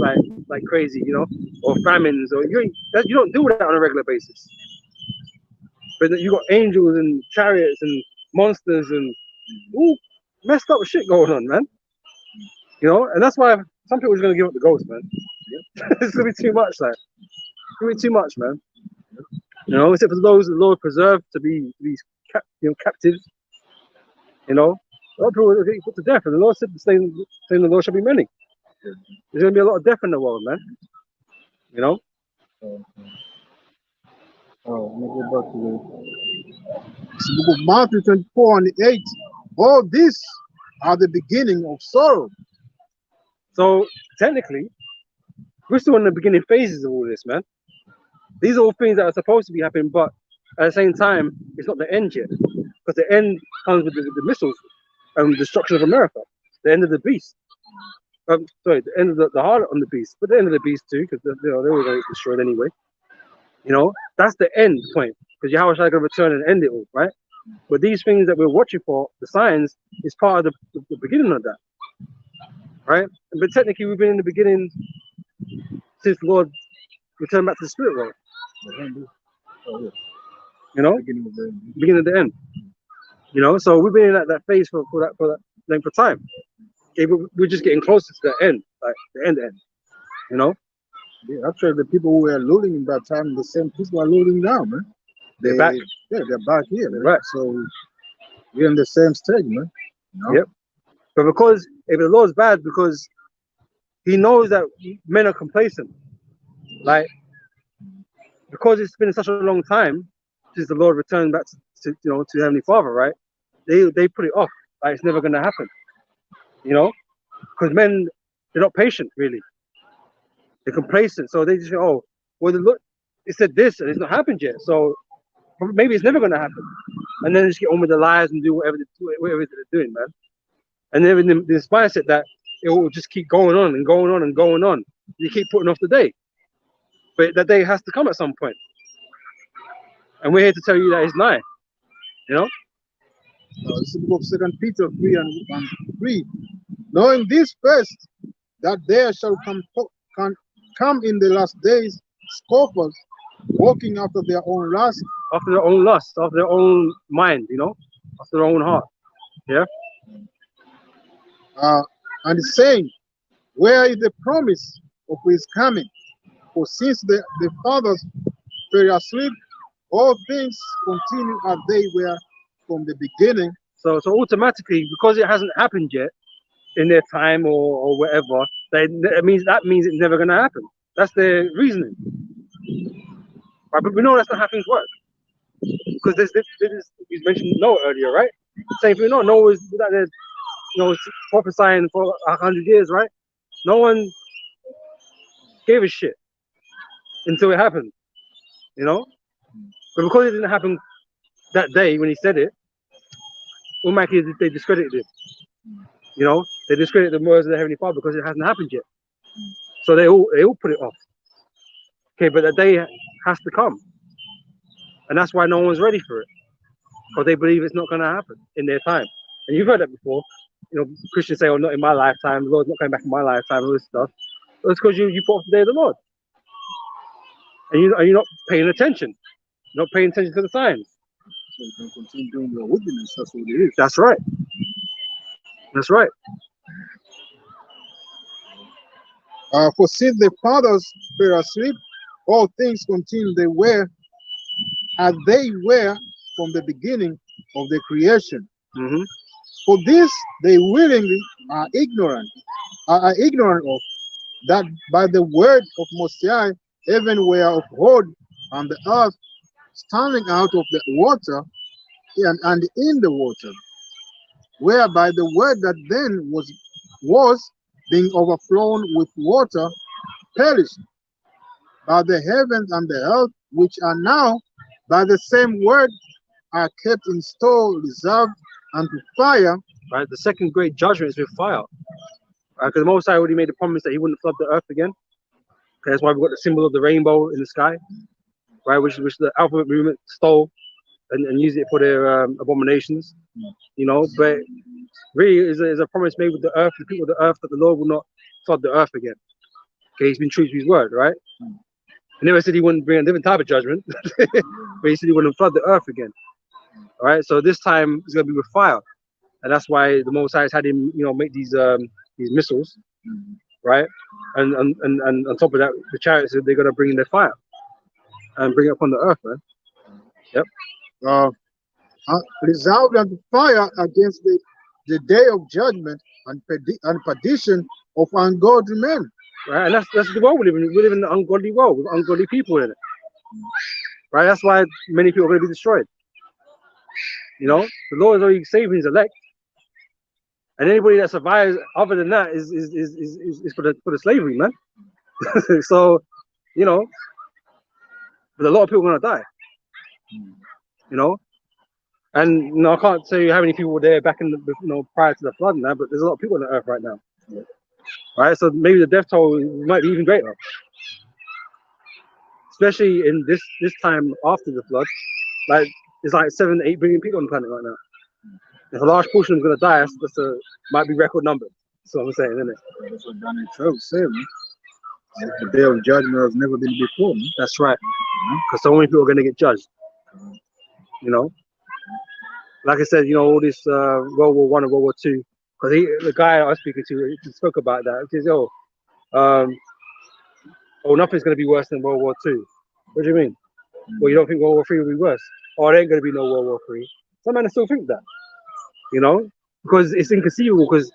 like crazy, you know, or famines, or you don't deal with that on a regular basis. But you got angels and chariots and monsters and all messed up shit going on, man. You know, and that's why some people are gonna give up the ghost, man. It's gonna be too much, like it's gonna be too much, man. You know, except for those the Lord preserved to be captives. You know, a lot of people are getting put to death, and the Lord said saying the Lord shall be many. There's gonna be a lot of death in the world, man. You know. Let me go back to the book of Matthew 24 and 8. All these are the beginning of sorrow. So technically, we're still in the beginning phases of all this, man. These are all things that are supposed to be happening, but at the same time, it's not the end yet. Because the end comes with the missiles and destruction of America, the end of the beast. The end of the harlot on the beast, but the end of the beast too, because they were going to get destroyed anyway. You know, that's the end point, because Yahweh shall going to return and end it all, right? But these things that we're watching for, the signs, is part of the beginning of that, right? But technically, we've been in the beginning since the Lord returned back to the spirit world. You know, beginning of the end. You know, so we've been in that phase for that length of time. Okay, but we're just getting closer to the end, like the end. You know, Yeah, actually, the people who were looting in that time, the same people are looting now, man. They're back. Yeah, they're back here, man. Right. So we're in the same stage, man. You know? Yep. But because if the law is bad, because he knows that men are complacent, like because it's been such a long time since the Lord returned back to Heavenly Father, right? They put it off, like it's never going to happen, because men, they're not patient really. They're complacent, so they just say, oh, well, look, it said this and it's not happened yet, so maybe it's never going to happen, and then they just get on with their lives and do whatever they're doing, man. And then in this mindset that it will just keep going on and going on and going on. You keep putting off the day, but that day has to come at some point. And we're here to tell you that it's nigh. You know. This is the book of 2 Peter 3:3. Knowing this first, that there shall come in the last days scoffers, walking after their own lust, After their own lust, after their own mind, after their own heart. Yeah. and saying, where is the promise of his coming? For since the fathers fell asleep, all things continue as they were from the beginning. So automatically, because it hasn't happened yet in their time or whatever, that means it's never going to happen. That's their reasoning. Right? But we know that's not how things work. Because you mentioned Noah earlier, right? Same thing. Noah was out there, prophesying for 100 years, right? No one gave a shit until it happened, But because it didn't happen that day when he said it, automatically they discredited it. They discredited the words of the Heavenly Father because it hasn't happened yet. So they all put it off. Okay, but the day has to come, and that's why no one's ready for it, because they believe it's not going to happen in their time. And you've heard that before. Christians say, "Oh, not in my lifetime. The Lord's not coming back in my lifetime." All this stuff. It's because you put off the day of the Lord, and you're not paying attention. You're not paying attention to the signs. So you can continue doing your wickedness. That's what it is. That's right. That's right. For since the fathers fell asleep, all things continue they were as they were from the beginning of the creation. Mm-hmm. For this they willingly are ignorant of, that by the word of Most High heaven were of old, and the earth standing out of the water and in the water, whereby the word that then was being overflown with water perished. But the heavens and the earth, which are now by the same word, are kept in store, reserved unto fire. Right. The second great judgment is with fire. Because the Most High already made a promise that He wouldn't flood the earth again. Okay, that's why we've got the symbol of the rainbow in the sky, right? Which the alphabet movement stole and used it for their abominations. But really is a promise made with the earth, the people of the earth, that the Lord will not flood the earth again. Okay, He's been true to His word, right? He never said He wouldn't bring a different type of judgment, but He said He wouldn't flood the earth again. All right, so this time it's going to be with fire, and that's why the Most High has had Him, make these missiles, right? And on top of that, the chariots, they're going to bring in their fire and bring it upon the earth, man. Yep. Reserved unto fire against the day of judgment and perdition of ungodly men. Right, and that's the world we live in. We live in an ungodly world with ungodly people in it. Right, that's why many people are going to be destroyed. The Lord is already saving His elect, and anybody that survives other than that is for the slavery, man. So, but a lot of people are going to die. And I can't tell you how many people were there back in the prior to the flood and that, but there's a lot of people on the earth right now. Right, so maybe the death toll might be even greater, especially in this time after the flood. Like it's like 7 to 8 billion people on the planet right now. If a large portion is going to die, that's might be record number. That's what I'm saying, isn't it? That's what Daniel 12 said, man. The day of judgment has never been before, man. That's right, because so many people are going to get judged. Like I said, all this World War I and World War II. Because the guy I was speaking to, he spoke about that. He says, oh, nothing's going to be worse than World War Two. What do you mean? Well, you don't think World War Three will be worse? Oh, there ain't going to be no World War Three. Some men still think that, you know, because it's inconceivable. Because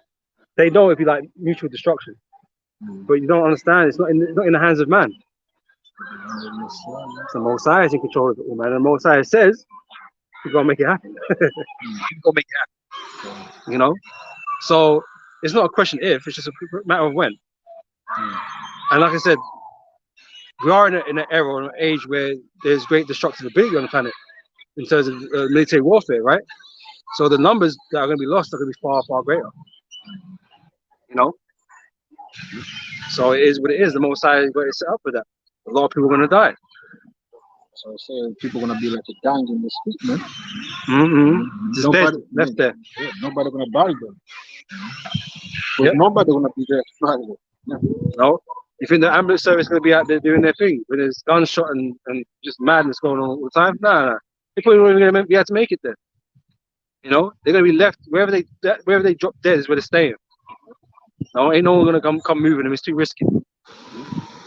they know it'd be like mutual destruction. But you don't understand. It's not in the hands of man. So Most High is in control of it all, man. And Most High says he's gonna make it happen. He's gonna make it happen. You know. So it's not a question if. It's just a matter of when. And like I said, we are in an era, or an age where there's great destructive ability on the planet in terms of military warfare, right? So the numbers that are going to be lost are going to be far, far greater. You know. So it is what it is. The Most High is going to set up for that. A lot of people are going to die. So I say people gonna be like a gang in the street, man. Just Nobody left there. Yeah, nobody gonna bury them. Yep. Nobody gonna be there to bury them. Yeah. No. You think the ambulance service is going to be out there doing their thing when there's gunshot and just madness going on all the time? No. They probably not even going to be able to make it there. You know, they're going to be left wherever they drop dead is where they're staying. No, ain't no one going to come moving them. It's too risky.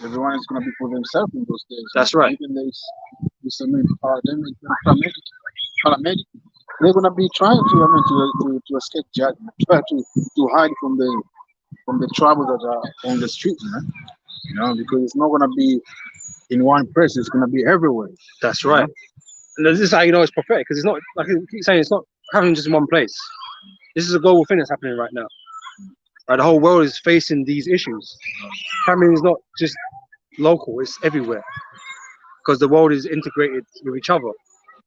Everyone is going to be for themselves in those days. That's right. Even there's paramedic. They're going to be trying to escape judgment, try to hide from the trouble that are on the street, man. You know, because it's not going to be in one place. It's going to be everywhere. That's right. And this is how you know it's prophetic, because it's not, like I keep saying, it's not happening just in one place. This is a global thing that's happening right now. Right, the whole world is facing these issues. Famine is not just local; it's everywhere, because the world is integrated with each other.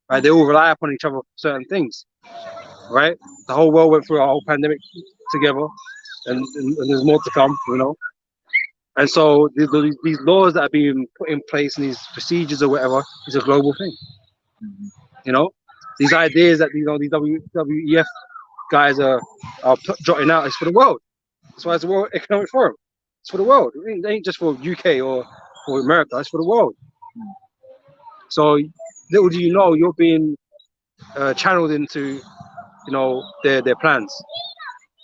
Right, they all rely upon each other for certain things. Right, the whole world went through a whole pandemic together, and there's more to come. You know, and so these laws that are being put in place and these procedures or whatever is a global thing. You know, these ideas that these WEF guys are jotting out is for the world. That's why it's the World Economic Forum. It's for the world. It ain't just for UK or America. It's for the world. So little do you know, you're being channeled into, you know, their plans.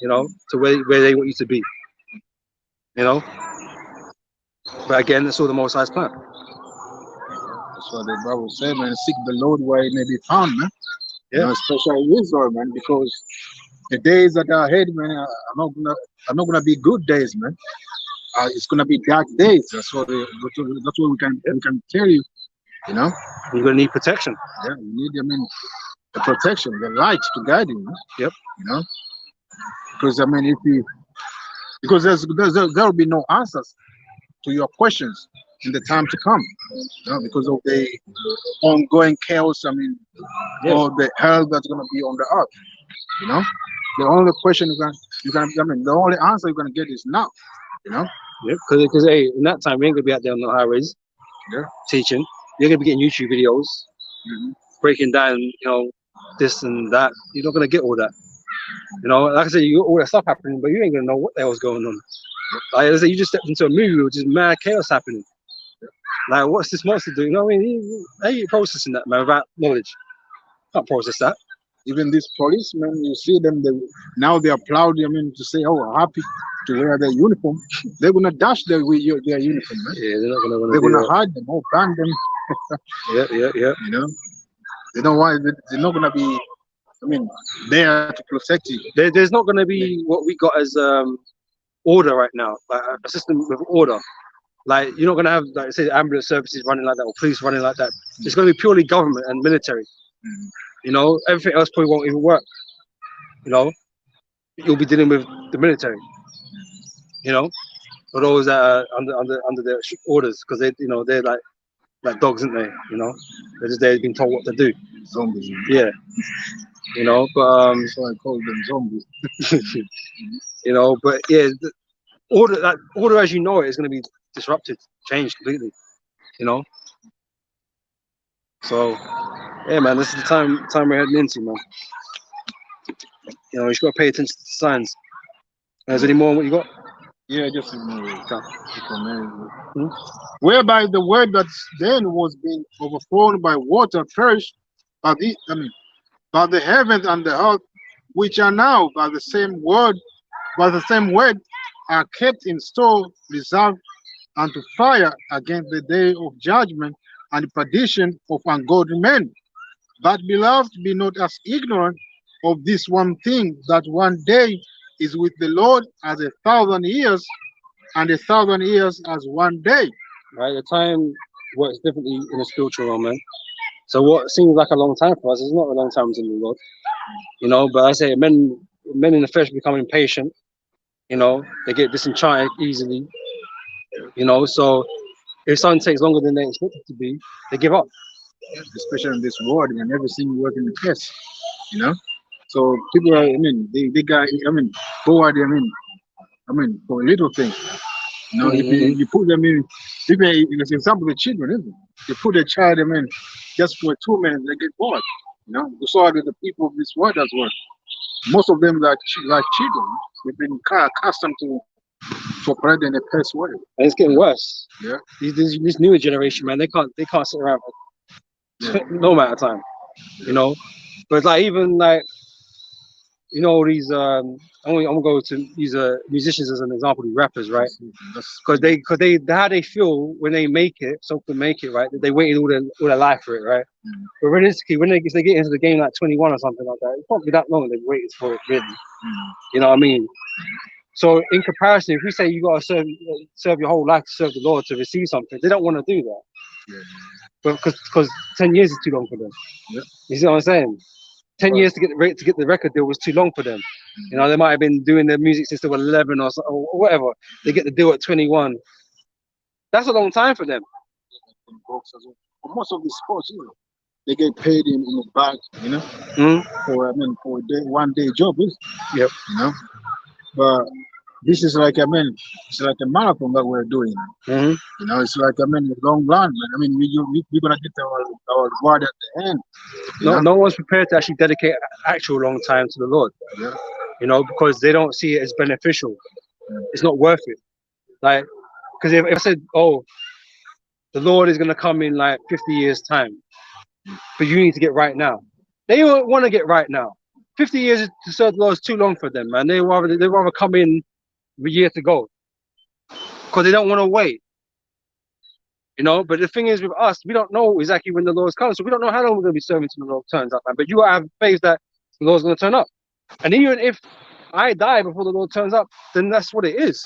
You know, to where they want you to be. You know. But again, that's all the Most High's plan. That's what the Bible said, man. Seek the Lord while he may be found, man. Yeah. You know, especially Israel, man, because the days that are ahead, man, are not gonna be good days, man. It's gonna be dark days. That's what we can tell you. You know, you're gonna need protection. Yeah, you need, the protection, the light to guide you. Man. Yep. You know, because because there will be no answers to your questions in the time to come. You know, because of the ongoing chaos. All the hell that's gonna be on the earth. You know. The only question the only answer you're gonna get is now, you know. Yeah, because hey, in that time we ain't gonna be out there on the highways, teaching. You're gonna be getting YouTube videos, breaking down, you know, this and that. You're not gonna get all that, you know. Like I said, you got all that stuff happening, but you ain't gonna know what the hell's going on. Like I said, you just stepped into a movie with just mad chaos happening. Like, what's this monster doing? You know what I mean? How are you processing that, man, without knowledge? Can't process that. Even these policemen, you see them, now they are proud, to say, oh, happy to wear their uniform. They're going to dash their uniform, man. Yeah, they're not going to They're going to hide them or ban them. Yeah. You know, they don't want, they're not going to be, there to protect you. There's not going to be what we got as order right now, like a system with order. Like, you're not going to have, like, say, ambulance services running like that or police running like that. It's going to be purely government and military. You know, everything else probably won't even work. You know, you'll be dealing with the military. You know, for those that are under their orders, because they're like dogs, aren't they? You know, they've been told what to do. Zombies. Yeah. You know, but so I call them zombies. You know, but yeah, the order as you know it is going to be disrupted, changed completely. You know. So. Yeah, man, this is the time we're heading into, man. You know, you just got to pay attention to the signs. Is there any more on what you got? Yeah, just whereby the word that then was being overflown by water perished, but the heavens and the earth, which are now by the same word, are kept in store, reserved and to fire against the day of judgment and the perdition of ungodly men. But beloved, be not as ignorant of this one thing, that one day is with the Lord as 1,000 years, and 1,000 years as one day. Right? The time works differently in the spiritual realm, man. So what seems like a long time for us is not a long time in the Lord. But I say men in the flesh become impatient, they get disenchanted easily, so if something takes longer than they expect it to be, they give up. Especially in this world, and everything working in the test, you know. So people are, they got, bored. For a little thing, if you put them in, even as example, the children, isn't it? You put a child, just for 2 minutes, they get bored. So are the people of this world as well. Most of them like children. They've been accustomed to operate in a past way. And it's getting worse. Yeah. This newer generation, man, they can't sit around for no amount of time. But it's like even like these I'm gonna go to these musicians as an example, these rappers, right? Because they how they feel when they make it, right? That they waited all their life for it, right? But realistically, when they get into the game like 21 or something like that, it can't be that long they've waited for it, really. You know what I mean? So in comparison, if we say you gotta serve your whole life to serve the Lord to receive something, they don't want to do that. But because 10 years is too long for them. You see what I'm saying? 10 years to get the record deal was too long for them. They might have been doing their music since they were 11 or whatever. They get the deal at 21. That's a long time for them. Most of the sports, they get paid in the bank, for a day, 1 day job, Yep. But this is like it's like a marathon that we're doing. It's like a long run. We're gonna get our reward at the end. No one's prepared to actually dedicate actual long time to the Lord. Because they don't see it as beneficial. It's not worth it. Like, because if I said, oh, the Lord is gonna come in like 50 years time, but you need to get right now. They don't want to get right now. 50 years to serve the Lord is too long for them, man. They rather come in a year to go, because they don't want to wait. But the thing is with us, we don't know exactly when the Lord's coming, so we don't know how long we're going to be serving till the Lord turns up, man. But you have faith that the Lord's going to turn up. And even if I die before the Lord turns up, then that's what it is.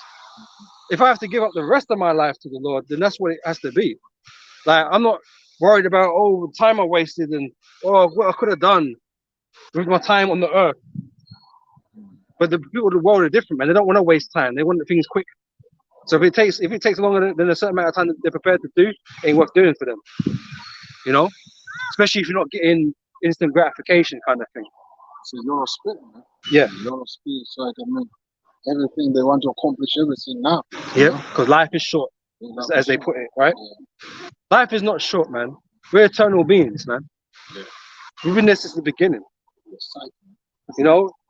If I have to give up the rest of my life to the Lord, then that's what it has to be. Like, I'm not worried about, the time I wasted and, what I could have done with my time on the earth. But the people of the world are different, man. They don't want to waste time. They want things quick. So if it takes longer than a certain amount of time that they're prepared to do, it ain't worth doing for them. Especially if you're not getting instant gratification kind of thing. So your spirit, man. Yeah. Your spirit, so everything they want to accomplish everything now. Yeah, because life is short, as they put it, right? Yeah. Life is not short, man. We're eternal beings, man. Yeah. We've been there since the beginning.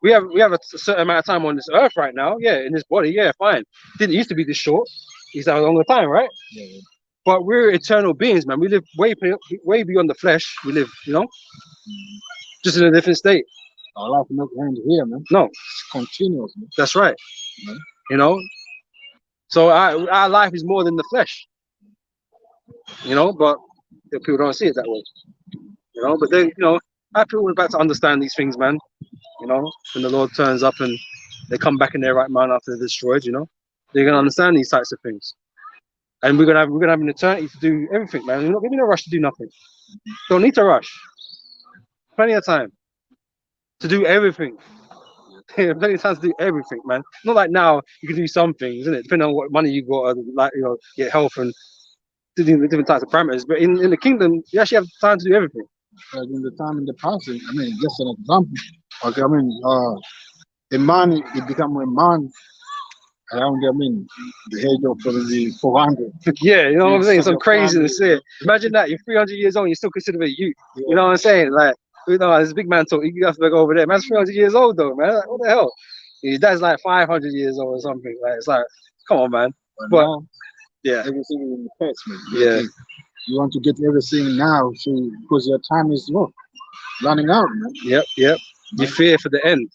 We have a certain amount of time on this earth right now, in this body, fine. Didn't used to be this short. Used to have a longer time, right? Yeah. But we're eternal beings, man. We live way beyond the flesh. We live, just in a different state. Our life is not end here, man. No, it's continuous, man. That's right. So our life is more than the flesh. But people don't see it that way. But then, I feel we're about to understand these things, man. When the Lord turns up and they come back in their right mind after they're destroyed, they're gonna understand these types of things. And we're gonna have an eternity to do everything, man. We're not in a rush to do nothing. Don't need to rush. Plenty of time to do everything. Plenty of time to do everything, man. Not like now you can do some things, isn't it? Depending on what money you got, like get health and different types of parameters. But in the kingdom, you actually have time to do everything. Like in the time in the past, just an example. Okay, a man, he become a man around, the age of probably 400. Yeah, you know what I'm saying? Some craziness here. Imagine that, you're 300 years old, you're still considered a youth. Yeah. You know what I'm saying? Like, there's a big man talk, you have to go over there. Man's 300 years old though, man. Like, what the hell? His dad's like 500 years old or something. Like, it's like, come on, man. But yeah. Everything is in the past, man. Yeah. You want to get everything now, so because your time is running out, man. Yep. You fear for the end.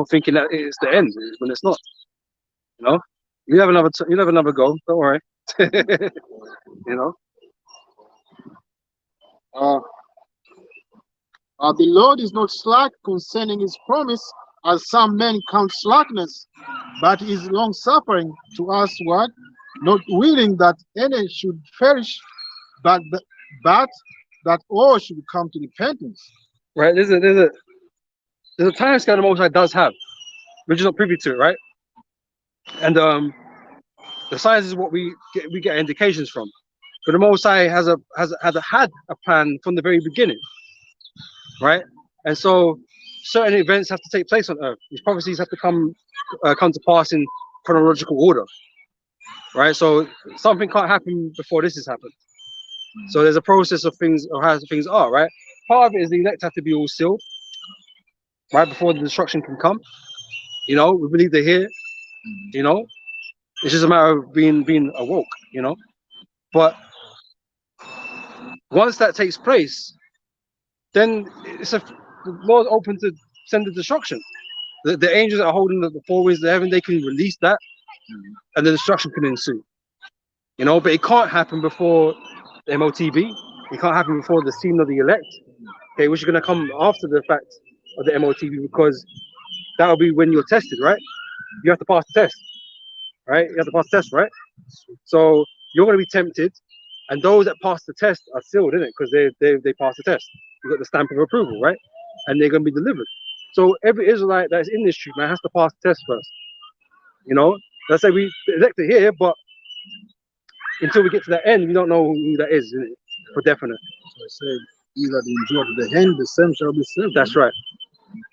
Thinking that it's the end when it's not. you'll have another go. Don't worry. You know. Uh, the Lord is not slack concerning his promise, as some men count slackness, but is long suffering to us what? Not willing that any should perish, but but that all should come to repentance. Right. There's a time scale the Most High does have. We're just not privy to it, right? And the signs is what we get indications from. But the Most High had a plan from the very beginning, right? And so certain events have to take place on Earth. These prophecies have to come to pass in chronological order, right? So something can't happen before this has happened. So there's a process of things, of how things are, right? Part of it is the elect have to be all sealed, right, before the destruction can come. You know, we believe they're here. You know, it's just a matter of being awoke. You know, but once that takes place, then the Lord's open to send the destruction. The angels that are holding the four winds of heaven, they can release that, and the destruction can ensue. You know, but it can't happen before the MOTB. It can't happen before the scene of the elect. Okay, which is going to come after the fact of the MOTB, because that'll be when you're tested, right? You have to pass the test, right? You have to pass the test, right? So you're going to be tempted, and those that pass the test are sealed, isn't it? Because they passed the test. You got the stamp of approval, right? And they're going to be delivered. So every Israelite that's in this truth, man, has to pass the test first. You know, let's say we elect it here, but until we get to that end, we don't know who that is, isn't it? For definite. So I say, either the endure to the end, the same shall be saved. That's right.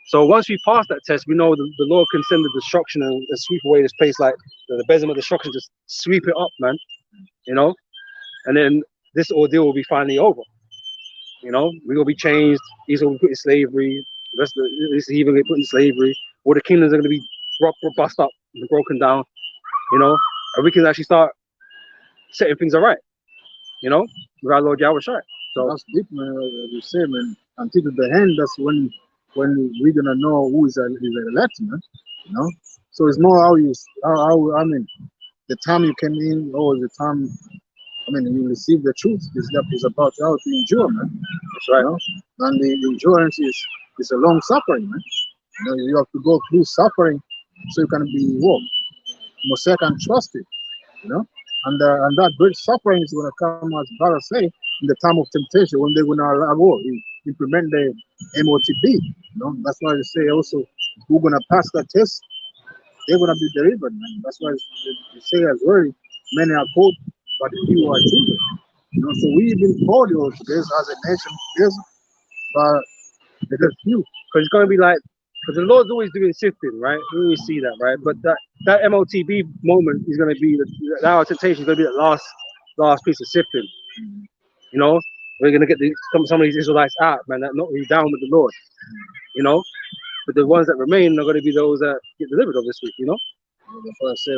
So once we pass that test, we know the Lord can send the destruction and sweep away this place like the besom of destruction, just sweep it up, man. You know, and then this ordeal will be finally over. You know, we will be changed. These will be put in slavery. The rest of this heathen will be put in slavery. All the kingdoms are going to be bust up and broken down. You know, and we can actually start setting things all right. You know, with our Lord Yahweh Shai. So that's deep, man. As you say, man. Until the end, that's when we're gonna know who is elect, man. You know. So it's not how you how I mean, the time you came in or the time. I mean, you receive the truth. It's about how to endure, man. That's right. You know? And the endurance is a long suffering, man. You know, you have to go through suffering so you can be Mosaic and trusted. You know, and that great suffering is going to come, as brother say, in the time of temptation when they're going to implement the MOTB. You know, that's why they say also who's going to pass that test, they're going to be delivered, man. That's why they say as well, many are called, but few are chosen. You know, so we've been called as a nation, yes, but there's few. Because it's going to be like, because the Lord's always doing sifting, right? We always see that, right? But that MOTB moment is going to be our temptation is going to be that last piece of sifting. You know, we're going to get some of these Israelites out, man, that not really down with the Lord. You know, but the ones that remain are going to be those that get delivered, obviously. You know, that's why I say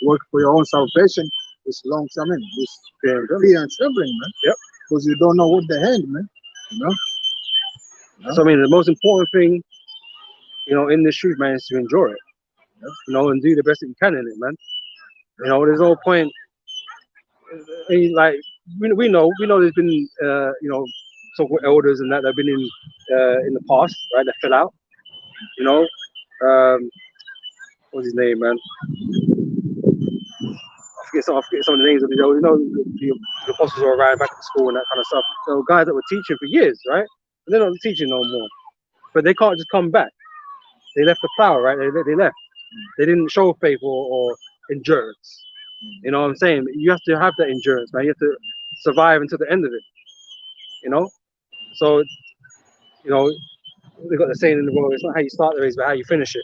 work for your own salvation. It's long time, man. It's fear and trembling, man. Yep. Because you don't know what the end, man. You know. So I mean, the most important thing, you know, in this truth, man, is to enjoy it. Yep. You know, and do the best that you can in it, man. You know, there's no point. Like we know there's been you know, so-called elders and that have been in the past, right? That fell out. You know, what's his name, man? I forget some of the names of the, you know, the apostles were around back at school and that kind of stuff. So guys that were teaching for years, right? But they're not teaching no more. But they can't just come back. They left the plow, right? They left. They didn't show faith or endurance. You know what I'm saying? You have to have that endurance, man. You have to survive until the end of it. You know? So, you know, they got the saying in the world, it's not how you start the race, but how you finish it.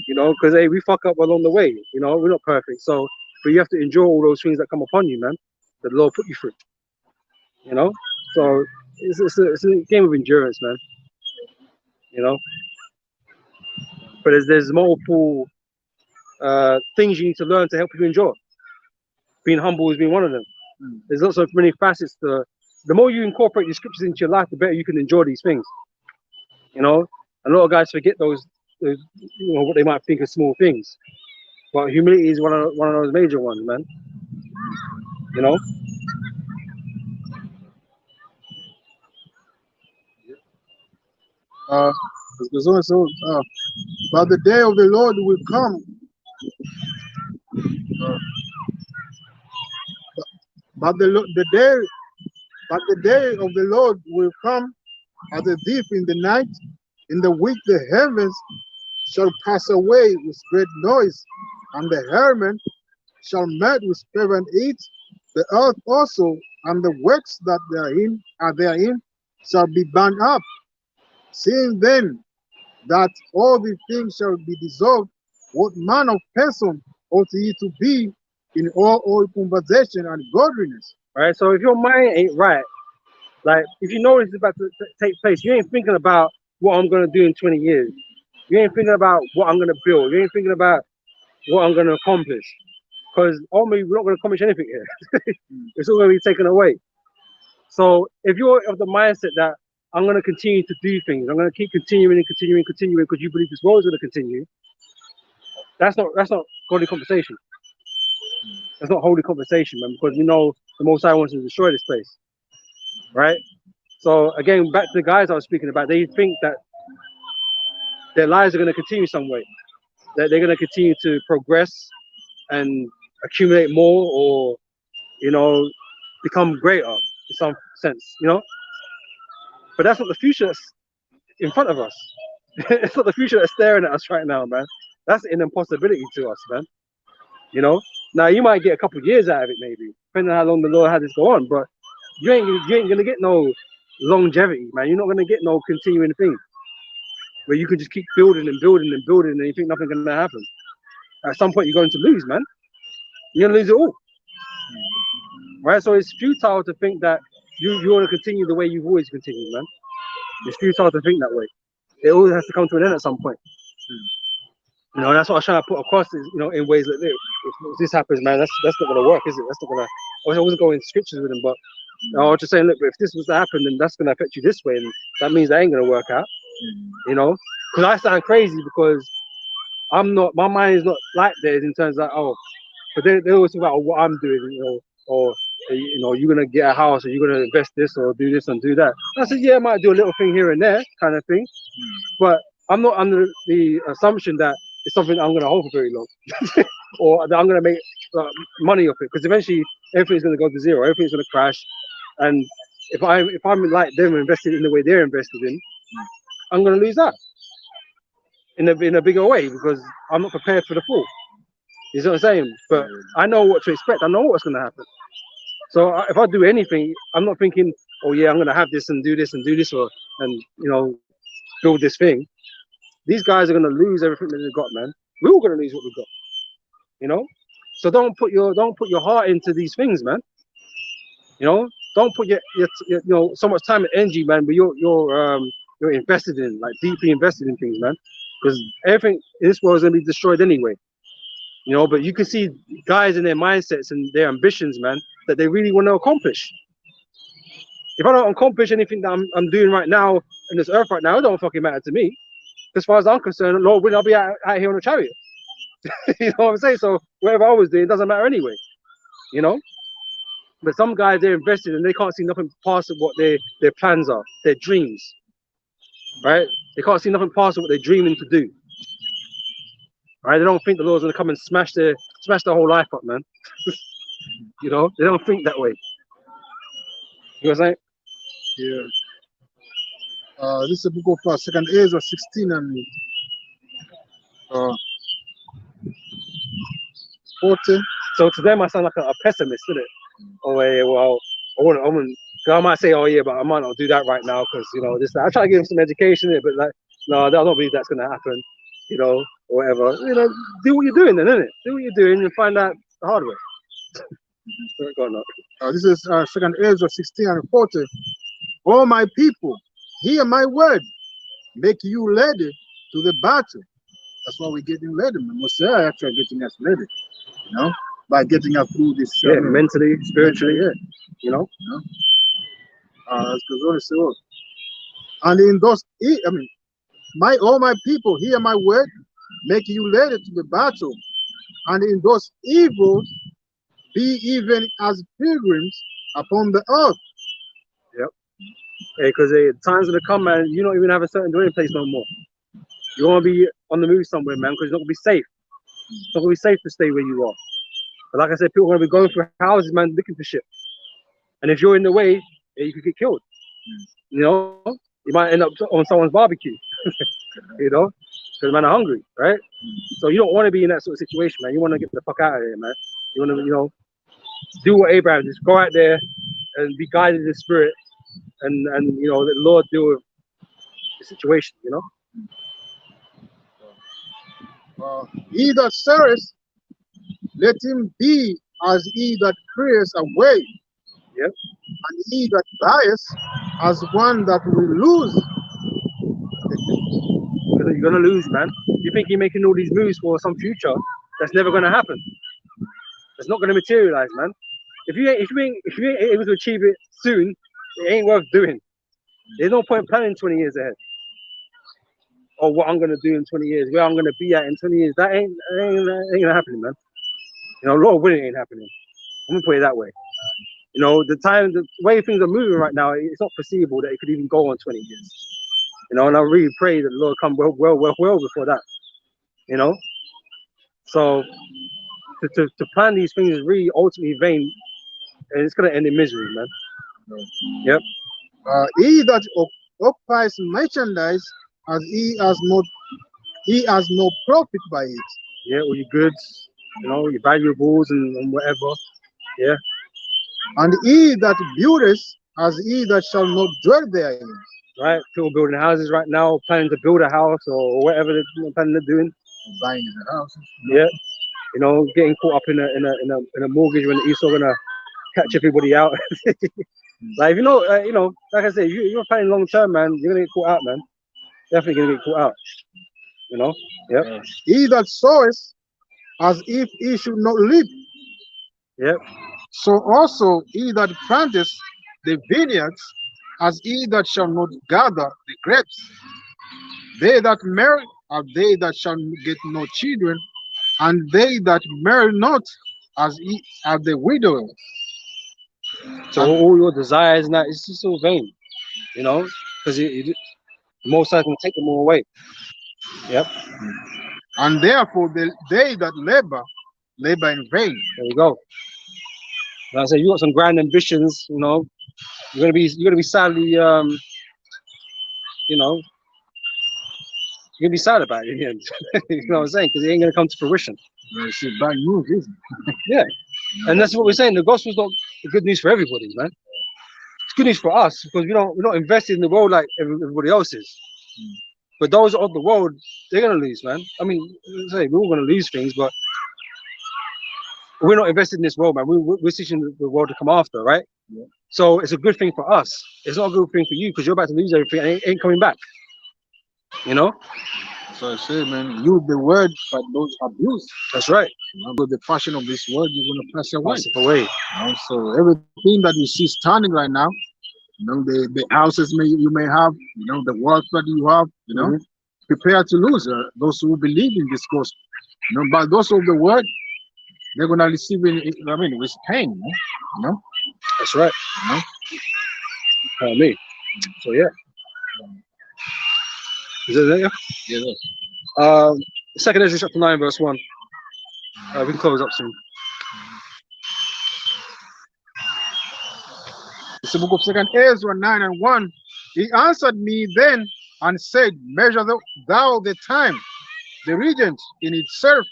You know, because hey, we fuck up along the way. You know, we're not perfect. So, but you have to endure all those things that come upon you, man. That the Lord put you through. You know? So it's a game of endurance, man. You know? But there's multiple things you need to learn to help you endure. Being humble has been one of them. There's lots of many facets to. The more you incorporate the scriptures into your life, the better you can enjoy these things. You know, a lot of guys forget those you know, what they might think are small things. But humility is one of those major ones, man. You know. It goes on, so, but the day of the Lord will come. Uh, but the day, but the day of the Lord will come as a thief in the night, in the which the heavens shall pass away with great noise, and the firmament shall melt with fervent heat. The earth also and the works that therein shall be burned up. Seeing then that all these things shall be dissolved, what manner of person ought ye to be in all conversation and godliness? Right. So if your mind ain't right, like if you know it's about to take place, you ain't thinking about what I'm gonna do in 20 years. You ain't thinking about what I'm gonna build. You ain't thinking about what I'm gonna accomplish. Because ultimately we're not gonna accomplish anything here. It's all gonna be taken away. So if you're of the mindset that I'm gonna continue to do things, I'm gonna keep continuing and continuing and continuing because you believe this world is gonna continue, that's not godly conversation. That's not holy conversation, man, because we know the Most High wants to destroy this place. Right? So again, back to the guys I was speaking about, they think that their lives are going to continue some way, that they're going to continue to progress and accumulate more, or become greater in some sense, But that's not the future that's in front of us. It's not the future that's staring at us right now, man. That's an impossibility to us, man. Now you might get a couple of years out of it, maybe, depending on how long the Lord had this go on, but you ain't gonna get no longevity, man. You're not gonna get no continuing thing where you can just keep building and building and building and you think nothing's gonna happen. At some point, you're going to lose, man. You're gonna lose it all, right? So it's futile to think that you want to continue the way you've always continued, man. It's futile to think that way. It always has to come to an end at some point. That's what I was trying to put across is, in ways like this. If this happens, man, that's not gonna work, is it? That's not gonna. I wasn't going into scriptures with them, but I was just saying, look, if this was to happen, then that's gonna affect you this way, and that means that ain't gonna work out. Because I sound crazy because I'm not. My mind is not like theirs in terms of but they always talk about what I'm doing, or you're gonna get a house, or you're gonna invest this, or do this and do that. And I said, yeah, I might do a little thing here and there, kind of thing, but I'm not under the assumption that it's something I'm gonna hold for very long, or that I'm gonna make money off it, because eventually everything's gonna go to zero, everything's gonna crash, and if I'm like them, invested in the way they're invested in, I'm gonna lose that in a bigger way because I'm not prepared for the fall. You see what I'm saying? But I know what to expect. I know what's going to happen. So if I do anything, I'm not thinking, oh yeah, I'm going to have this and do this and do this, and build this thing. These guys are going to lose everything that they've got, man. We're all going to lose what we've got. So don't put your heart into these things, man. Don't put your so much time and energy, man. But you're invested in, like, deeply invested in things, man. Because everything in this world is going to be destroyed anyway. But you can see guys in their mindsets and their ambitions, man, that they really want to accomplish. If I don't accomplish anything that I'm doing right now in this earth right now, it don't fucking matter to me. As far as I'm concerned, Lord willing, I'll be out here on a chariot. You know what I'm saying? So whatever I was doing, it doesn't matter anyway. But some guys, they're invested and they can't see nothing past what their plans are, their dreams, right? They can't see nothing past what they're dreaming to do. Right? They don't think the Lord's gonna come and smash their whole life up, man. They don't think that way. You know what I'm saying? Yeah. This is the book of 2nd Ezra 16 and 40. So to them, I sound like a pessimist, isn't it? Oh yeah, well, I might say, oh yeah, but I might not do that right now because this. I try to give them some education, but like, no, I don't believe that's gonna happen. Or whatever. Do what you're doing then, innit? Do what you're doing and find out the hard way. This is 2nd Ezra 16 and 40. All my people, hear my word. Make you ready to the battle. That's why we're getting ready. Messiah actually getting us ready. By getting us through this. Mentally, spiritually, And in those, all my people, hear my word. Make you ready to the battle, and in those evils be even as pilgrims upon the earth. Yep. Because time's gonna come, man. You don't even have a certain dwelling place no more. You want to be on the move somewhere, man, because it's not gonna be safe. It's not gonna be safe to stay where you are. But like I said, people are gonna be going through houses, man, looking for shit. And if you're in the way, you could get killed. You know, you might end up on someone's barbecue. You know, because man are hungry, right? So you don't want to be in that sort of situation, man. You want to get the fuck out of here, man. You want to, do what Abraham did. Just go out there and be guided in the spirit, and let the Lord deal with the situation. He that serves, let him be as he that prays away. Yep. And he that dies as one that will lose. Because you're gonna lose, man. You think you're making all these moves for some future that's never gonna happen. It's not gonna materialize, man. If you ain't able to achieve it soon, it ain't worth doing. There's no point planning 20 years ahead. Or what I'm gonna do in 20 years, where I'm gonna be at in 20 years. That ain't gonna happen, man. Lord willing, it ain't happening. I'm gonna put it that way. The way things are moving right now, it's not foreseeable that it could even go on 20 years. And I really pray that the Lord come well before that. So to plan these things is really ultimately vain, and it's gonna end in misery, man. Yep. He that occupies merchandise, as he has no profit by it. Yeah, all your goods, your valuables and whatever. Yeah. And he that buildeth, as he that shall not dwell therein. Right, people building houses right now, planning to build a house or whatever they're planning to doing. Buying a house. Yeah. Getting caught up in a mortgage when it's all gonna catch everybody out. Like like I said, you're planning long term, man. You're gonna get caught out, man. Definitely gonna get caught out. Yep. He that soweth, as if he should not live. Yep. So also he that planteth the vineyards, as he that shall not gather the grapes. They that marry are they that shall get no children, and they that marry not, as the widows. So all your desires and that, it's just all vain, because most likely going to take them all away. Yep. And therefore they that labor in vain. There you go. Like I say, you got some grand ambitions, you're gonna be sadly, you're gonna be sad about it in the end. You know what I'm saying? Because it ain't gonna come to fruition. It's bad news, isn't it? Yeah. And that's what we're saying. The gospel's not good news for everybody, man. It's good news for us because we're not invested in the world like everybody else is. But those of the world, they're gonna lose, man. I mean, we're all gonna lose things, but we're not invested in this world, man. We're seeking the world to come after, right? Yeah. So it's a good thing for us. It's not a good thing for you because you're about to lose everything and it ain't coming back. So I say, man, use the word, but don't abuse. That's right. With the fashion of this word, you're gonna pass away. Pass it away. So everything that you see standing right now, the houses you may have, the wealth that you have, prepare to lose those who believe in this gospel. But those of the word, they're gonna receive with pain, That's right. Me. So yeah. Is it there? Yeah. Second Ezra chapter 9, verse 1. We can close up soon. It's the book of Second Ezra 9 and 1. He answered me then and said, measure thou the time, the regent in itself,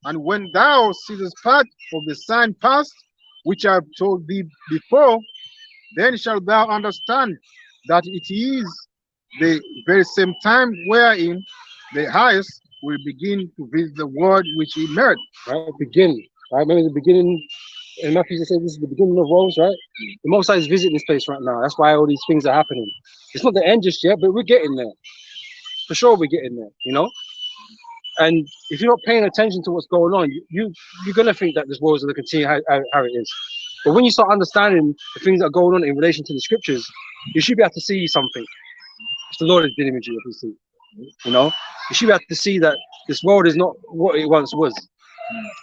and when thou seest part of the sign past, which I have told thee before, then shalt thou understand that it is the very same time wherein the highest will begin to visit the world which he made. Right, begin. Right, remember the beginning. In Matthew, they say this is the beginning of woes, right? The Most High is visiting this place right now. That's why all these things are happening. It's not the end just yet, but we're getting there. For sure, we're getting there. And if you're not paying attention to what's going on, you're gonna think that this world is gonna continue how it is. But when you start understanding the things that are going on in relation to the scriptures, you should be able to see something. It's the Lord is dealing with you, if you see. You should be able to see that this world is not what it once was.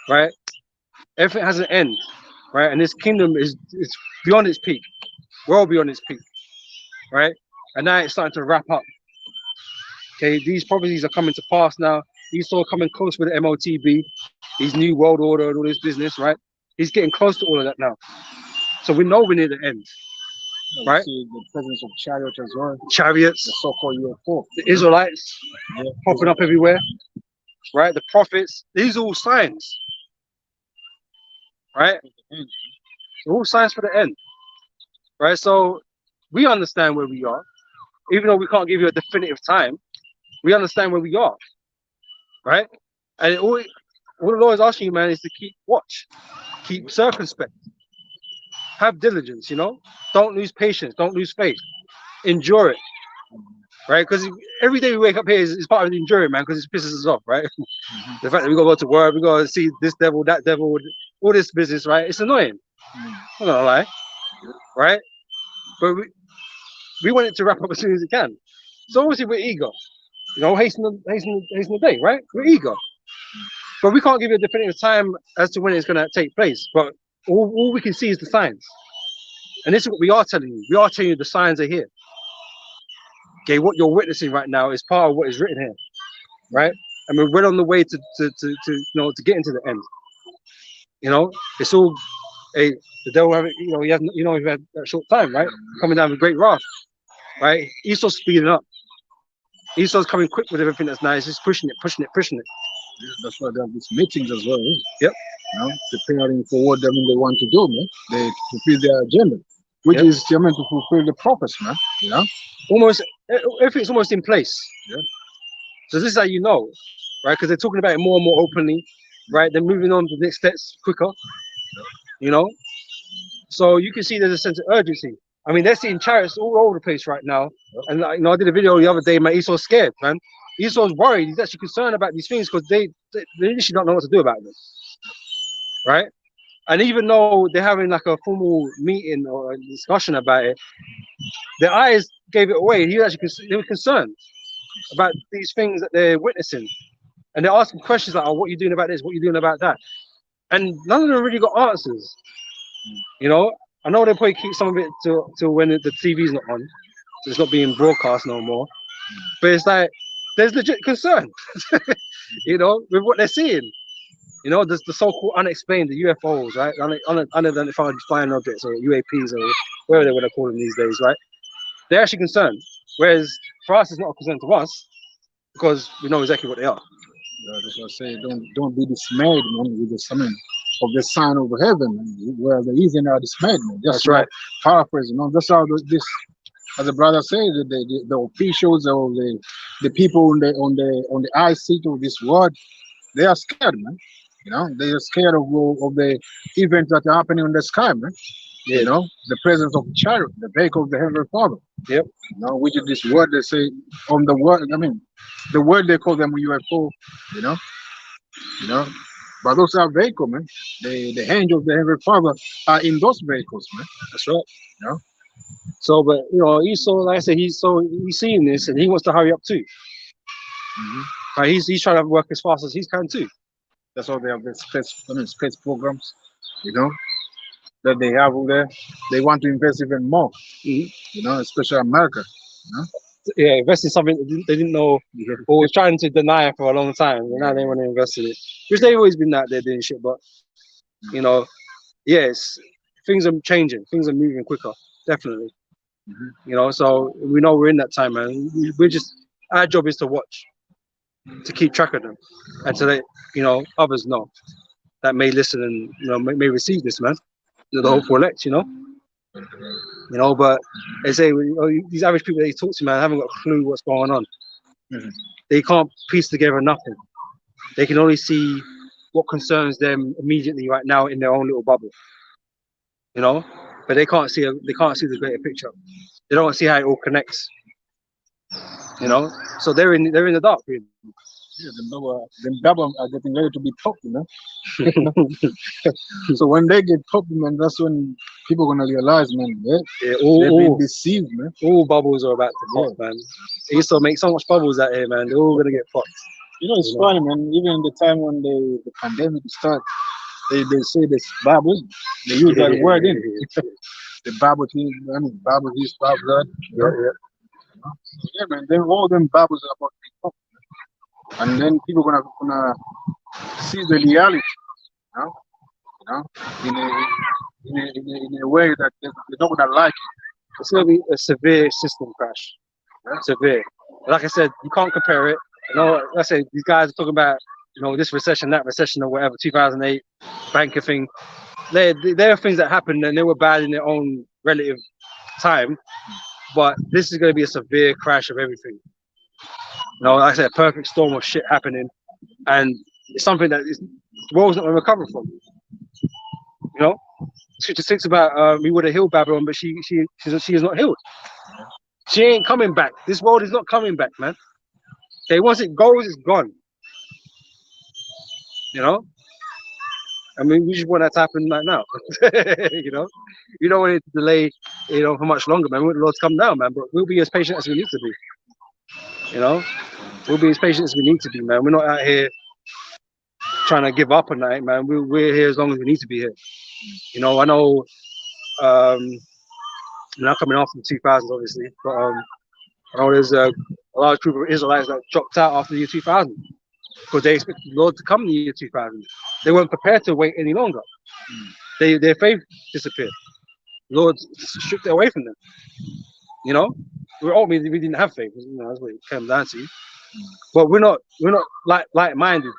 right? Everything has an end, right? And this kingdom is it's beyond its peak, well beyond its peak, right? And now it's starting to wrap up. Okay, these prophecies are coming to pass now. Esau coming close with the MOTB, his new world order and all this business, right? He's getting close to all of that now. So we know we're near the end, right? See the presence of chariots as well. Chariots, The so-called UFO. the Israelites Yeah. popping up everywhere, right? The prophets, these are all signs, right? They're all signs for the end, right? So we understand where we are, even though we can't give you a definitive time. We understand where we are, right? And all the Lord is asking you, man, is to keep watch, keep circumspect, have diligence. You know, don't lose patience, don't lose faith, endure it, right? Because every day we wake up here is part of the enduring, man, because it pisses us off, right? The fact that we gotta go to work, we gotta see this devil, that devil, all this business, right? It's annoying. I'm not gonna lie, right? But we want it to wrap up as soon as it can. So obviously we're eager, you know, hasten the day, right? We're eager, but we can't give you a definitive time as to when it's gonna take place. But all we can see is the signs, and this is what we are telling you. We are telling you the signs are here. Okay, what you're witnessing right now is part of what is written here, right? And we're well on the way to you know, to get into the end. You know, it's all a the devil have, you know, he has, you know, we've had a short time, right? Coming down with great wrath, right? Esau's speeding up. Esau's coming quick with everything that's nice. He's pushing it, pushing it, pushing it. Yeah, that's why they have these meetings as well. Yep. You know, preparing for what they want to do, man. They fulfill their agenda, which is they meant to fulfill the purpose, man. You know, almost everything's almost in place. Yeah. So this is how you know, right? Because they're talking about it more and more openly, right? They're moving on to the next steps quicker. You know, so you can see there's a sense of urgency. I mean, they're seeing chariots all over the place right now. And you know, I did a video the other day, man. Esau's scared, man. Esau's worried. He's actually concerned about these things because they literally don't know what to do about them, right? And even though they're having like a formal meeting or a discussion about it, their eyes gave it away. They were concerned about these things that they're witnessing, and they're asking questions like, "Oh, what are you doing about this? What are you doing about that?" And none of them really got answers. You know, I know they probably keep some of it to when the TV's not on, so it's not being broadcast no more. But it's like there's legit concern, you know, with what they're seeing. You know, there's the so-called unexplained, the UFOs, right? Unidentified flying objects or UAPs or whatever they want to call them these days, right? They're actually concerned. Whereas for us, it's not a concern to us because we know exactly what they are. Yeah, that's what I say. Don't be dismayed, man, with the summon of the sign over heaven, man, where the heathen are dismayed, man. Just That's right. Paraphrase, you know. That's how this, as the brother said, the officials or the people on the eye seat of this world, they are scared, man. You know, they are scared of the events that are happening in the sky, man. Yeah. You know, the presence of chariot, the vehicle of the Heavenly Father. Yep. You know, which is this word they say on the word. I mean, the word they call them UFO. You know. But those are vehicles, man. The angels of the Heavenly Father are in those vehicles, man. That's right. You know. So, but you know, Esau, like I said, he's seeing this and he wants to hurry up too. Right? He's trying to work as fast as he can too. That's why they have the space programs, you know, that they have over there. They want to invest even more, you know, especially America. You know? Yeah, invest in something they didn't know or was trying to deny for a long time. And now they want to invest in it, which they've always been out there doing shit. But you know, yes, things are changing, things are moving quicker, definitely. You know, so we know we're in that time, man. We're just our job is to watch, to keep track of them, and to let you know others know that may listen and you know may receive this, man. The hopeful elect, you know. You know, but they say these average people that you talk to, man, haven't got a clue what's going on. They can't piece together nothing. They can only see what concerns them immediately right now in their own little bubble. You know, but they can't see the greater picture. They don't see how it all connects. You know, so they're in the dark. Really. Yeah, the double are getting ready to be popped, you know. So when they get popped, man, that's when people are gonna realize, man, they've been deceived, man. All bubbles are about to pop, man. They used to make so much bubbles out here, man. They're all gonna get popped. You know, it's You know? funny, man. Even in the time when the pandemic started, they say this Bible. They use that word in the Bible thing. I mean, Bible this, Bible that. You know? Yeah. So, yeah, man. Then all them Bibles are about the and then people gonna see the reality, you know, you know, in a way that they're not gonna like it. It's gonna be a severe system crash. Yeah? Severe. Like I said, you can't compare it. You know, like I say these guys are talking about, this recession, that recession, or whatever, 2008 banker thing. There are things that happened and they were bad in their own relative time, but this is going to be a severe crash of everything. Like I said, a perfect storm of shit happening, and it's something that the world's not going to recover from. You know, she just thinks about we would have healed Babylon, but she is not healed. She ain't coming back. This world is not coming back, man. Okay, once it goes, it's gone. You know, I mean, we just want that to happen right now. You don't want it to delay, for much longer, man. We want the Lord to come down, man. But we'll be as patient as we need to be. We'll be as patient as we need to be, man. We're not out here trying to give up on that, man. We're here as long as we need to be here. I know, now coming off from 2000s, obviously, but I know there's a large group of Israelites that dropped out after the year 2000 because they expected the Lord to come in the year 2000. They weren't prepared to wait any longer. Their faith disappeared. The Lord stripped it away from them. We didn't have faith. That's what it came down to. But we're not like-minded.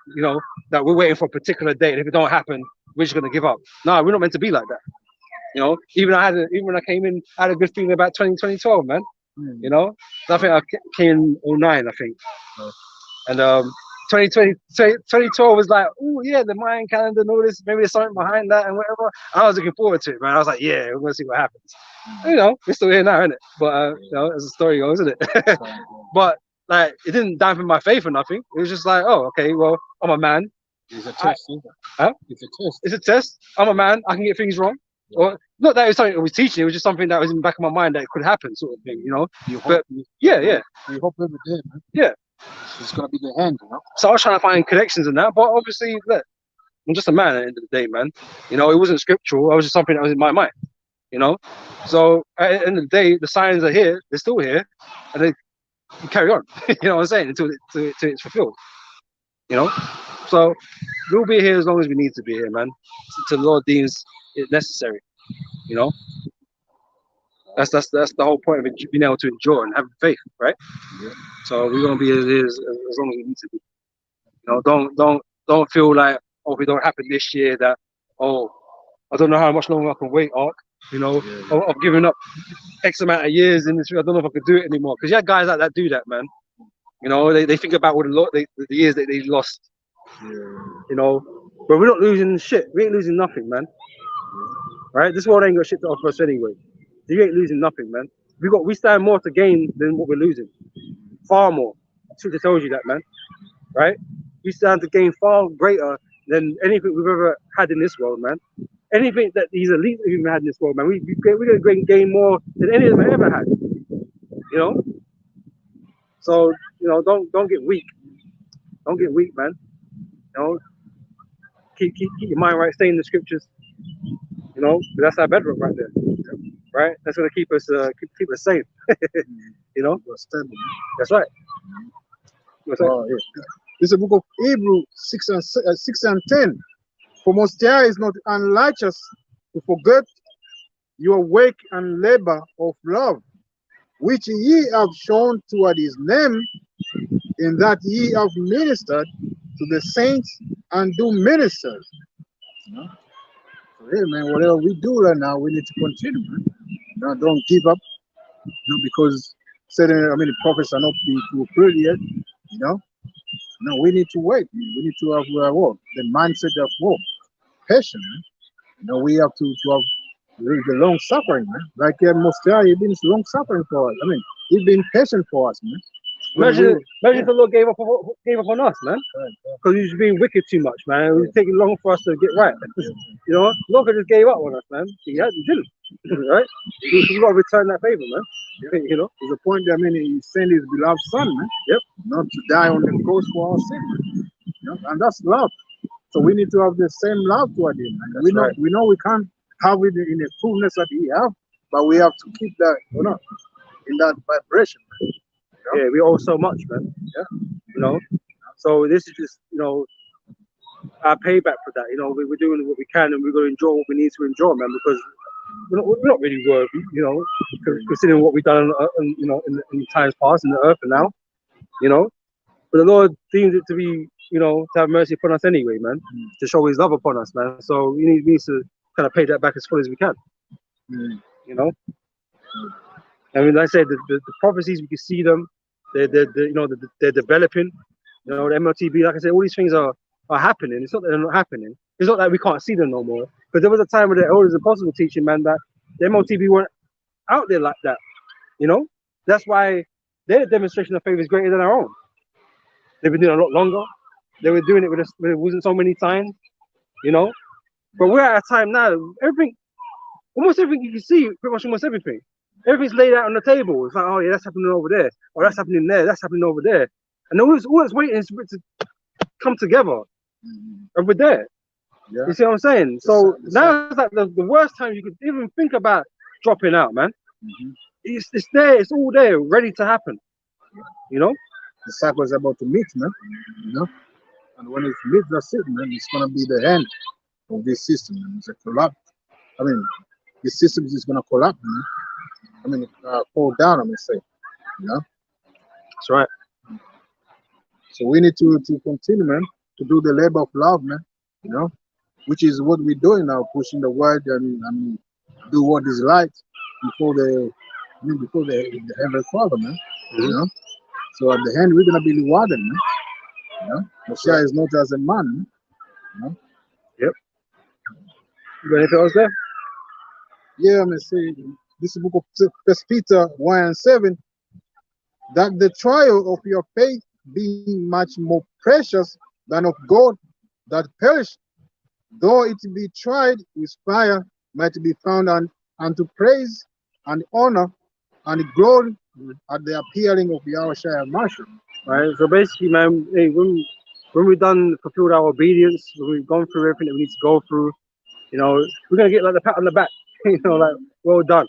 That we're waiting for a particular date. And if it don't happen, we're just gonna give up. No, we're not meant to be like that. Even when I came in, I had a good feeling about 2012, man. I think I came in 09, I think. And 2012 was like, oh yeah, the Mayan calendar and all this. Maybe there's something behind that and whatever. I was looking forward to it, man. I was like, yeah, we're gonna see what happens. We're still here now, isn't it? But as the story goes, isn't it? But like, it didn't dampen my faith or nothing. It was just like, oh, okay, well, I'm a man. It's a test. Huh? It's a test. It's a test. I'm a man. I can get things wrong. Or not that it was something it was teaching. It was just something that was in the back of my mind that could happen, sort of thing. You hope, yeah. You hope every day, man. Yeah. It's gonna be the end, So I was trying to find connections in that, but obviously, look, I'm just a man at the end of the day, man. It wasn't scriptural. It was just something that was in my mind. So at the end of the day, the signs are here. They're still here, and they carry on. You know what I'm saying? Until it's fulfilled. So we'll be here as long as we need to be here, man. Till the Lord deems it necessary. That's the whole point of it, being able to endure and have faith, right? Yeah. So we're gonna be here as long as we need to be. Don't feel like, oh, if it don't happen this year, that, oh, I don't know how much longer I can wait, Ark. I've given up X amount of years in this. I don't know if I could do it anymore. Because you have guys like that do that, man. They think about what the years that they lost. Yeah. But we're not losing shit. We ain't losing nothing, man. Right? This world ain't got shit to offer us anyway. You ain't losing nothing, man. We stand more to gain than what we're losing. Far more. Scripture tells you that, man. Right? We stand to gain far greater than anything we've ever had in this world, man. Anything that these elites have even had in this world, man. We're gonna gain more than any of them ever had. So don't get weak. Don't get weak, man. Keep your mind right. Stay in the scriptures. That's our bedrock right there. Right? That's gonna keep us keep us safe. That's right. Oh, yeah. This is the book of Hebrews 6 and 10. For most there is not unrighteous to forget your work and labor of love, which ye have shown toward his name, in that ye have ministered to the saints and do minister. So, hey, man, whatever we do right now, we need to continue, man. Don't give up, because the prophets are not fulfilled yet, No, we need to wait. We need to have the mindset of work, passion. We have to have the long suffering, man. Like Mostia, he's been long suffering for us. He's been patient for us, man. Imagine if the Lord gave up on us, man. Because we was being wicked too much, man. It was taking long for us to get right. You know, Lord just gave up on us, man. He didn't, right? We got to return that favor, man. You know, there's a point there. I mean, he sent his beloved son, man. Yep. Not to die on the cross for our sin. You know? And that's love. So we need to have the same love toward him. And we know we can't have it in the fullness that he have, but we have to keep that, you know, in that vibration. You know? Yeah, we owe so much, man. Yeah. You know. So this is just, you know, our payback for that. You know, we're doing what we can, and we're going to enjoy what we need to enjoy, man. Because we're not really worthy, you know, considering what we've done, you know, in times past, in the earth and now, you know. But the Lord deems it to be, you know, to have mercy upon us anyway, man, to show His love upon us, man. So we need to kind of pay that back as full as we can, you know. I mean, like I said, the prophecies, we can see them. They're developing. You know, the MLTB, like I said, all these things are happening. It's not that they're not happening. It's not that we can't see them no more. But there was a time where the elders and apostles were teaching, man, that the MLTB weren't out there like that. You know, that's why their demonstration of faith is greater than our own. They've been doing it a lot longer. They were doing it with us when it wasn't so many times, you know. But we're at a time now. Almost everything you can see, pretty much almost everything. Everything's laid out on the table. It's like, oh yeah, that's happening over there, or that's happening there, that's happening over there, and all it's waiting is for it to come together, and we're there. Yeah. You see what I'm saying? So now it's like the worst time you could even think about dropping out, man. It's there, it's all there, ready to happen. You know? The cycle is about to meet, man. You know? And when it meets, that's it, man. It's gonna be the end of this system, man. It's a collapse. I mean, the system is gonna collapse, man. I mean, fall down, I may say. You know? That's right. So we need to continue, man, to do the labor of love, man. You know? Which is what we're doing now, pushing the word and do what is right before the Heavenly Father, man. You know? So at the end, we're gonna be rewarded, man. You know? Messiah is not as a man, you know? Yep. You got anything else there? Yeah, I'm gonna say this book of 1 Peter 1:7, that the trial of your faith being much more precious than of gold that perish, though it be tried with fire, might be found unto praise and honor and glory at the appearing of Yahushua Mashiach. Right. So basically, man, hey, when we've fulfilled our obedience, when we've gone through everything that we need to go through, you know, we're gonna get like the pat on the back, you know, like well done.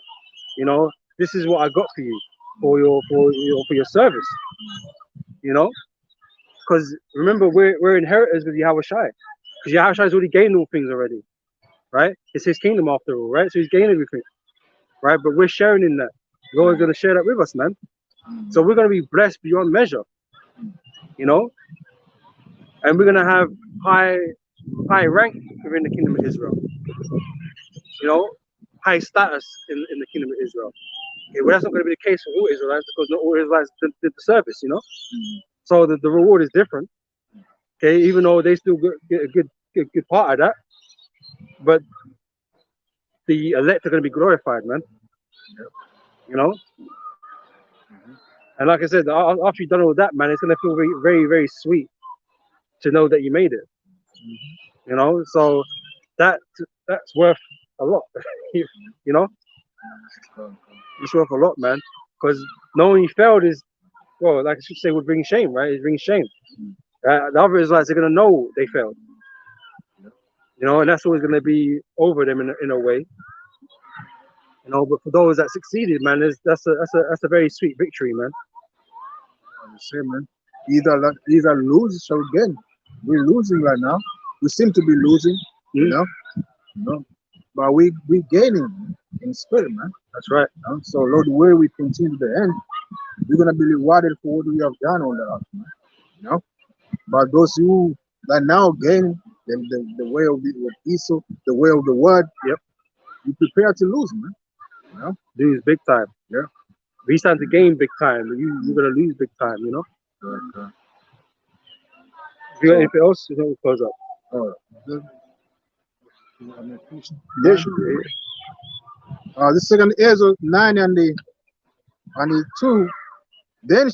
You know, this is what I got for you for your service. You know, because remember we're inheritors with Yahushua. Because Yahushua has already gained all things already, right? It's His kingdom after all, right? So He's gained everything, right? But we're sharing in that. Lord's going to share that with us, man. So we're going to be blessed beyond measure, you know? And we're going to have high rank within the kingdom of Israel, you know? High status in the kingdom of Israel. Okay, well, that's not going to be the case for all Israelites because not all Israelites did the service, you know? So the reward is different. Okay, even though they still get a good part of that, but the elect are going to be glorified, man. You know, and like I said, after you've done all that, man, it's going to feel very, very, very sweet to know that you made it. You know, so that's worth a lot. You know, it's worth a lot, man. Because knowing you failed is, well, like I should say, would bring shame, right? It brings shame. The other Israelites are going to know they failed. You know, and that's always going to be over them in a way. You know, but for those that succeeded, man, that's a very sweet victory, man. Same, man. Either lose or gain. We're losing right now. We seem to be losing, you know. But we gaining in spirit, man. That's right. You know? So Lord, where we continue to the end, we're gonna be rewarded for what we have done on the earth, man. You know. But those who are now gaining the way of Esau, the way of the word, yep, you prepare to lose, man. You know? Lose big time. Yeah. We stand to gain big time, but you're gonna lose big time, you know. Okay. You got anything else? You know, close up. The second Ezra 9 and the 2. Then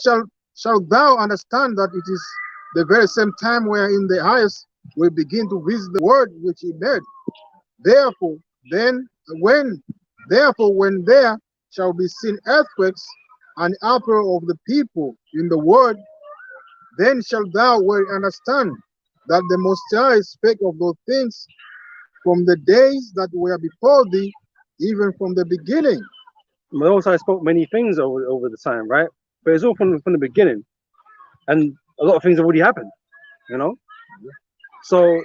shalt thou understand that it is the very same time wherein the highest will begin to visit the world which he made. Therefore, then when when there shall be seen earthquakes and uproar of the people in the world, then shalt thou well understand that the Most High spake of those things from the days that were before thee, even from the beginning. The Most High spoke many things over the time, right? But it's all from the beginning, and a lot of things have already happened, you know. So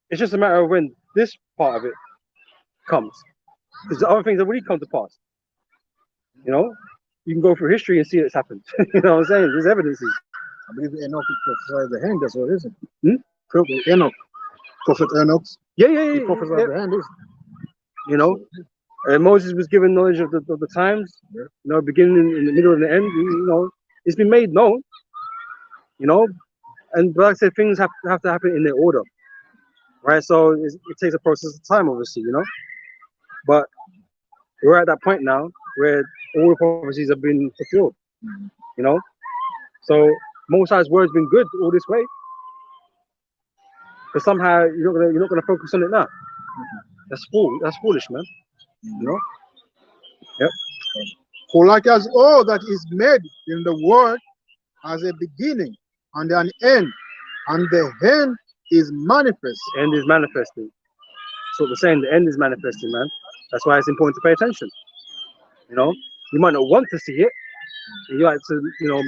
it's just a matter of when this part of it comes, because the other things have already come to pass. You know, you can go through history and see it's happened. You know what I'm saying? There's evidences. I believe Enoch prophesied the hand, that's what it is. Hmm? Enoch, Prophet Enoch. Yeah. He prophesied the hand, is. You know, Moses was given knowledge of the times. Yeah. You know, beginning in the middle and the end. You know, it's been made known. You know, and like I said, things have to happen in their order, right? So it takes a process of time, obviously. You know, but we're at that point now where all the prophecies have been fulfilled. You know, so Most High's word's been good all this way, but somehow you're not gonna focus on it now. That's foolish, man. You know. Yep. For like as all that is made in the world has a beginning and an end, and the end is manifest. End is manifesting. So what we're saying, the end is manifesting, man. That's why it's important to pay attention. You know, you might not want to see it. You like to,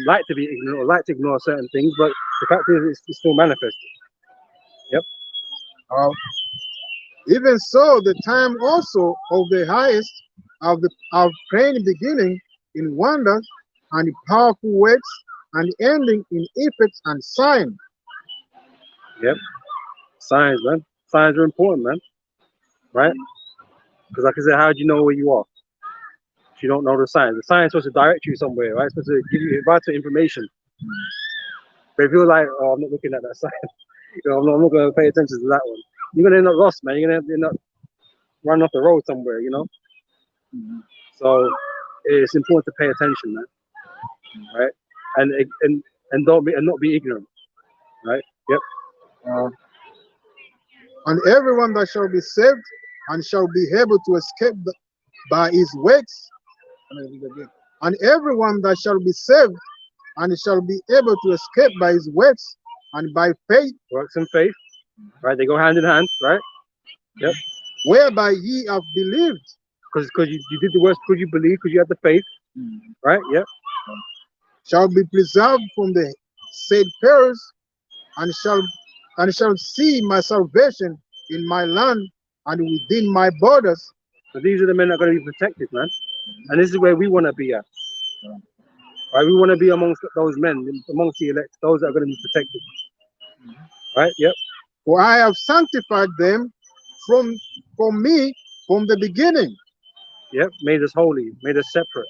like to be ignorant or like to ignore certain things, but the fact is, it's still manifesting. Yep. Even so, the time also of the highest of plain beginning in wonders and powerful works and ending in effects and sign. Yep. Signs, man. Signs are important, man. Right? Because like I said, how do you know where you are if you don't know the signs? The sign is supposed to direct you somewhere, right? It's supposed to give you vital information. But if you're like, oh, I'm not looking at that sign, I'm not going to pay attention to that one, you're going to end up lost, man. You're going to end up running off the road somewhere, So it's important to pay attention, man. Right? And not be ignorant. Right? Yep. And everyone that shall be saved and shall be able to escape by his works, and everyone that shall be saved and shall be able to escape by his works and by faith. Works and faith, right? They go hand in hand, right? Yep. Whereby ye have believed. Because you did the works because you believe, because you had the faith, right? Yep. Shall be preserved from the said perils, and shall see my salvation in my land and within my borders. So these are the men that are going to be protected, man. And this is where we want to be at. Right? We want to be amongst those men, amongst the elect, those that are going to be protected. Right? Yep. For I have sanctified them from me from the beginning. Yep. Made us holy, made us separate.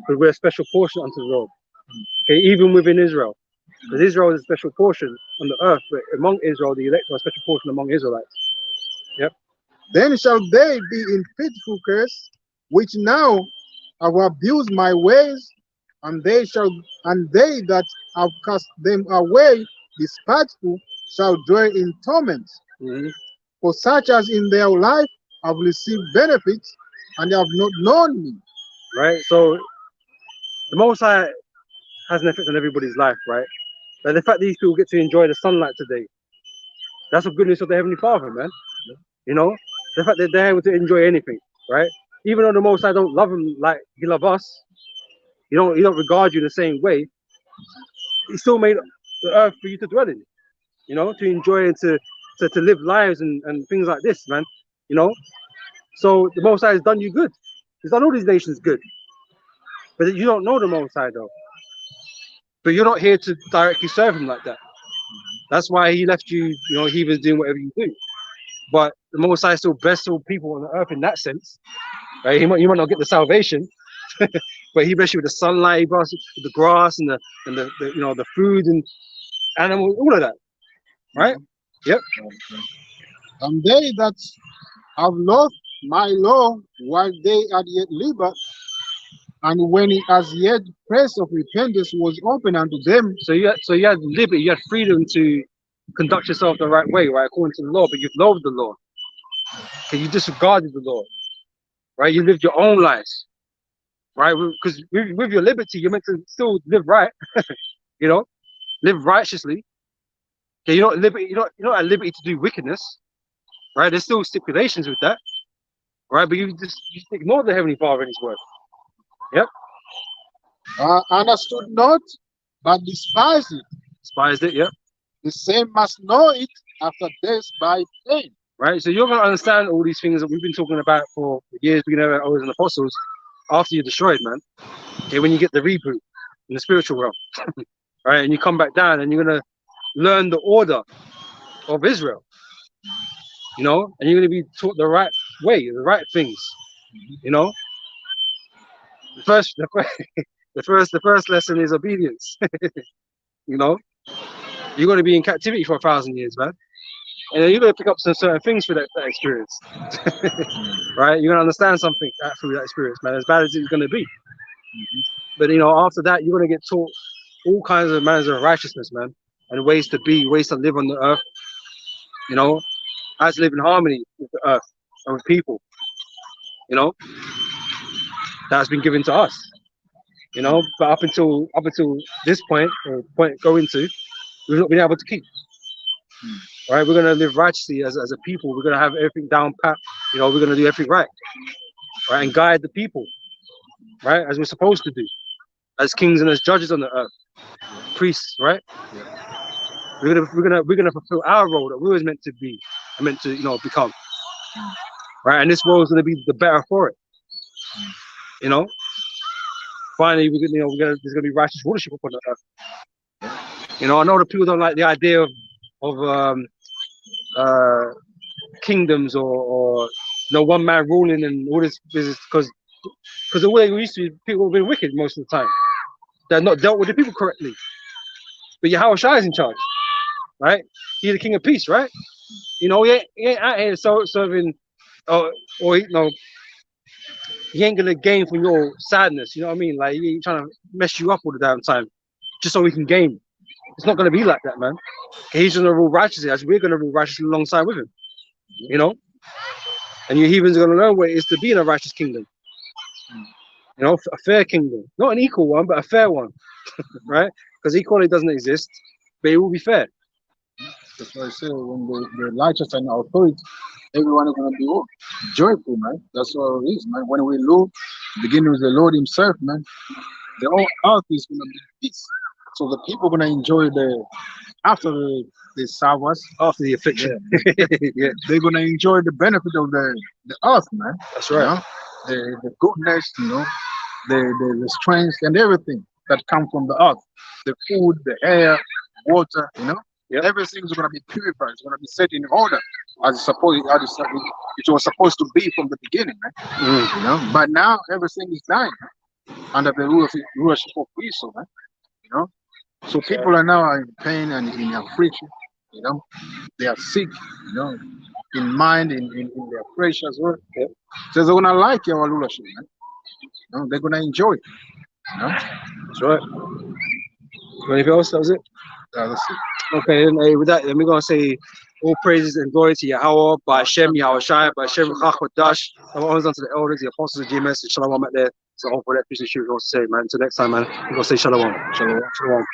Because we're a special portion unto the Lord. Okay, even within Israel. Because Israel is a special portion on the earth, but among Israel, the elect are a special portion among Israelites. Yep. Then shall they be in pitiful curse, which now have abused my ways, and they that have cast them away despiteful shall dwell in torment. For such as in their life have received benefits and have not known me. Right? So the Most High has an effect on everybody's life, right? Like the fact that these people get to enjoy the sunlight today, that's the goodness of the Heavenly Father, man. The fact that they're able to enjoy anything, right? Even though the Most High don't love them like He loves us, He don't regard you the same way. He still made the earth for you to dwell in, to enjoy and to live lives and things like this, man. So the Most High has done you good. He's done all these nations good, but you don't know the Most High though. But you're not here to directly serve Him like that. That's why He left you. He was doing whatever you do. But the Most High still blessed all people on the earth in that sense, right? You might not get the salvation, but He blessed you with the sunlight, He blessed you with the grass and the food and animals, all of that, right? Yep. And they that have lost my law while they are yet live, And when it as yet place of repentance was open unto them, So you had liberty, you had freedom to conduct yourself the right way, right, according to the law, but you've loathed the law. Okay, you disregarded the law, right? You lived your own lives, right? Because with your liberty, you're meant to still live right, you know, live righteously. Okay, you're not liberty, you're not at liberty to do wickedness, right? There's still stipulations with that, right? But you just ignore the Heavenly Father and His word. Yep. understood not, but despised it. Despised it. Yep. The same must know it after death by pain. Right. So you're gonna understand all these things that we've been talking about for years, beginning of Old and Apostles, after you're destroyed, man. Okay, when you get the reboot in the spiritual realm, right, and you come back down, and you're gonna learn the order of Israel, you know, and you're gonna be taught the right way, the right things, you know. The first, the first lesson is obedience. You know, you're gonna be in captivity for 1,000 years, man, and then you're gonna pick up some certain things through that experience, right? You're gonna understand something through that experience, man, as bad as it's gonna be. But you know, after that, you're gonna get taught all kinds of manners of righteousness, man, and ways to be, ways to live on the earth. You know, how to live in harmony with the earth and with people. You know, that's been given to us. You know, but up until this point, or point going to, we've not been able to keep. Right, we're gonna live righteously as a people. We're gonna have everything down pat. You know, we're gonna do everything right, right, and guide the people, right, as we're supposed to do, as kings and as judges on the earth, priests, right. We're gonna fulfill our role that we was meant to be, and meant to, you know, become, right. And this world is gonna be the better for it. You know, finally, there's gonna be righteous rulership upon the earth. You know, I know that people don't like the idea of kingdoms or you know, one man ruling and all this business, because the way we used to be, people have been wicked most of the time. They're not dealt with the people correctly. But Yahweh Shai is in charge, right? He's the King of Peace, right? You know, he ain't out here serving, or you know, he ain't gonna gain from your sadness. You know what I mean? Like, he ain't trying to mess you up all the damn time just so he can gain. It's not gonna be like that, man. He's gonna rule righteously, as we're gonna rule righteously alongside with him. You know, and you heathens are gonna learn what it is to be in a righteous kingdom. You know, a fair kingdom, not an equal one, but a fair one, right? Because equality doesn't exist, but it will be fair. That's why I say when the righteous and authority, everyone is gonna be joyful, man. That's all it is, man. When we look, beginning with the Lord Himself, man, the whole earth is gonna be peace. So the people are gonna enjoy after the Sabbath, After the affliction, yeah. Yeah, they're gonna enjoy the benefit of the earth, man. That's right. You know? The goodness, you know, the strength and everything that come from the earth, the food, the air, water, you know. Yep. Everything's gonna be purified. It's gonna be set in order as it was supposed to be from the beginning, man. You know. But now everything is dying, man, under the rulership of Esau, man. You know. So people are now in pain and in affliction. You know, they are sick. You know, in mind, in their flesh as well. Yep. So they're gonna like our rulership, man. You know, they're gonna enjoy it. You know? That's right. Anything else? That was it. That's it. Okay, and with that, then we're gonna say all praises and glory to Yahweh, by Hashem, Yahweh Shai, by Hashem, Chachwadash. And honors unto the elders, the apostles of GMS, and Shalom out there. So hopefully that piece of shit we're gonna say, man. Until next time, man. We're gonna say Shalom. Shalom. Shalom.